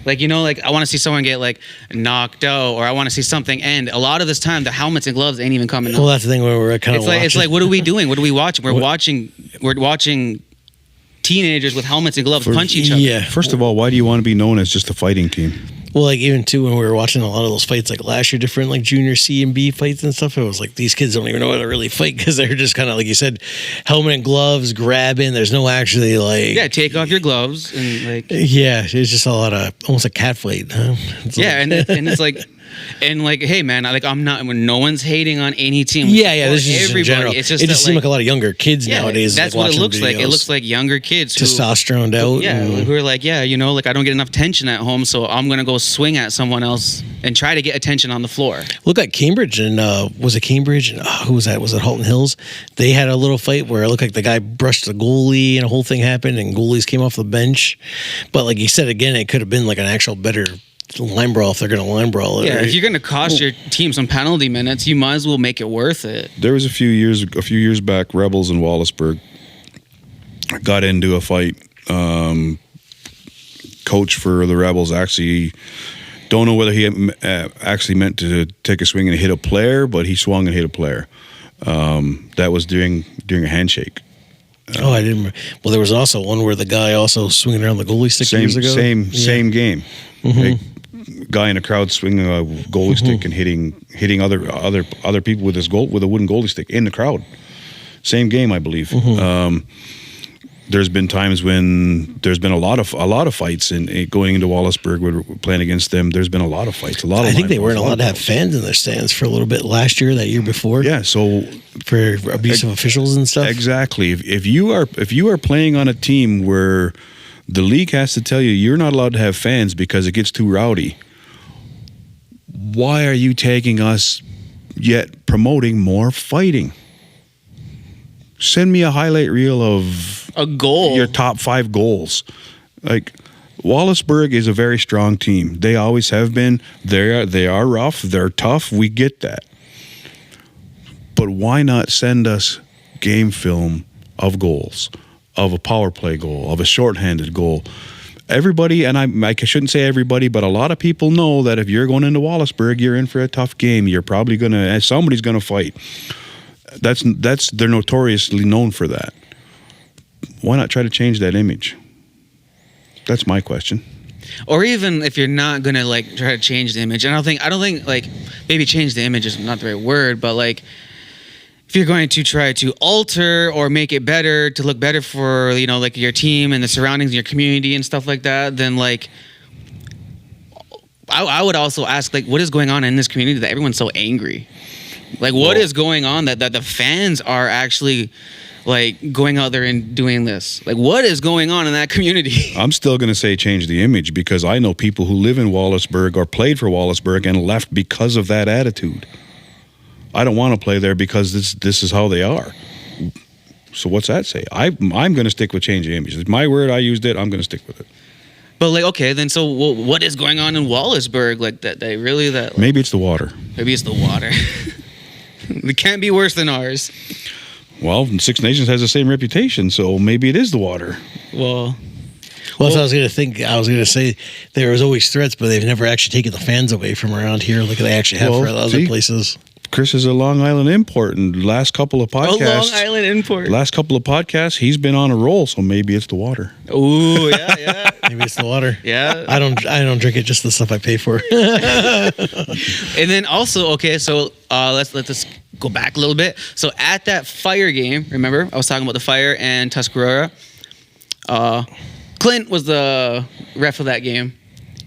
Like, like I want to see someone get like knocked out, or I want to see something end. A lot of this time, the helmets and gloves ain't even coming up. Well, that's the thing where we're kind of it's like what are we doing? What are we watching? We're watching teenagers with helmets and gloves punch each other. Yeah. First of all, why do you want to be known as just a fighting team? Well, like even too when we were watching a lot of those fights, like last year, different like junior C and B fights and stuff, it was like these kids don't even know how to really fight because they're just kind of like you said, helmet and gloves, grabbing. There's no actually like take off your gloves and like it's just a lot of almost a cat fight. Huh? And it's like. And like, hey man, I'm not. When no one's hating on any team. This is everybody. In general. It's just it just seems like a lot of younger kids nowadays. That's like, what it looks like. It looks like younger kids, testosteroned out. Yeah, who are like, like I don't get enough tension at home, so I'm gonna go swing at someone else and try to get attention on the floor. Look at Cambridge and was it Cambridge and who was that? Was it Halton Hills? They had a little fight where it looked like the guy brushed the goalie and a whole thing happened, and goalies came off the bench. But like you said again, it could have been like an actual better line brawl if they're going to line brawl it. Yeah, right? If you're going to cost your team some penalty minutes, you might as well make it worth it. There was a few years back, Rebels in Wallisburg got into a fight. Coach for the Rebels actually don't know whether he actually meant to take a swing and hit a player, but he swung and hit a player. That was during a handshake. I didn't. Well, there was also one where the guy also swinging around the goalie stick years ago. Same game. Mm-hmm. Guy in a crowd swinging a goalie stick and hitting other people with a wooden goalie stick in the crowd. Same game, I believe. There's been times when there's been a lot of fights and going into Wallisburg. We're playing against them. There's been a lot of fights. I think they weren't allowed to have fans in their stands for a little bit last year, that year before. Yeah, so for abusive officials and stuff. Exactly. If you are playing on a team where the league has to tell you you're not allowed to have fans because it gets too rowdy, why are you taking us yet promoting more fighting? Send me a highlight reel of a goal, your top 5 goals. Like, Wallisburg is a very strong team. They always have been. They are rough. They're tough. We get that. But why not send us game film of goals, of a power play goal, of a shorthanded goal. Everybody, and I shouldn't say everybody, but a lot of people know that if you're going into Wallisburg, you're in for a tough game. You're probably somebody's gonna fight. They're notoriously known for that. Why not try to change that image? That's my question. Or even if you're not gonna like try to change the image, and I don't think like maybe change the image is not the right word, but like if you're going to try to alter or make it better to look better for, you know, like your team and the surroundings, your community and stuff like that, then like I would also ask, like, what is going on in this community that everyone's so angry? Like, what is going on that the fans are actually like going out there and doing this? Like, what is going on in that community? I'm still going to say change the image, because I know people who live in Wallisburg or played for Wallisburg and left because of that attitude. I don't want to play there because this is how they are. So what's that say? I'm going to stick with change the image. It's my word. I used it. I'm going to stick with it. But like, okay, then so what is going on in Wallisburg? Like that they really that. Like, maybe it's the water. Maybe it's the water. It can't be worse than ours. Well, Six Nations has the same reputation, so maybe it is the water. Well, so I was going to think. I was going to say there was always threats, but they've never actually taken the fans away from around here like they actually have for other places. Chris is a Long Island import, and last couple of podcasts. Long Island import. Last couple of podcasts, he's been on a roll, so maybe it's the water. Ooh, yeah. Maybe it's the water. Yeah. I don't drink it, just the stuff I pay for. And then also, okay, so let's go back a little bit. So at that fire game, remember I was talking about the Fire and Tuscarora. Clint was the ref of that game.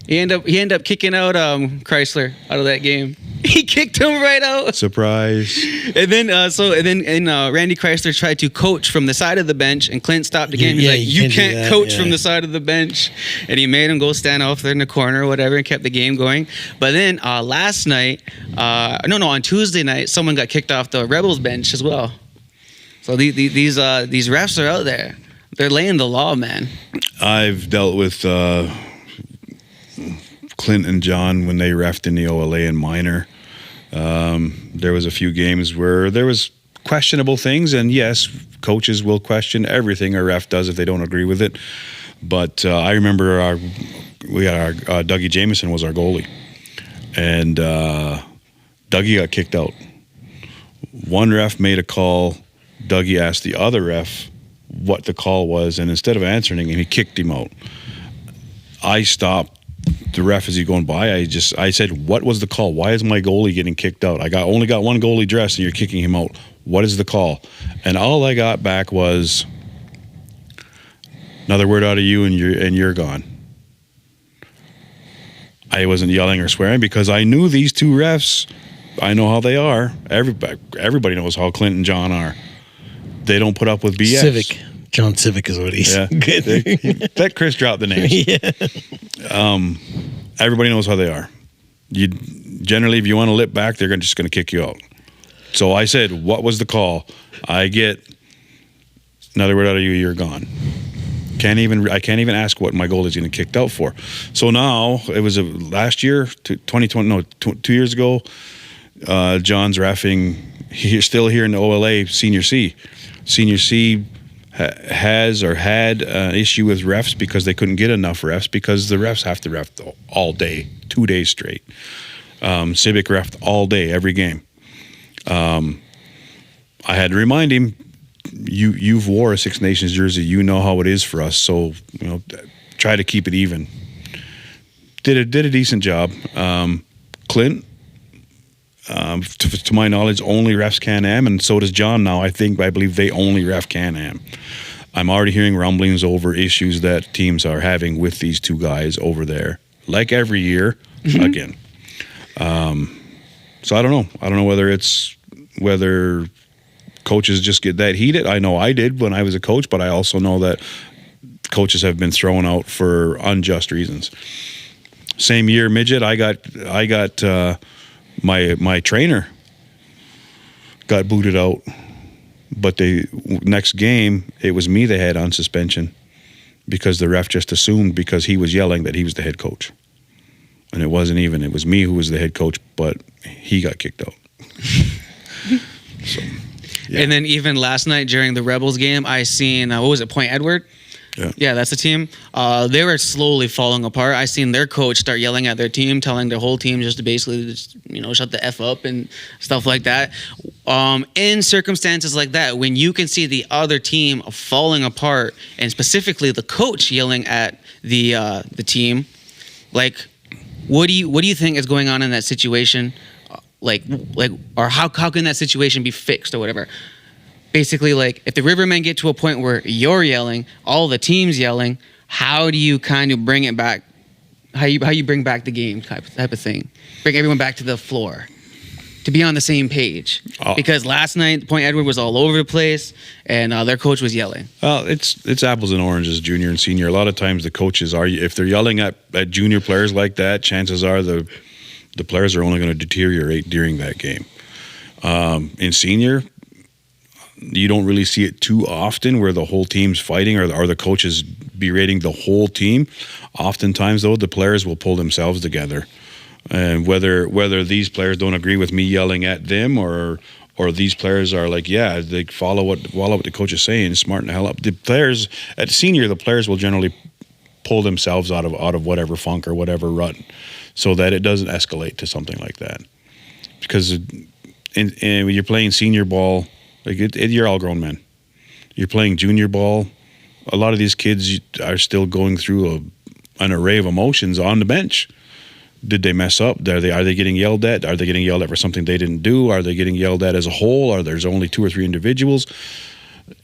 He ended up kicking out Chrysler out of that game. He kicked him right out. Surprise. And then Randy Chrysler tried to coach from the side of the bench, and Clint stopped the game. He's like, you can't coach from the side of the bench. And he made him go stand off there in the corner or whatever and kept the game going. But then last night, on Tuesday night, someone got kicked off the Rebels bench as well. So these refs are out there. They're laying the law, man. I've dealt with Clint and John when they reffed in the OLA and minor. There was a few games where there was questionable things, and yes, coaches will question everything a ref does if they don't agree with it. But I remember our Dougie Jameson was our goalie, and Dougie got kicked out. One ref made a call. Dougie asked the other ref what the call was, and instead of answering him, he kicked him out. I stopped the ref as he going by. I said, what was the call? Why is my goalie getting kicked out? I only got one goalie dressed and you're kicking him out. What is the call? And all I got back was another word out of you and you're gone. I wasn't yelling or swearing because I knew these two refs. I know how they are. Everybody knows how Clint and John are. They don't put up with BS. Civic. John Civic is what he's. Yeah. Let Chris drop the names. Yeah. Everybody knows how they are. You generally, if you want to lip back, they're just going to kick you out. So I said, what was the call? I get another word out of you, you're gone. I can't even ask what my goalie's getting kicked out for. So now, it was last year, 2 years ago, John's reffing. He's still here in the OLA, Senior C. Senior C has or had an issue with refs because they couldn't get enough refs because the refs have to ref all day, 2 days straight. Civic refed all day, every game. I had to remind him, you've wore a Six Nations jersey, you know how it is for us, so try to keep it even. Did a decent job. Clint, to my knowledge, only refs Can-Am, and so does John now. I believe they only ref Can-Am. I'm already hearing rumblings over issues that teams are having with these two guys over there, like every year, again. So I don't know. I don't know whether coaches just get that heated. I know I did when I was a coach, but I also know that coaches have been thrown out for unjust reasons. Same year, midget, I got my trainer got booted out, but next game it was me they had on suspension because the ref just assumed because he was yelling that he was the head coach, and it wasn't even. It was me who was the head coach, but he got kicked out. So And then even last night during the Rebels game, I seen what was it, Point Edward? Yeah, that's the team. They were slowly falling apart. I seen their coach start yelling at their team, telling their whole team just to basically just, shut the F up and stuff like that. In circumstances like that, when you can see the other team falling apart, and specifically the coach yelling at the team, like, what do you think is going on in that situation? Or how can that situation be fixed or whatever? Basically, like, if the Rivermen get to a point where you're yelling, all the team's yelling, how do you kind of bring it back? How you bring back the game type of thing? Bring everyone back to the floor to be on the same page. Because last night, Point Edward was all over the place, and their coach was yelling. Well, it's apples and oranges, junior and senior. A lot of times the coaches are, if they're yelling at junior players like that, chances are the players are only going to deteriorate during that game. In senior, you don't really see it too often where the whole team's fighting or the coaches berating the whole team. Oftentimes, though, the players will pull themselves together. And whether these players don't agree with me yelling at them or these players are like, yeah, they follow what the coach is saying, smarten the hell up. The players at senior, the players will generally pull themselves out of whatever funk or whatever rut so that it doesn't escalate to something like that. Because when you're playing senior ball, like you're all grown men. You're playing junior ball. A lot of these kids are still going through an array of emotions on the bench. Did they mess up? Are they getting yelled at? Are they getting yelled at for something they didn't do? Are they getting yelled at as a whole? Or there's only 2 or 3 individuals?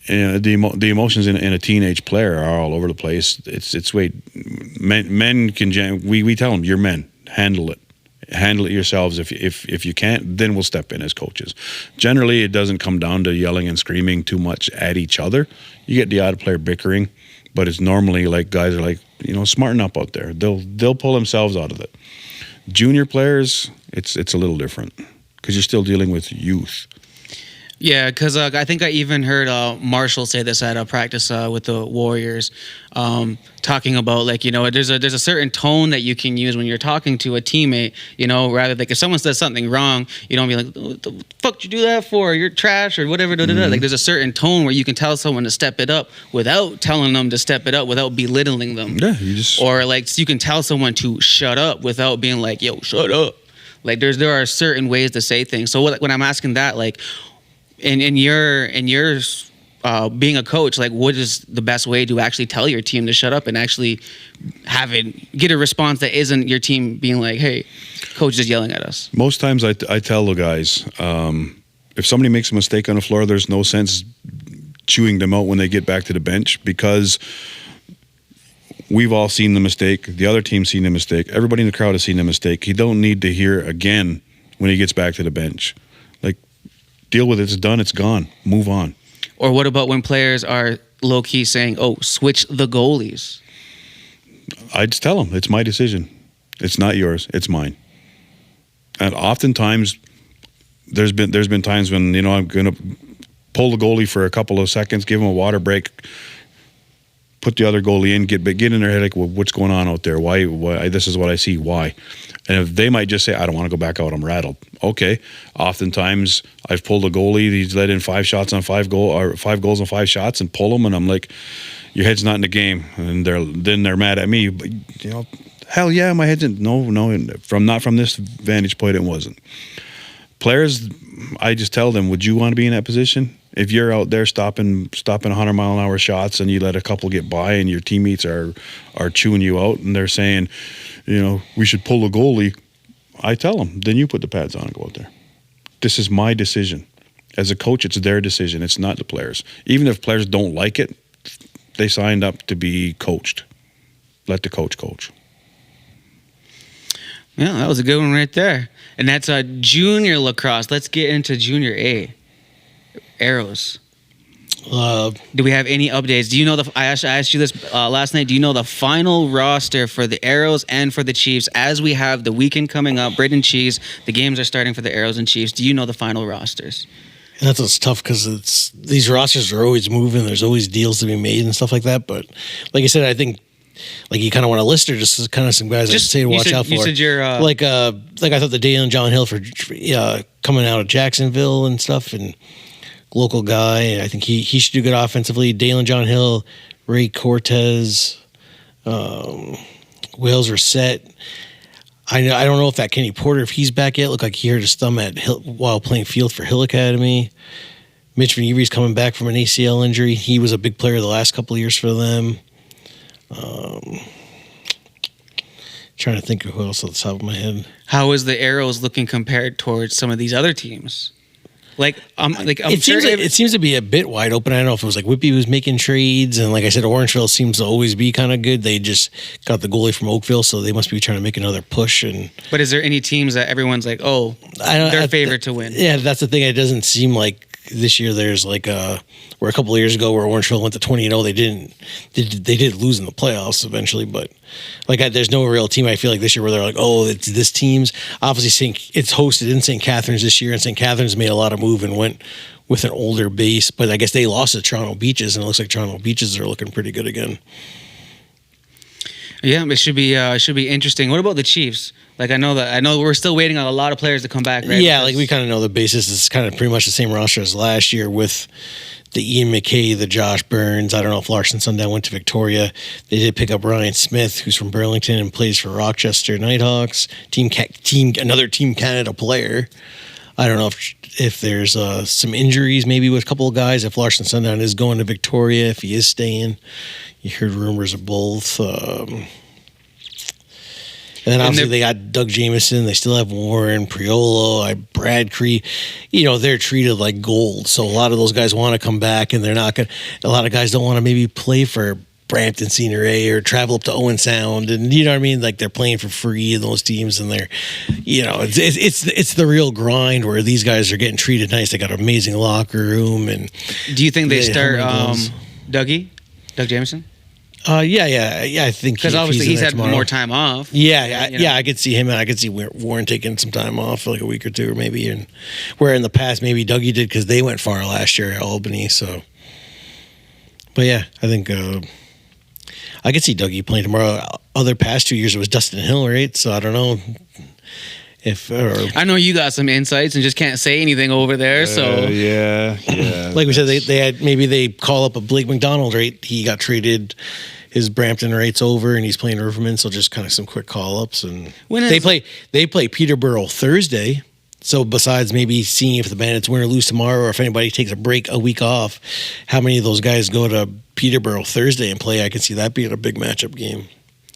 And the emotions in a teenage player are all over the place. It's men can. We tell them, you're men. Handle it. Handle it yourselves. If you can't, then we'll step in as coaches. Generally, it doesn't come down to yelling and screaming too much at each other. You get the odd player bickering, but it's normally like guys are like, smarten up out there. They'll pull themselves out of it. Junior players, it's a little different because you're still dealing with youth. Yeah, because I think I even heard Marshall say this at a practice with the Warriors, talking about there's a certain tone that you can use when you're talking to a teammate. Rather like if someone says something wrong, you don't be like, "What the fuck did you do that for? You're trash," or whatever. Mm-hmm. Like there's a certain tone where you can tell someone to step it up without telling them to step it up, without belittling them. Yeah, you just or like you can tell someone to shut up without being like, "Yo, shut up." Like there are certain ways to say things. So when I'm asking that, like. In your being a coach, like what is the best way to actually tell your team to shut up and actually get a response that isn't your team being like, "Hey, coach is yelling at us"? Most times I tell the guys, if somebody makes a mistake on the floor, there's no sense chewing them out when they get back to the bench because we've all seen the mistake. The other team's seen the mistake. Everybody in the crowd has seen the mistake. He don't need to hear it again when he gets back to the bench. Like, deal with it. It's done. It's gone. Move on. Or what about when players are low-key saying, "Oh, switch the goalies"? I just tell them, it's my decision. It's not yours. It's mine. And oftentimes, there's been times when, I'm going to pull the goalie for a couple of seconds, give him a water break, put the other goalie in, get in their head like, well, what's going on out there? Why? This is what I see. Why? And if they might just say, "I don't want to go back out. I'm rattled." Okay. Oftentimes, I've pulled a goalie. He's let in 5 shots on 5 goals on 5 shots, and pull him, and I'm like, "Your head's not in the game." And they're mad at me. But, hell yeah, my head's in. No. Not from this vantage point, it wasn't. Players, I just tell them, would you want to be in that position? If you're out there stopping 100-mile-an-hour shots and you let a couple get by and your teammates are chewing you out and they're saying, we should pull the goalie, I tell them, then you put the pads on and go out there. This is my decision. As a coach, it's their decision. It's not the players. Even if players don't like it, they signed up to be coached. Let the coach coach. Yeah, that was a good one right there. And that's junior lacrosse. Let's get into junior A. Arrows. Do we have any updates? Do you know I asked you this last night. Do you know the final roster for the Arrows and for the Chiefs as we have the weekend coming up? Braden Cheese. The games are starting for the Arrows and Chiefs. Do you know the final rosters? And that's what's tough because these rosters are always moving. There's always deals to be made and stuff like that. But like I said, I think like you kind of want to list or just kind of some guys I'd say to watch out for. You said you're like I thought the Dale and John Hill for coming out of Jacksonville and stuff and. local guy. I think he should do good offensively. Dalen John Hill, Ray Cortez, Wales Reset. I don't know if that Kenny Porter, if he's back yet. Looked like he hurt his thumb while playing field for Hill Academy. Mitch Van Every's coming back from an ACL injury. He was a big player the last couple of years for them. Trying to think of who else off the top of my head. How is the Arrows looking compared towards some of these other teams? It seems to be a bit wide open. I don't know if it was like Whippy was making trades, and like I said, Orangeville seems to always be kind of good. They just got the goalie from Oakville, so they must be trying to make another push. But is there any teams that everyone's like, oh, they're favored to win? Yeah, that's the thing. It doesn't seem like this year there's like where a couple of years ago where Orangeville went to 20-0, they did lose in the playoffs eventually, but there's no real team I feel like this year where they're like, oh, it's this team's. Obviously it's hosted in St. Catharines this year, and St. Catharines made a lot of move and went with an older base, but I guess they lost to Toronto Beaches, and it looks like Toronto Beaches are looking pretty good again. Yeah, it should be interesting. What about the Chiefs? I know we're still waiting on a lot of players to come back, right? Yeah, we kind of know the basis is kind of pretty much the same roster as last year with the Ian McKay, the Josh Burns. I don't know if Larson Sundown went to Victoria. They did pick up Ryan Smith, who's from Burlington and plays for Rochester Nighthawks. Another Team Canada player. I don't know if there's some injuries maybe with a couple of guys. If Larson Sundown is going to Victoria, if he is staying. You heard rumors of both. And then obviously they got Doug Jameson. They still have Warren, Priolo, Brad Cree. They're treated like gold. So a lot of those guys want to come back, and they're not going to. A lot of guys don't want to maybe play for Brampton Senior A or travel up to Owen Sound. And you know what I mean? They're playing for free in those teams, and they're, it's the real grind where these guys are getting treated nice. They got an amazing locker room. And do you think they start Doug Jameson? Yeah. I think because obviously he's had more time off. Yeah. I could see him, and I could see Warren taking some time off for like a week or two, or maybe. And where in the past maybe Dougie did because they went far last year at Albany. So, but yeah, I think I could see Dougie playing tomorrow. Other past 2 years it was Dustin Hill, right? So I don't know if I know you got some insights and just can't say anything over there. So yeah. Like we said, they call up a Blake McDonald, right? He got traded. His Brampton rate's over, and he's playing Rivermen, so just kind of some quick call-ups. And they play Peterborough Thursday. So besides maybe seeing if the Bandits win or lose tomorrow, or if anybody takes a week off, how many of those guys go to Peterborough Thursday and play? I can see that being a big matchup game.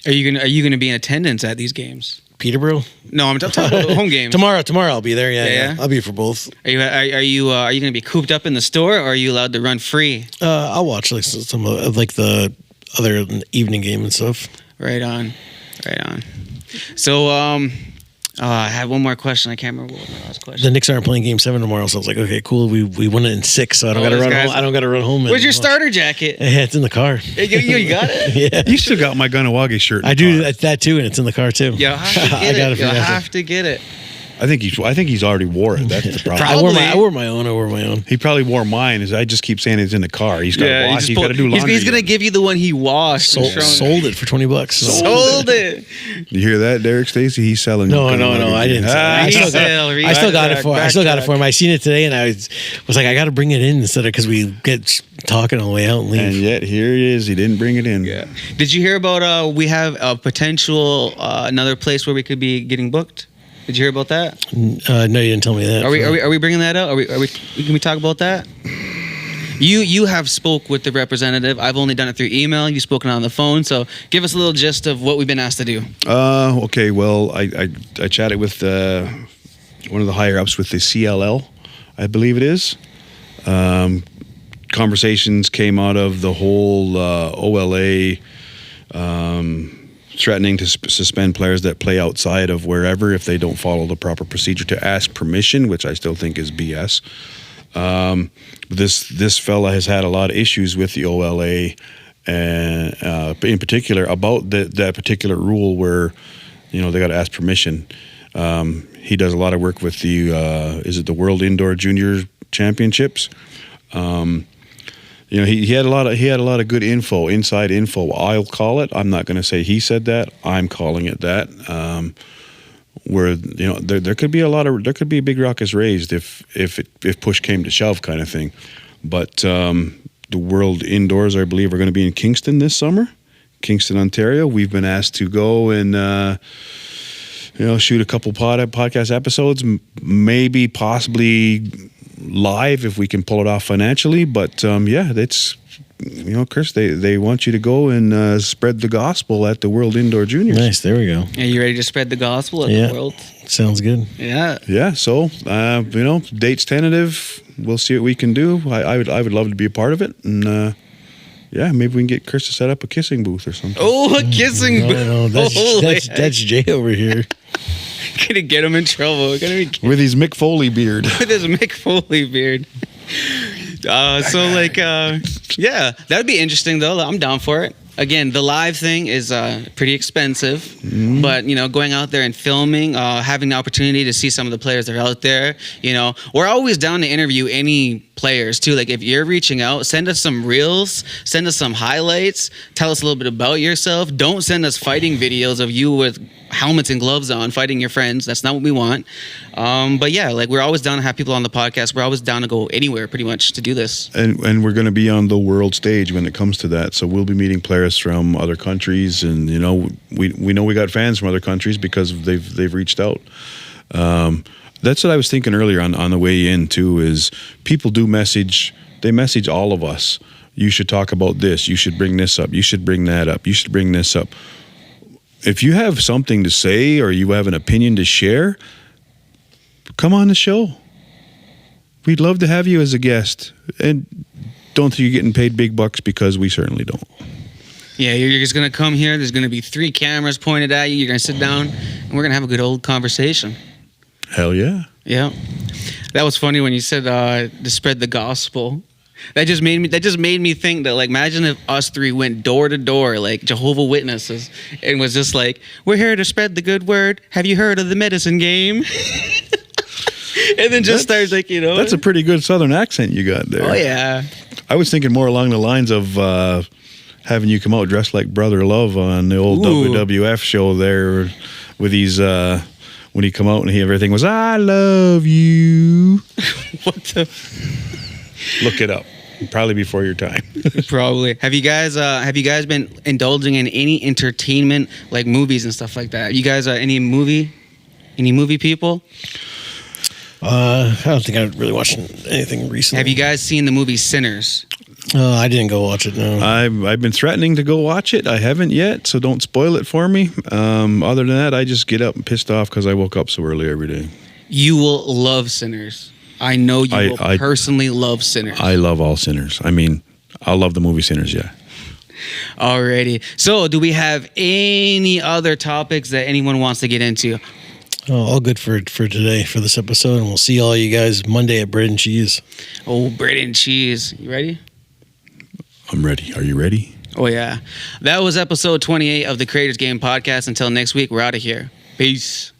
Are you gonna be in attendance at these games? Peterborough? No, I'm talking about the home games. Tomorrow I'll be there. Yeah. I'll be for both. Are you going to be cooped up in the store, or are you allowed to run free? I'll watch some of the other evening game and stuff. Right on. So I had one more question. I can't remember what my last question. The Knicks aren't playing Game 7 tomorrow, so I was like, okay, cool. We won it in 6, so I don't got to run home. I don't got to run home. Where's your starter jacket? Yeah, it's in the car. You got it? Yeah. You still got my Ganawagi shirt. I do that too, and it's in the car too. You have to get it. I think he's already wore it. That's the problem. I wore my own. He probably wore mine. I just keep saying it's in the car. He's got to wash. He's got to do laundry. He's gonna give you the one he washed. Sold it for $20. Sold it. You hear that, Derek Stacy? He's selling. No, I didn't sell it. I still got it for him. I seen it today, and I was like, I got to bring it in instead of because we get talking on the way out and leave. And yet here he is. He didn't bring it in. Yeah. Did you hear about? We have a potential another place where we could be getting booked. Did you hear about that? No, you didn't tell me that. Are we bringing that up? Can we talk about that? You have spoke with the representative. I've only done it through email. You've spoken on the phone. So give us a little gist of what we've been asked to do. Okay. Well, I chatted with one of the higher ups with the CLL, I believe it is. Conversations came out of the whole OLA. Threatening to suspend players that play outside of wherever if they don't follow the proper procedure to ask permission, which I still think is BS. This fella has had a lot of issues with the OLA, and in particular about that particular rule where they got to ask permission. He does a lot of work with the World Indoor Junior Championships. He had a lot of good info, inside info. I'll call it. I'm not going to say he said that. I'm calling it that. where there could be a big ruckus raised if push came to shove, kind of thing. But the World Indoors, I believe, are going to be in Kingston this summer, Kingston, Ontario. We've been asked to go and shoot a couple podcast episodes, maybe possibly live if we can pull it off financially. But that's. Chris, they want you to go and spread the gospel at the World Indoor Juniors. Nice, there we go. Are you ready to spread the gospel at the world? Sounds good. Yeah. Yeah. So, date's tentative. We'll see what we can do. I would love to be a part of it, and maybe we can get Chris to set up a kissing booth or something. Oh, a kissing booth! No, that's Jay over here. Gonna get him in trouble. With his Mick Foley beard. With his Mick Foley beard. That'd be interesting though. I'm down for it. Again, the live thing is pretty expensive, but going out there and filming, having the opportunity to see some of the players that are out there, we're always down to interview any players too. Like if you're reaching out, send us some reels, send us some highlights, tell us a little bit about yourself. Don't send us fighting videos of you with helmets and gloves on fighting your friends. That's not what we want. We're always down to have people on the podcast. We're always down to go anywhere pretty much to do this. And we're going to be on the world stage when it comes to that. So we'll be meeting players from other countries, and we know we got fans from other countries because they've reached out. That's what I was thinking earlier on the way in too, is people do message all of us. You should talk about this. You should bring this up. You should bring that up. You should bring this up. If you have something to say or you have an opinion to share, come on the show. We'd love to have you as a guest. And don't think you're getting paid big bucks, because we certainly don't. Yeah, you're just going to come here. There's going to be 3 cameras pointed at you. You're going to sit down, and we're going to have a good old conversation. Hell yeah. Yeah. That was funny when you said to spread the gospel. That just made me think that, like, imagine if us 3 went door to door like Jehovah's Witnesses and was just like, we're here to spread the good word. Have you heard of the medicine game? And then just starts like, That's a pretty good Southern accent you got there. Oh, yeah. I was thinking more along the lines of having you come out dressed like Brother Love on the old WWF show there with these... when he come out and everything was, I love you. What the... Look it up. Probably before your time. Probably. Have you guys been indulging in any entertainment, like movies and stuff like that? You guys any movie people? I don't think I've really watched anything recently. Have you guys seen the movie Sinners? I didn't go watch it, no. I've been threatening to go watch it. I haven't yet, so don't spoil it for me. Other than that, I just get up and pissed off because I woke up so early every day. You will love Sinners. I know you will personally love Sinners. I love all Sinners. I mean, I love the movie Sinners, yeah. Alrighty. So, do we have any other topics that anyone wants to get into? Oh, all good for today, for this episode, and we'll see all you guys Monday at Bread and Cheese. Oh, Bread and Cheese. You ready? I'm ready. Are you ready? Oh, yeah. That was episode 28 of the Creators Game Podcast. Until next week, we're out of here. Peace.